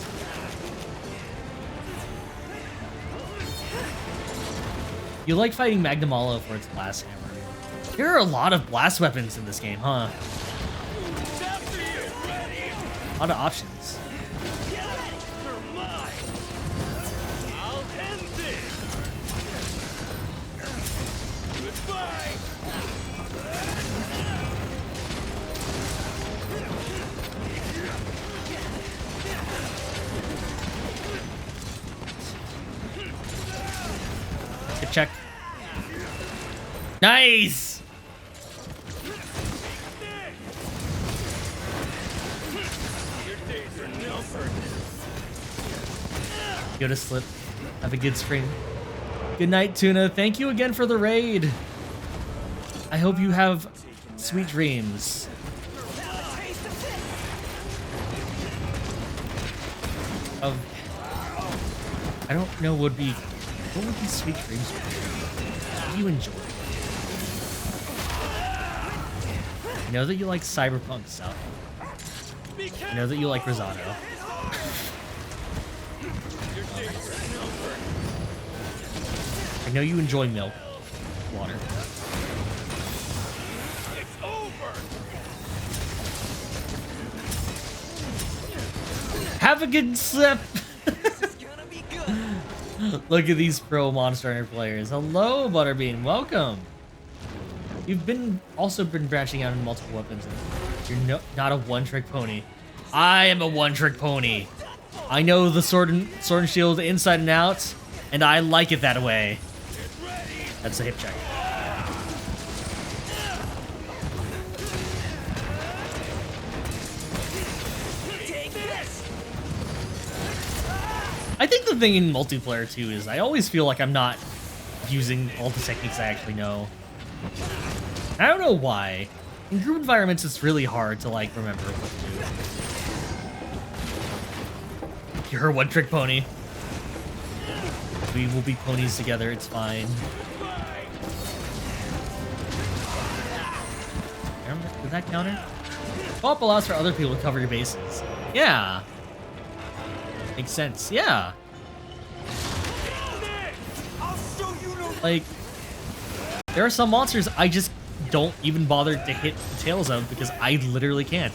You like fighting Magnamalo for its blast hammer. There are a lot of blast weapons in this game, huh? A lot of options. Good check. Nice! Yoda slip. Have a good stream. Good night, Tuna. Thank you again for the raid. I hope you have sweet dreams. I don't know what would be sweet dreams for you? What do you enjoy? I know that you like cyberpunk stuff. I know that you like risotto. I know you enjoy milk. Water. It's over. Have a good sip! This is gonna be good. Look at these pro Monster Hunter players. Hello, Butterbean. Welcome. You've also been branching out in multiple weapons. You're not a one-trick pony. I am a one-trick pony. I know the sword and shield inside and out, and I like it that way. That's a hip check. Take this. I think the thing in multiplayer too is I always feel like I'm not using all the techniques I actually know. I don't know why. In group environments, it's really hard to like remember what to do. You're a one-trick pony. We will be ponies together. It's fine. Did that counter? Co-op allows for other people to cover your bases. Yeah. Makes sense. Yeah. I'll show you no. Like, there are some monsters I just don't even bother to hit the tails of because I literally can't.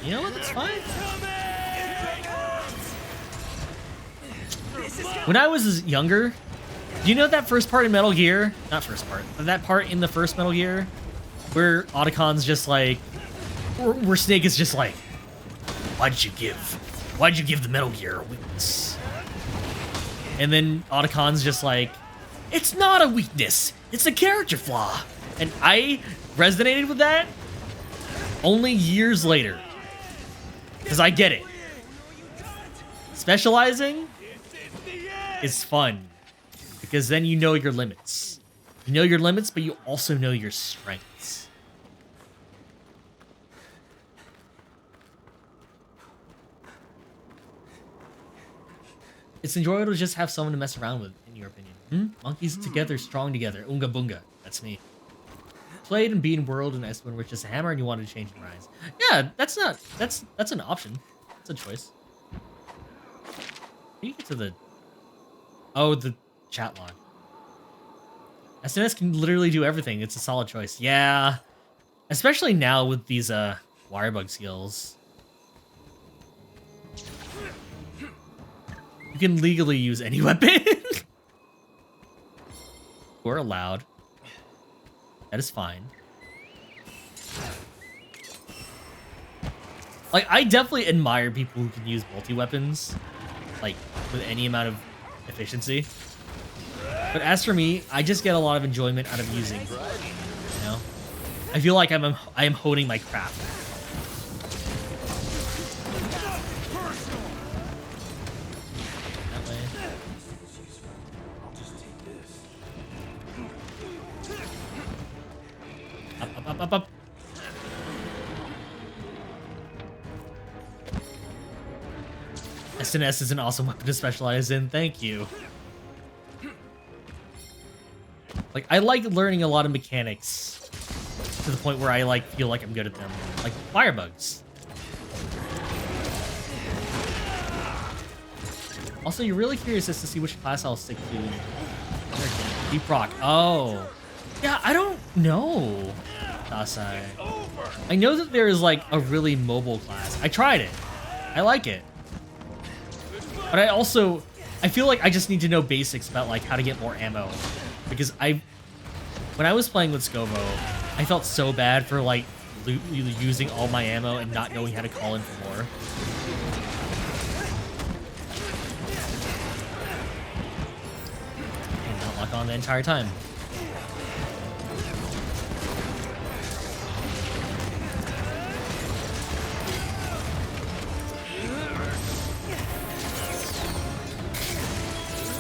You know what? That's fine. When I was younger, do you know that first part in Metal Gear? Not first part, but that part in the first Metal Gear where Otacon's just like, where Snake is just like, why'd you give the Metal Gear a weakness? And then Otacon's just like, it's not a weakness, it's a character flaw. And I resonated with that only years later. Because I get it. Specializing is fun. Because then you know your limits. You know your limits, but you also know your strengths. It's enjoyable to just have someone to mess around with, in your opinion. Monkeys together, strong together. Unga boonga. That's me. Played and beaten World and S1 with just a hammer and you wanted to change and rise. Yeah, that's an option. It's a choice. How do you get to the... Oh, the chat log. SNS can literally do everything. It's a solid choice. Yeah. Especially now with these wirebug skills. You can legally use any weapon. We're allowed. That is fine. Like, I definitely admire people who can use multi-weapons, like, with any amount of efficiency. But as for me, I just get a lot of enjoyment out of using, you know? I feel like I am honing my craft. That way. Up. SNS is an awesome weapon to specialize in. Thank you. Like, I like learning a lot of mechanics to the point where I like feel like I'm good at them. Like firebugs. Also, you're really curious as to see which class I'll stick to. Deep Rock. Oh. Yeah, I don't know. Dasai. I know that there is like a really mobile class. I tried it. I like it. But I feel like I just need to know basics about like how to get more ammo. Because when I was playing with Scovo, I felt so bad for like using all my ammo and not knowing how to call in for more. And not lock on the entire time.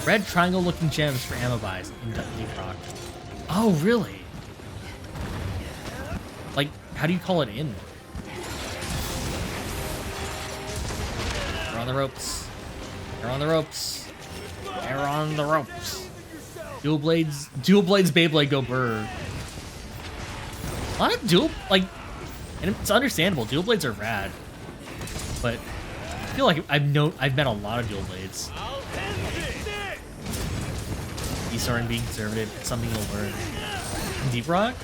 Red triangle looking gems for ammo buys in Deep Rock. Oh, really? Like, how do you call it in? They're on the ropes. They're on the ropes. They're on the ropes. Dual blades Beyblade go brr. A lot of and it's understandable. Dual blades are rad. But I feel like I've met a lot of dual blades. starting being conservative. It's something you'll learn. Deep Rock?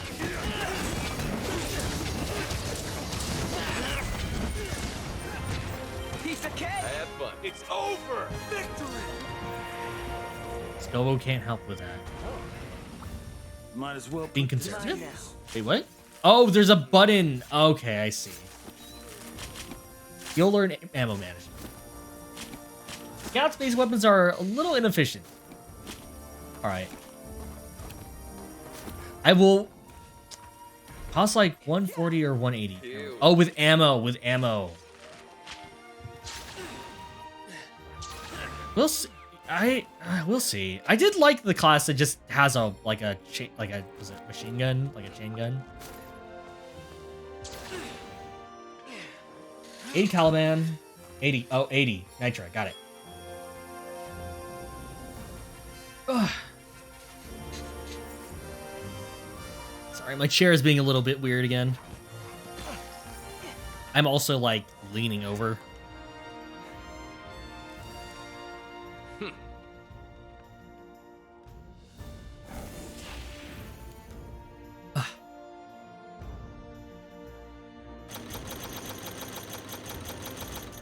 Piece of cake. Have fun. It's over. Victory. Scobo can't help with that. Might as well Being put this conservative? now. Wait, what? Oh, there's a button. Okay, I see. You'll learn ammo management. Scout-based weapons are a little inefficient. Alright. I will cost like 140 or 180. Ew. Oh, with ammo. We'll see. We'll see. I did like the class that just has a was it machine gun, like a chain gun. 80 Caliban, 80. Oh, 80 Nitro. Got it. Ugh. Sorry, my chair is being a little bit weird again. I'm also like leaning over.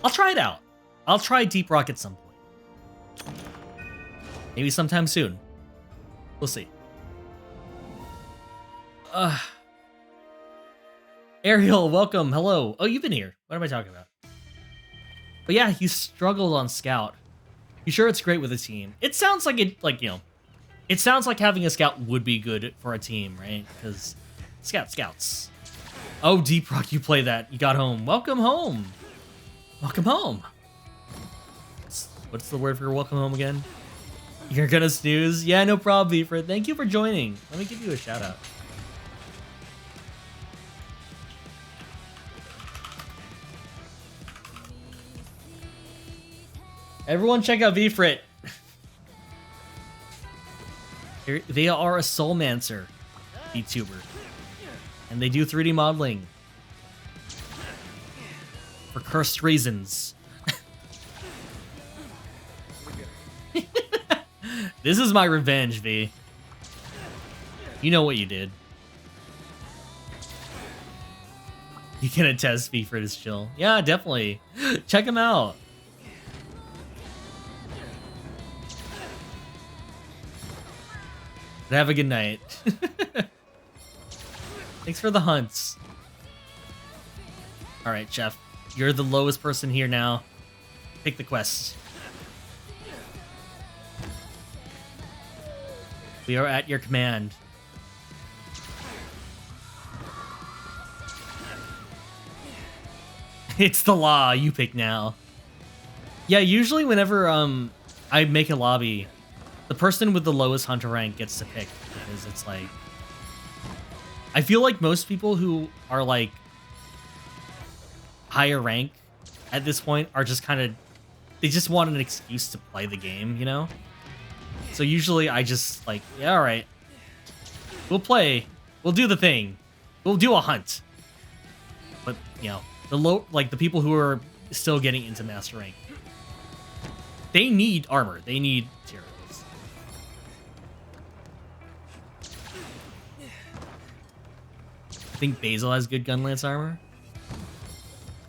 I'll try it out. I'll try Deep Rock at some point. Maybe sometime soon. We'll see. Ariel, welcome. Hello. Oh, you've been here. What am I talking about? But yeah, you struggled on Scout. You sure it's great with a team? It sounds like it sounds like having a Scout would be good for a team, right? Because Scouts. Oh, Deep Rock, you play that. You got home. Welcome home. Welcome home. What's the word for welcome home again? You're gonna snooze? Yeah, no problem, Beeford. Thank you for joining. Let me give you a shout out. Everyone check out Vfrit. They are a Soulmancer VTuber. And they do 3D modeling. For cursed reasons. This is my revenge, V. You know what you did. You can attest V for this chill. Yeah, definitely. Check him out. But have a good night. Thanks for the hunts. Alright, Chef. You're the lowest person here now. Take the quest. We are at your command. It's the law. You pick now. Yeah, usually whenever I make a lobby, the person with the lowest hunter rank gets to pick, because it's like, I feel like most people who are like higher rank at this point are just kind of, they just want an excuse to play the game, you know? So usually I just like, yeah, all right, we'll play, we'll do the thing, we'll do a hunt. But you know, the people who are still getting into master rank, they need armor, they need materials. I think Basil has good gun lance armor.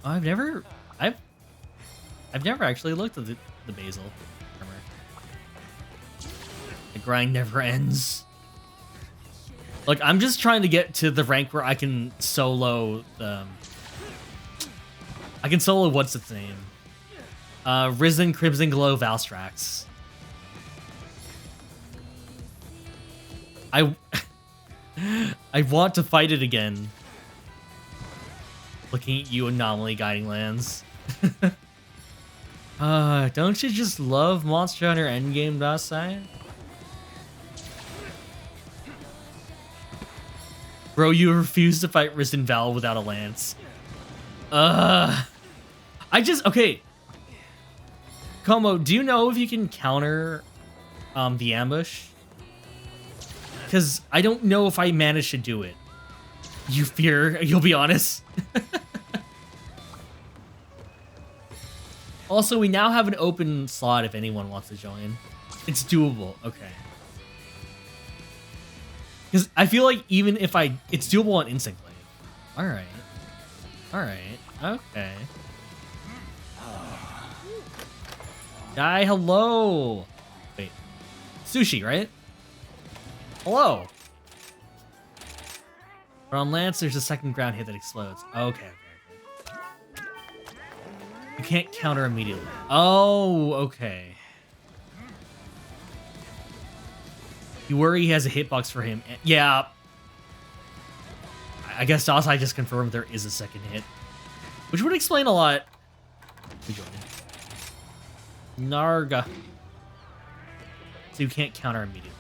Oh, I've never actually looked at the Basil armor. The grind never ends. Look, I'm just trying to get to the rank where I can solo what's its name? Risen Crimson Glow Valstrax. I want to fight it again. Looking at you, Anomaly Guiding Lands. Don't you just love Monster Hunter Endgame, Dasai? Bro, you refuse to fight Risen Val without a lance. Okay. Como, do you know if you can counter the ambush? Because I don't know if I managed to do it. You fear, you'll be honest. Also, we now have an open slot if anyone wants to join. It's doable. Okay. Because I feel like even if it's doable on Instinct Blade. Alright. Alright. Okay. Guy, hello! Wait. Sushi, right? Hello! But on Lance, there's a second ground hit that explodes. Okay. You can't counter immediately. Oh, okay. You worry he has a hitbox for him. Yeah. I guess Dosai just confirmed there is a second hit. Which would explain a lot. Narga. So you can't counter immediately.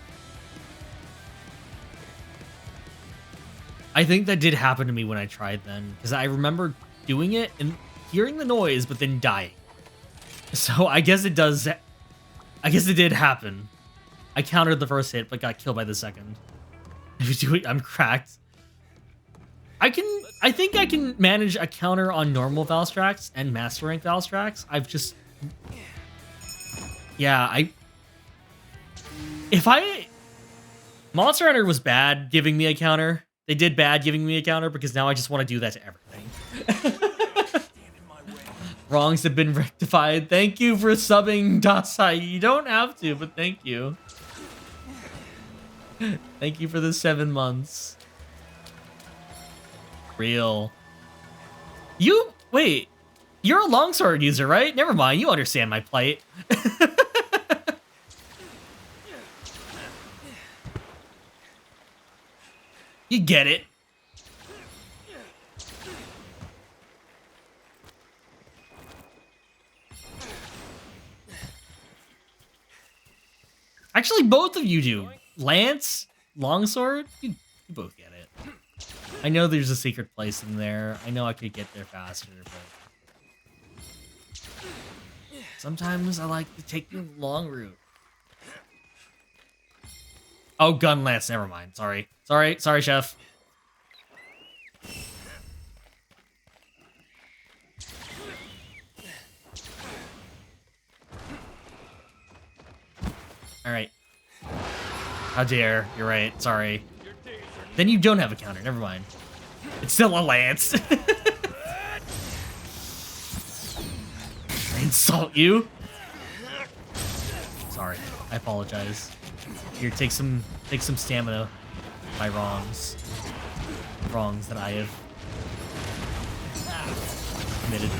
I think that did happen to me when I tried then. Because I remember doing it and hearing the noise, but then dying. So I guess it does... I guess it did happen. I countered the first hit, but got killed by the second. If you do it, I'm cracked. I think I can manage a counter on normal Valstrax and Master Rank Valstrax. I've just... Yeah, Monster Hunter was bad giving me a counter. They did bad giving me a counter because now I just want to do that to everything. Wrongs have been rectified. Thank you for subbing, Dasai. You don't have to, but thank you. Thank you for the 7 months. Real. Wait, you're a longsword user, right? Never mind, you understand my plight. You get it. Actually, both of you do. Lance, longsword, you both get it. I know there's a secret place in there. I know I could get there faster, but sometimes I like to take the long route. Oh, gun lance. Never mind. Sorry, chef. All right. How dare. You're right. Sorry. Then you don't have a counter. Never mind. It's still a lance. I insult you. Sorry. I apologize. Here, take some stamina. My wrongs. Wrongs that I have committed.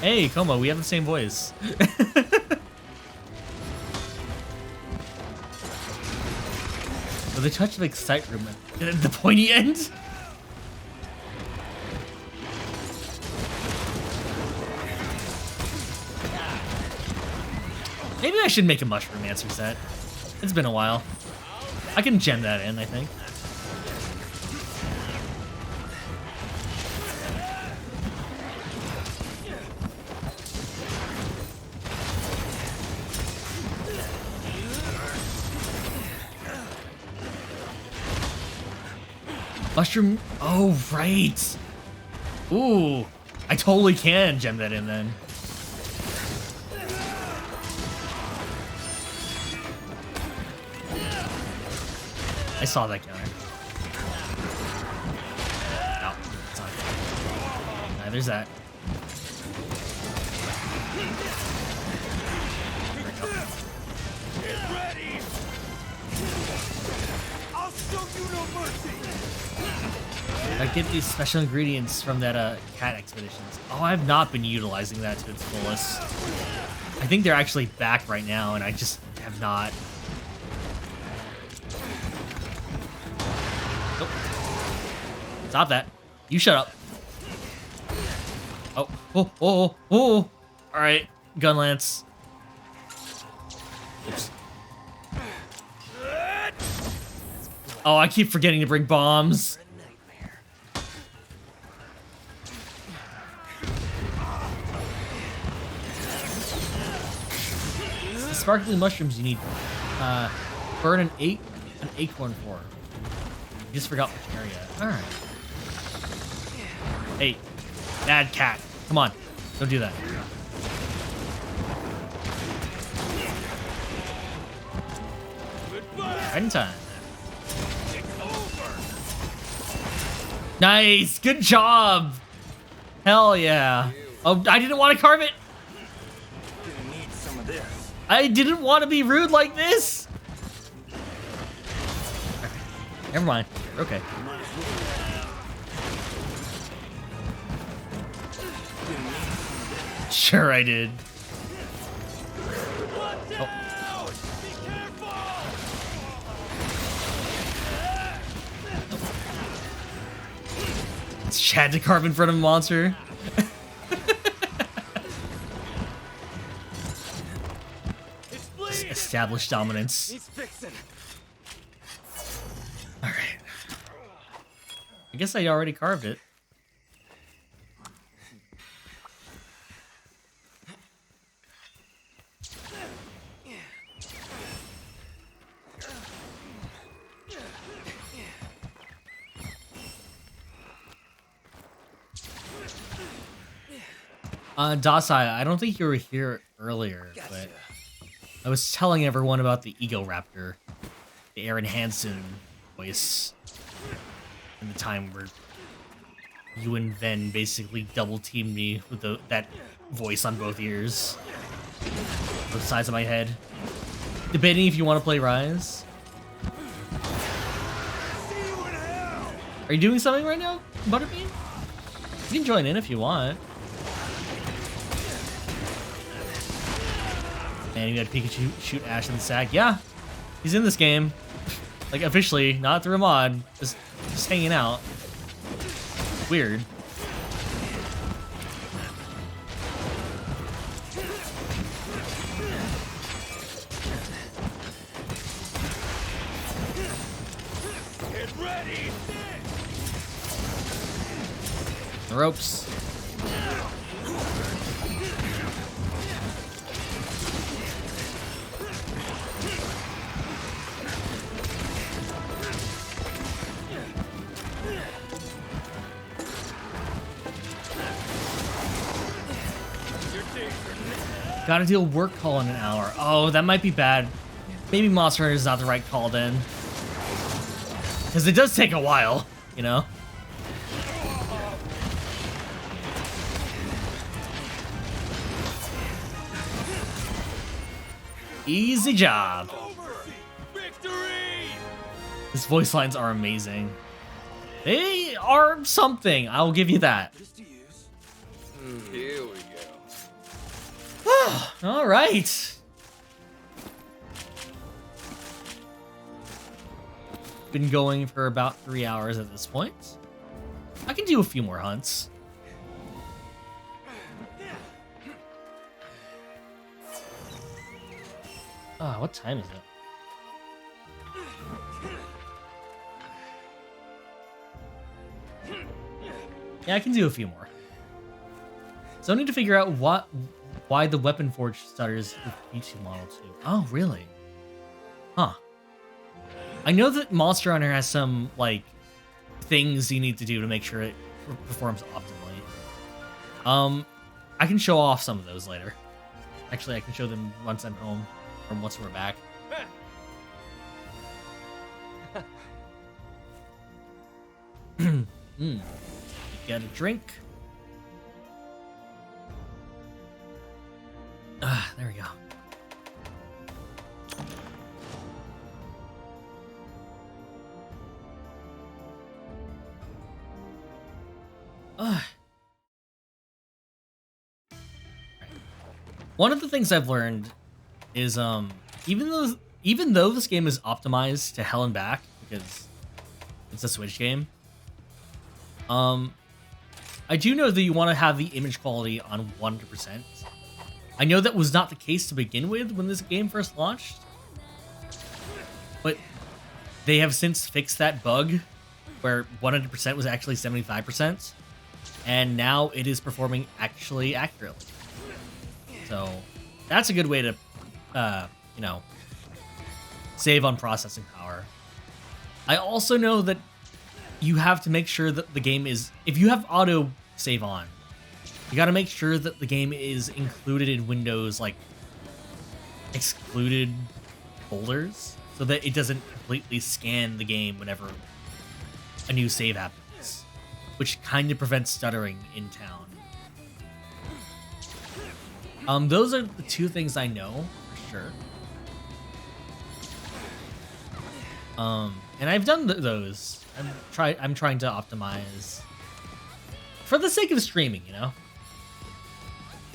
Hey, Como, we have the same voice. With a touch of excitement at the pointy end. Maybe I should make a mushroom answer set. It's been a while. I can gem that in, I think. Mushroom. Oh, right. Ooh. I totally can gem that in then. I saw that counter. No, it's not. Nah, there's that. Get ready! I'll show you no mercy! I get these special ingredients from that cat expeditions. Oh, I've not been utilizing that to its fullest. I think they're actually back right now, and I just have not. Oh. Stop that. You shut up. Oh, oh, oh, oh. All right, gun lance. Oops. Oh, I keep forgetting to bring bombs. The sparkling mushrooms you need. Burn an acorn for. You just forgot which area. All right. Hey, bad cat. Come on. Don't do that. Right in time. It's over. Nice. Good job. Hell yeah. Oh, I didn't want to carve it. Gonna need some of this. I didn't want to be rude like this. Never mind. Okay. Sure I did. Watch out! Be careful! It's Chad to carve in front of a monster. It's bleeding. Established dominance. Needs fixing. Alright. I guess I already carved it. Dasai, I don't think you were here earlier, but I was telling everyone about the Ego Raptor, the Aaron Hansen voice, and the time where you and Ven basically double teamed me with that voice on both ears, both sides of my head. Debating if you want to play Rise. Are you doing something right now, Butterbean? You can join in if you want. And you had Pikachu shoot Ash in the sack. Yeah, he's in this game. Like, officially, not through a mod. Just hanging out. Weird. Get ready. The ropes. Gotta deal work call in an hour. Oh, that might be bad. Maybe Monster Hunter is not the right call then. Because it does take a while, you know? Easy job. Victory! His voice lines are amazing. They are something. I'll give you that. Just to use. Here we go. All right. Been going for about 3 hours at this point. I can do a few more hunts. Ah, what time is it? Yeah, I can do a few more. So I need to figure out why the Weapon Forge stutters with P2 Model 2. Oh, really? Huh. I know that Monster Hunter has some, like, things you need to do to make sure it performs optimally. I can show off some of those later. Actually, I can show them once I'm home, or once we're back. Get a drink. Ah, there we go. One of the things I've learned is even though this game is optimized to hell and back because it's a Switch game, I do know that you want to have the image quality on 100%. I know that was not the case to begin with when this game first launched, but they have since fixed that bug where 100% was actually 75%, and now it is performing actually accurately. So that's a good way to, you know, save on processing power. I also know that you have to make sure that the game is, if you have auto save on, you got to make sure that the game is included in Windows like excluded folders so that it doesn't completely scan the game whenever a new save happens, which kind of prevents stuttering in town. Those are the two things I know for sure. And I've done those. I'm trying to optimize for the sake of streaming, you know.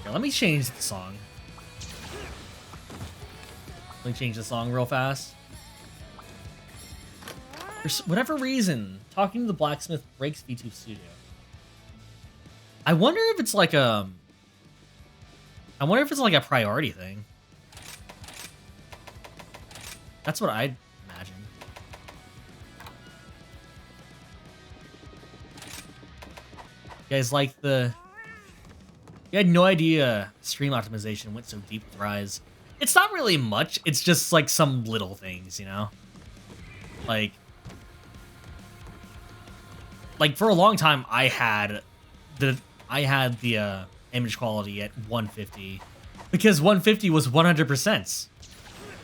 Here, let me change the song. Let me change the song real fast. For whatever reason, talking to the blacksmith breaks VTube Studio. I wonder if it's like a priority thing. That's what I'd imagine. You guys like the... You had no idea stream optimization went so deep with Rise. It's not really much. It's just like some little things, you know? Like for a long time, I had the image quality at 150 because 150 was 100%,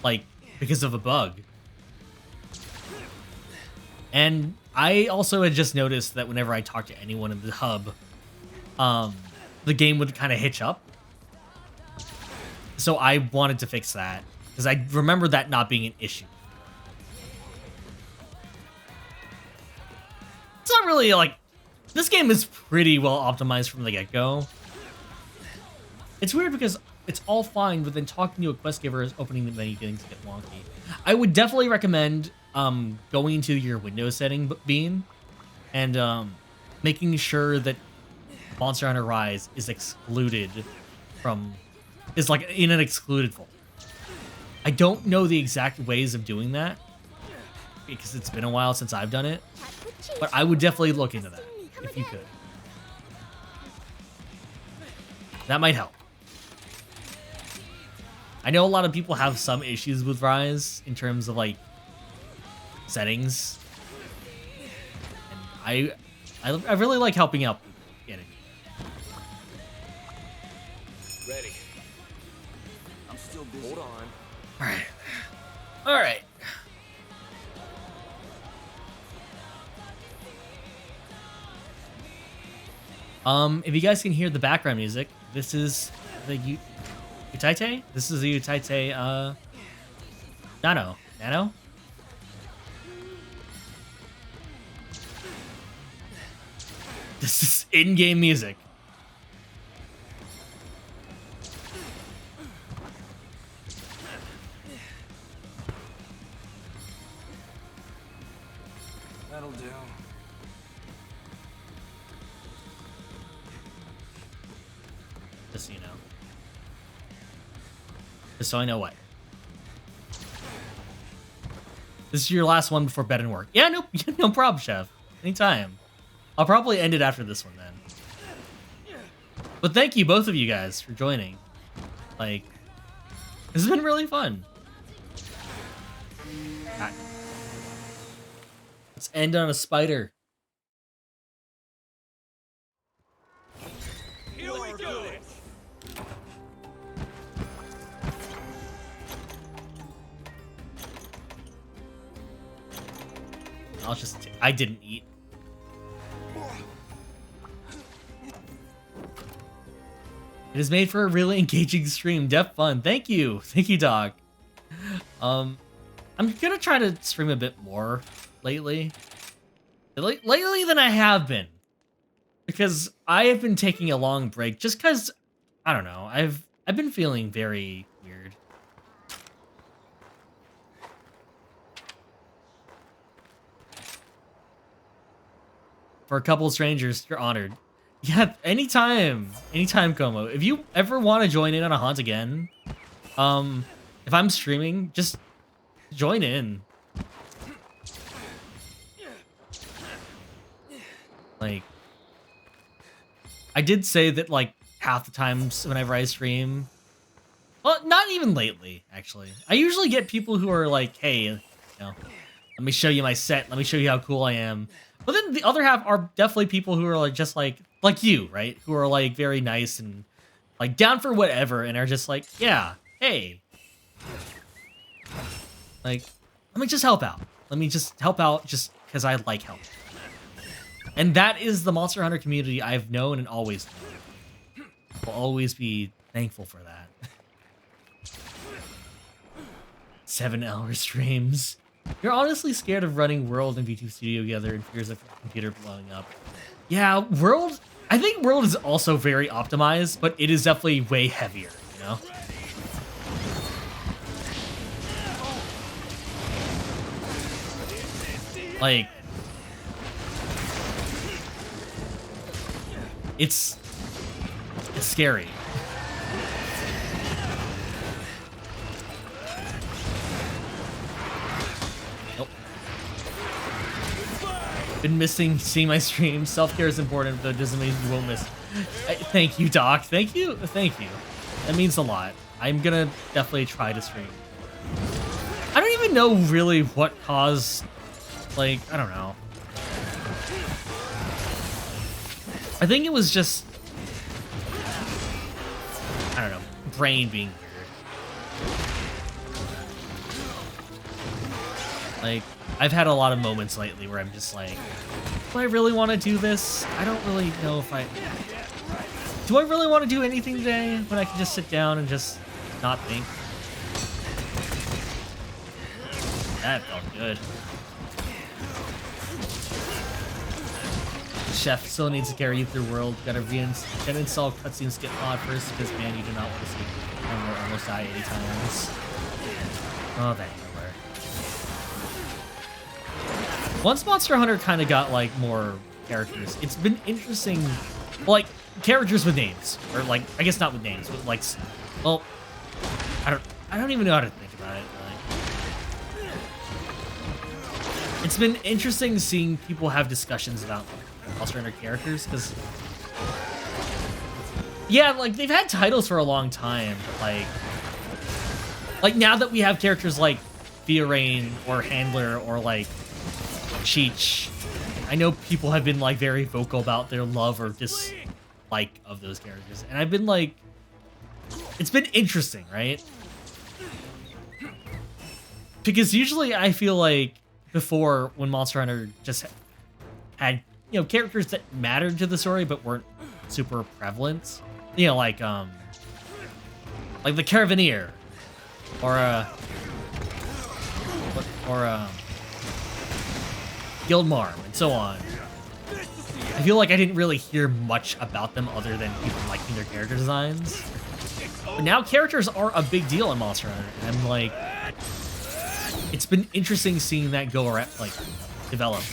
like because of a bug. And I also had just noticed that whenever I talked to anyone in the hub, the game would kind of hitch up. So I wanted to fix that because I remember that not being an issue. It's not really like, this game is pretty well optimized from the get-go. It's weird because it's all fine, but then talking to a quest giver is opening the menu getting to get wonky. I would definitely recommend going into your Windows setting bean and making sure that Monster Hunter Rise is excluded from, is like in an excluded folder. I don't know the exact ways of doing that because it's been a while since I've done it, but I would definitely look into that if you could. That might help. I know a lot of people have some issues with Rise in terms of like settings, and I really like helping out people getting it. Ready. I'm still busy. Hold on. All right. If you guys can hear the background music, this is the Utaite? This is the Utaite, Nano? This is in-game music. That'll do. Just so you know. Just so I know what. This is your last one before bed and work. Yeah, no problem, Chef. Anytime. I'll probably end it after this one then. But thank you, both of you guys, for joining. Like, this has been really fun. Right. Let's end on a spider. Here we go. I didn't eat. It is made for a really engaging stream. Def fun. Thank you, Doc. I'm gonna try to stream a bit more lately than I have been, because I have been taking a long break just because I don't know. I've been feeling very weird. For a couple of strangers, you're honored. Yeah, anytime, Como. If you ever want to join in on a haunt again, if I'm streaming, just join in. Like, I did say that like half the times whenever I stream, well, not even lately, actually. I usually get people who are like, hey, you know, let me show you my set. Let me show you how cool I am. But then the other half are definitely people who are like just like you, right? Who are like very nice and like down for whatever, and are just like, yeah, hey, like let me just help out. Let me just help out just because I like help. And that is the Monster Hunter community I've known and always known. Will always be thankful for that. 7-hour streams. You're honestly scared of running World and V2 Studio together and fears of your computer blowing up. Yeah, World... I think World is also very optimized, but it is definitely way heavier, you know? Like... It's scary. Been missing seeing my streams. Self-care is important, but it doesn't mean you won't miss. Thank you, Doc. Thank you. Thank you. That means a lot. I'm gonna definitely try to stream. I don't even know really what caused, like, I don't know. I think it was just, I don't know, brain being weird. Like, I've had a lot of moments lately where I'm just like, do I really want to do this? I don't really know if I... Do I really want to do anything today when I can just sit down and just not think? That felt good. Chef still needs to carry you through World. Gotta install cutscene skip mod first because, man, you do not want to see Armor almost die 80 times. Oh, that number. Once Monster Hunter kind of got, like, more characters, it's been interesting. Well, like, characters with names. Or, like, I guess not with names, but, like, well, I don't even know how to think about it. Like, it's been interesting seeing people have discussions about Monster Hunter characters, because, yeah, like, they've had titles for a long time, but, like now that we have characters like Theorain or Handler or, like, Cheech, I know people have been, like, very vocal about their love or dislike of those characters, and I've been like, it's been interesting, right? Because usually I feel like before, when Monster Hunter just had, you know, characters that mattered to the story but weren't super prevalent, you know, like the Caravaneer, or Guildmarm, and so on. I feel like I didn't really hear much about them other than people liking their character designs. But now characters are a big deal in Monster Hunter, and I'm like, it's been interesting seeing that go around, like, develop.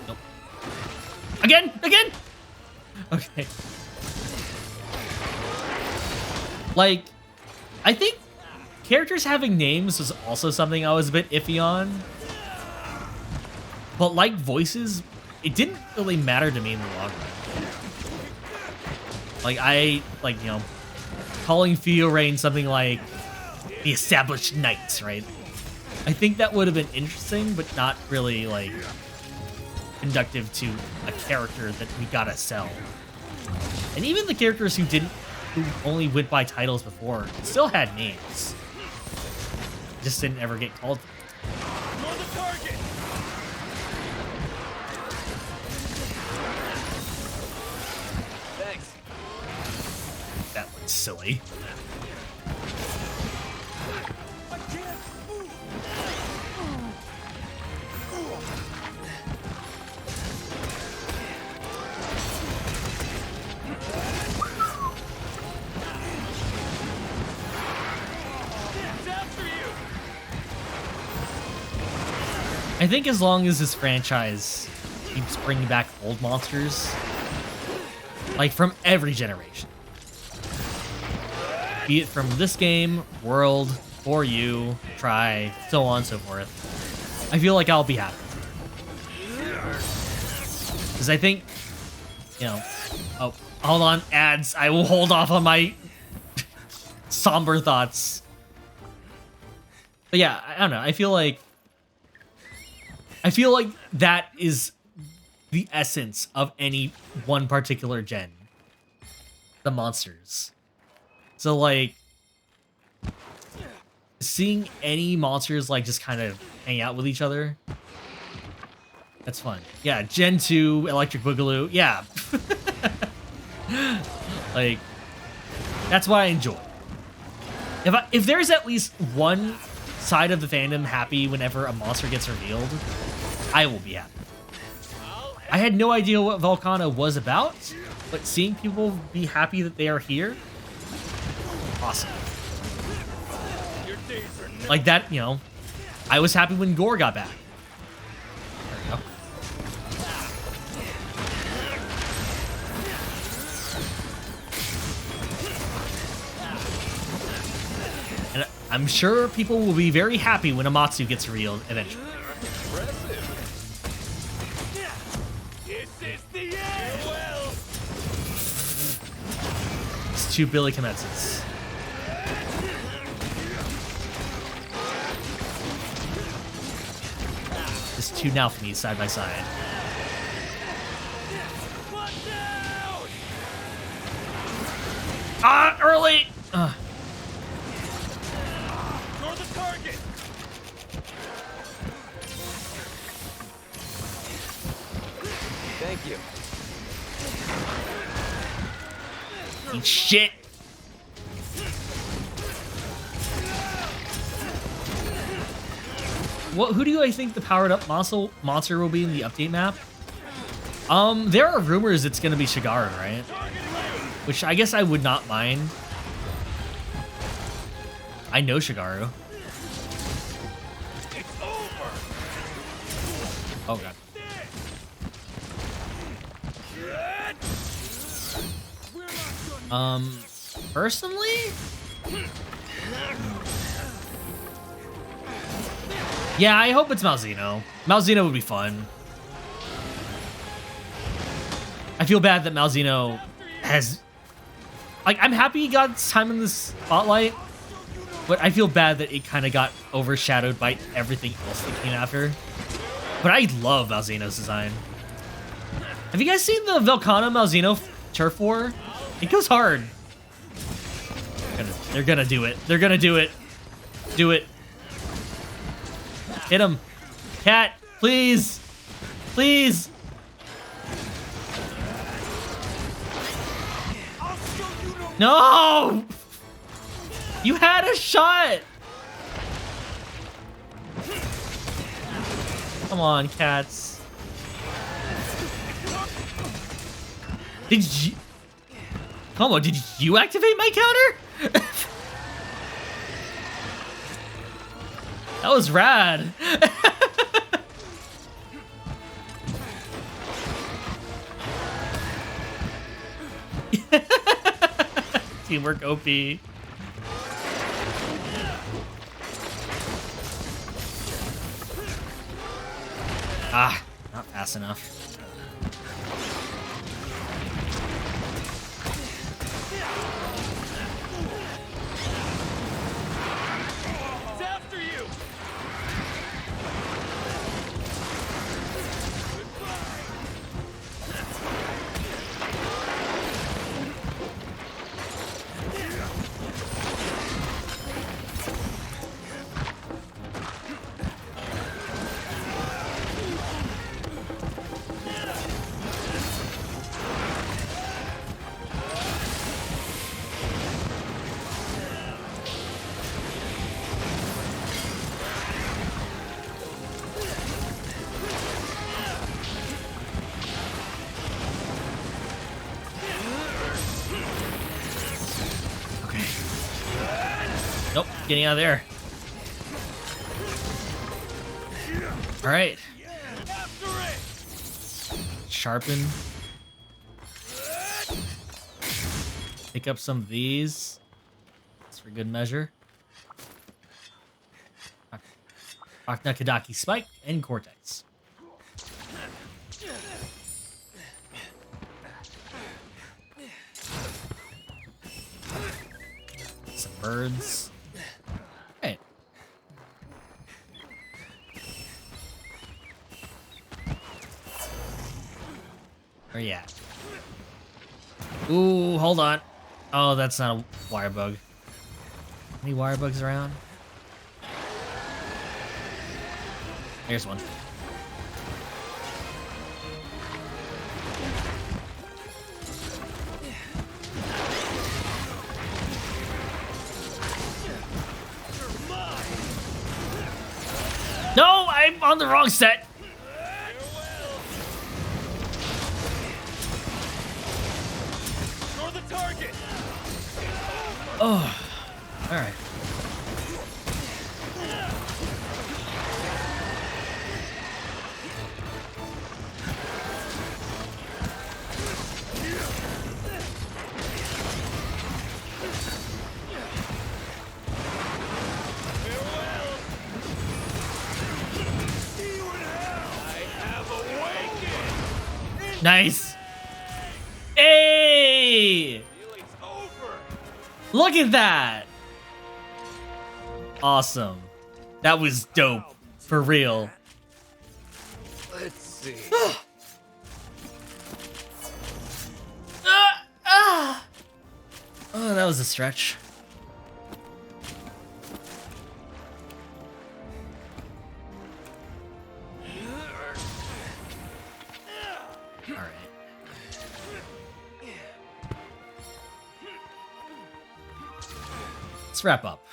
Nope. Again! Okay. Like, I think characters having names was also something I was a bit iffy on. But like voices, it didn't really matter to me in the long run. Like, you know, calling Theorain something like the Established Knights, right? I think that would have been interesting, but not really, like, conductive to a character that we gotta sell. And even the characters who only went by titles before still had names. Just didn't ever get called. I'm on the target. Thanks. That looks silly. I can't move. It's after you. I think as long as this franchise keeps bringing back old monsters, like from every generation, be it from this game, World, for you, try, so on and so forth, I feel like I'll be happy. Because I think, you know, oh, hold on, ads. I will hold off on my somber thoughts. But yeah, I don't know. I feel like that is the essence of any one particular gen. The monsters. So like seeing any monsters like just kind of hang out with each other, that's fun. Yeah, Gen 2, Electric Boogaloo, yeah. Like, that's what I enjoy. If there's at least one side of the fandom happy whenever a monster gets revealed, I will be happy. I had no idea what Volcana was about, but seeing people be happy that they are here, awesome. Like that, you know, I was happy when Gore got back. There we go. And I'm sure people will be very happy when Amatsu gets revealed eventually. It's 2 Billy Kometsus. Just 2 Nalphanies side by side. Ah, early! You're the target. Thank you. Eat shit! Who do I think the powered up monster will be in the update map? There are rumors it's gonna be Shigaru, right? Which I guess I would not mind. I know Shigaru. It's over. Oh god. Personally? Yeah, I hope it's Malzeno. Malzeno would be fun. I feel bad that Malzeno has... Like, I'm happy he got time in the spotlight, but I feel bad that it kind of got overshadowed by everything else that came after. But I love Malzeno's design. Have you guys seen the Velcana Malzeno turf war? It goes hard. They're gonna do it. They're gonna do it. Do it. Hit him. Cat, please. Please. No! You had a shot! Come on, cats. Did you... Come on, did you activate my counter? That was rad. Teamwork OP. Ah, not fast enough. It's after you. Nope, getting out of there. All right. Sharpen. Pick up some of these. That's for good measure. Akna Kadaki Spike and Cortex. Some birds. Hey. Where you at? Ooh, hold on. Oh, that's not a wire bug. Any wire bugs around? Here's one. No, I'm on the wrong set. You're the target. Oh, all right. Nice. Hey! Look at that. Awesome. That was dope. For real. Let's see. Oh, that was a stretch. All right. Let's wrap up.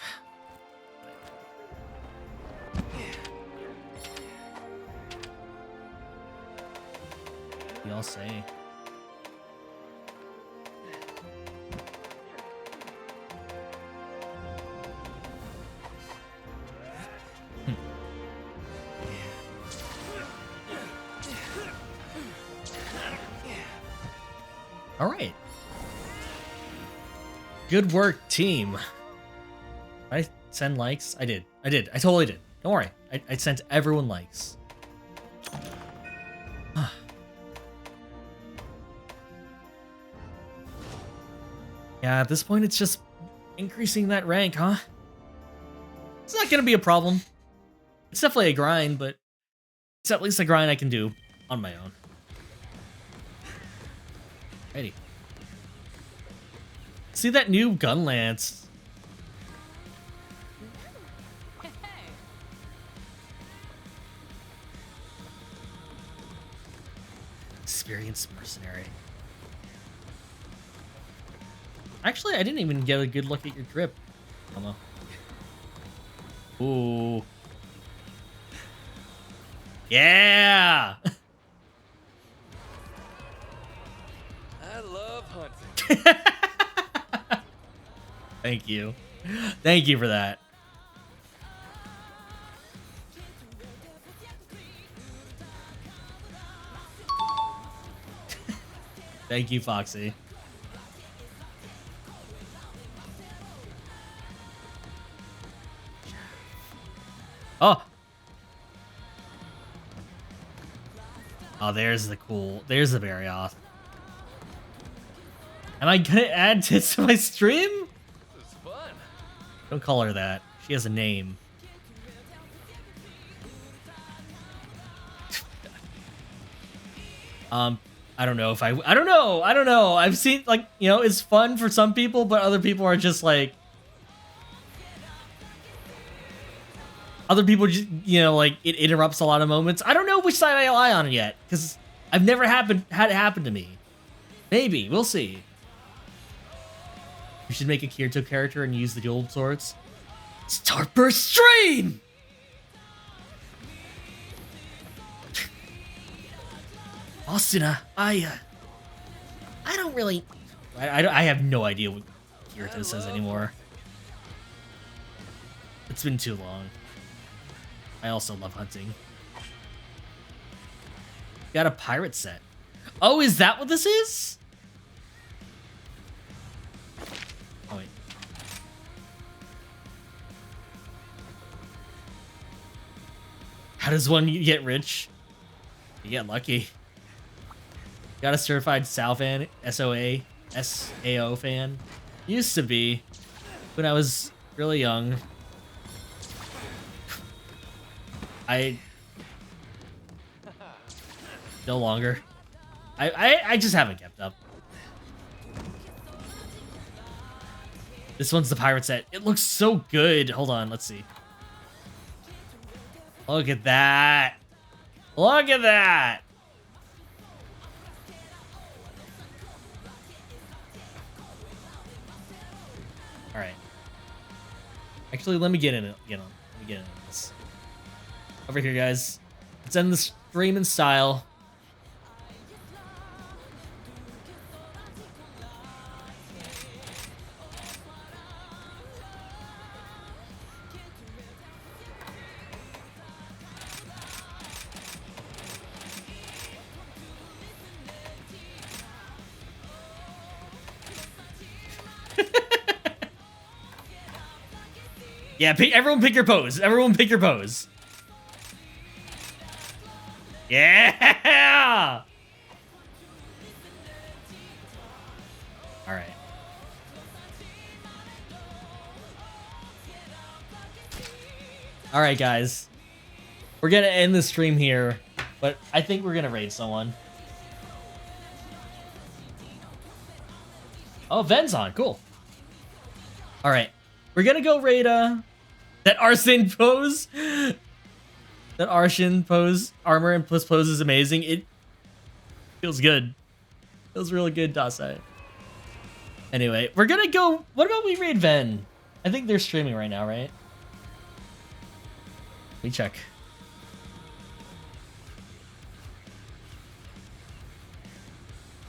What do y'all say? All right. Good work, team. Did I send likes? I did. I totally did. Don't worry. I sent everyone likes. Yeah, at this point, it's just increasing that rank, huh? It's not gonna be a problem. It's definitely a grind, but it's at least a grind I can do on my own. Ready. See that new gun lance. Experienced mercenary. Actually, I didn't even get a good look at your drip. Elmo. Ooh. Yeah! I love hunting. Thank you. Thank you for that. Thank you, Foxy. Oh. Oh, there's the the Barioth. Am I gonna add tits to my stream? This is fun. Don't call her that. She has a name. I don't know if I don't know. I've seen, like, you know, it's fun for some people, but other people are just like, other people just, you know, like, it interrupts a lot of moments. I don't know which side I lie on yet, because I've never had it happen to me. Maybe, we'll see. We should make a Kirito character and use the dual swords. Starburst stream! Austina, I don't really... I have no idea what Kirito says anymore. It's been too long. I also love hunting. Got a pirate set. Oh, is that what this is? Oh, wait. How does one get rich? You get lucky. Got a certified SAO fan, SAO fan. Used to be when I was really young. I no longer. I just haven't kept up. This one's the pirate set. It looks so good. Hold on, let's see. Look at that. Look at that. All right. Actually, let me get in it. Let me get in this. Over here, guys. Let's end the stream in style. Yeah, everyone pick your pose. Everyone pick your pose. Yeah! All right. All right, guys. We're going to end the stream here, but I think we're going to raid someone. Oh, Ven's on. Cool. All right. We're going to go raid that Arsene pose. That Arsene pose, armor and plus pose is amazing. It feels good. Feels really good, Dasai. Anyway, we're gonna go. What about we raid Ven? I think they're streaming right now, right? Let me check.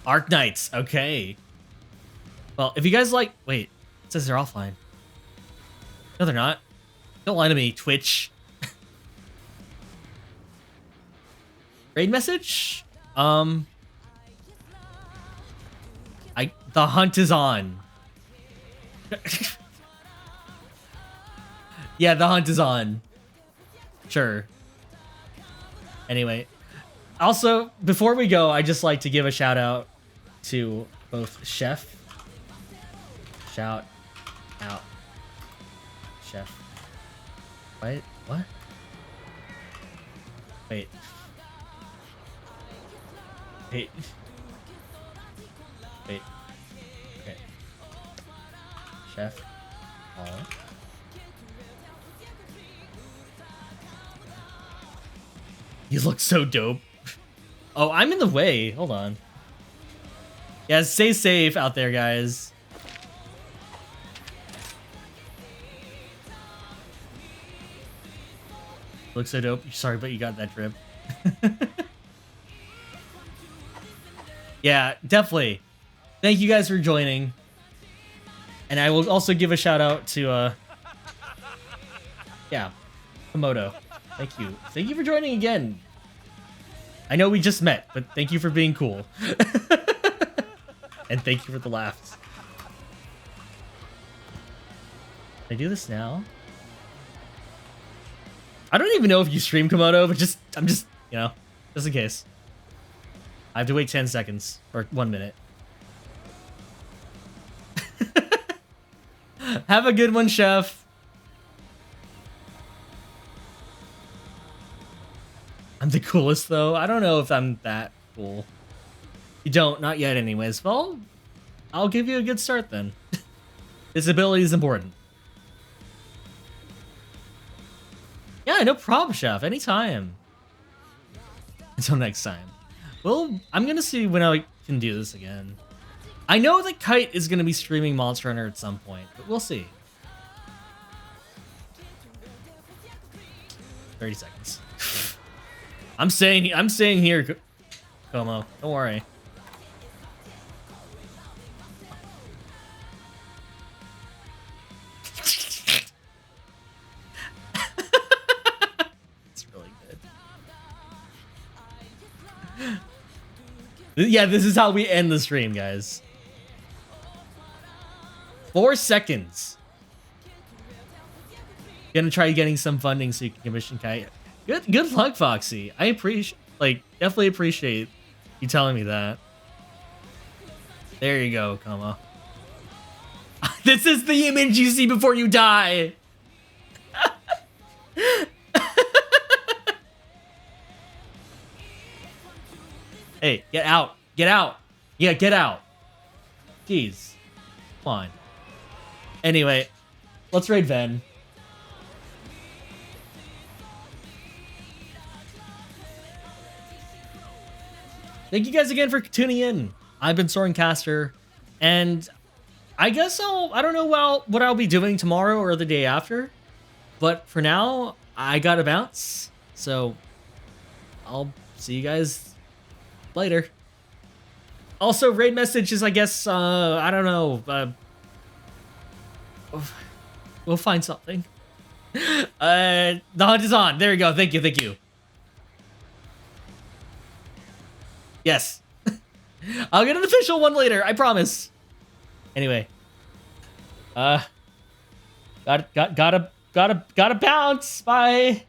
Arc Knights. Okay. Well, if you guys like, wait, it says they're offline. No, they're not. Don't lie to me, Twitch. Raid message? The hunt is on. Yeah, the hunt is on. Sure. Anyway. Also, before we go, I'd just like to give a shout out to both Chef. Shout out. Chef. Wait, what? Wait. Wait. Wait. Okay. Chef. Oh. You look so dope. Oh, I'm in the way. Hold on. Yeah, stay safe out there, guys. Looks so dope. Sorry, but you got that drip. Yeah, definitely. Thank you guys for joining. And I will also give a shout out to, yeah, Komodo. Thank you. Thank you for joining again. I know we just met, but thank you for being cool. And thank you for the laughs. Can I do this now? I don't even know if you stream Komodo, but I'm just, you know, just in case. I have to wait 10 seconds or 1 minute. Have a good one, Chef. I'm the coolest, though. I don't know if I'm that cool. You don't, not yet anyways. Well, I'll give you a good start then. Visibility is important. Yeah, no problem, Chef. Anytime. Until next time. Well, I'm gonna see when I can do this again. I know that Kite is gonna be streaming Monster Hunter at some point, but we'll see. 30 seconds. I'm staying here, Como. Don't worry. It's really good. Yeah, this is how we end the stream, guys. 4 seconds. Gonna try getting some funding so you can commission Kite. Good luck, Foxy. I appreciate, like, definitely appreciate you telling me that. There you go, Kama. This is the image you see before you die. Hey, get out. Get out. Yeah, get out. Jeez. Come on. Anyway, let's raid Ven. Thank you guys again for tuning in. I've been Sorencaster, and I guess I don't know what I'll be doing tomorrow or the day after, but for now, I gotta bounce, so I'll see you guys later. Also, raid messages, I guess, I don't know, we'll find something. The hunt is on. There you go. Thank you. Yes. I'll get an official one later, I promise. Anyway. Gotta bounce. Bye.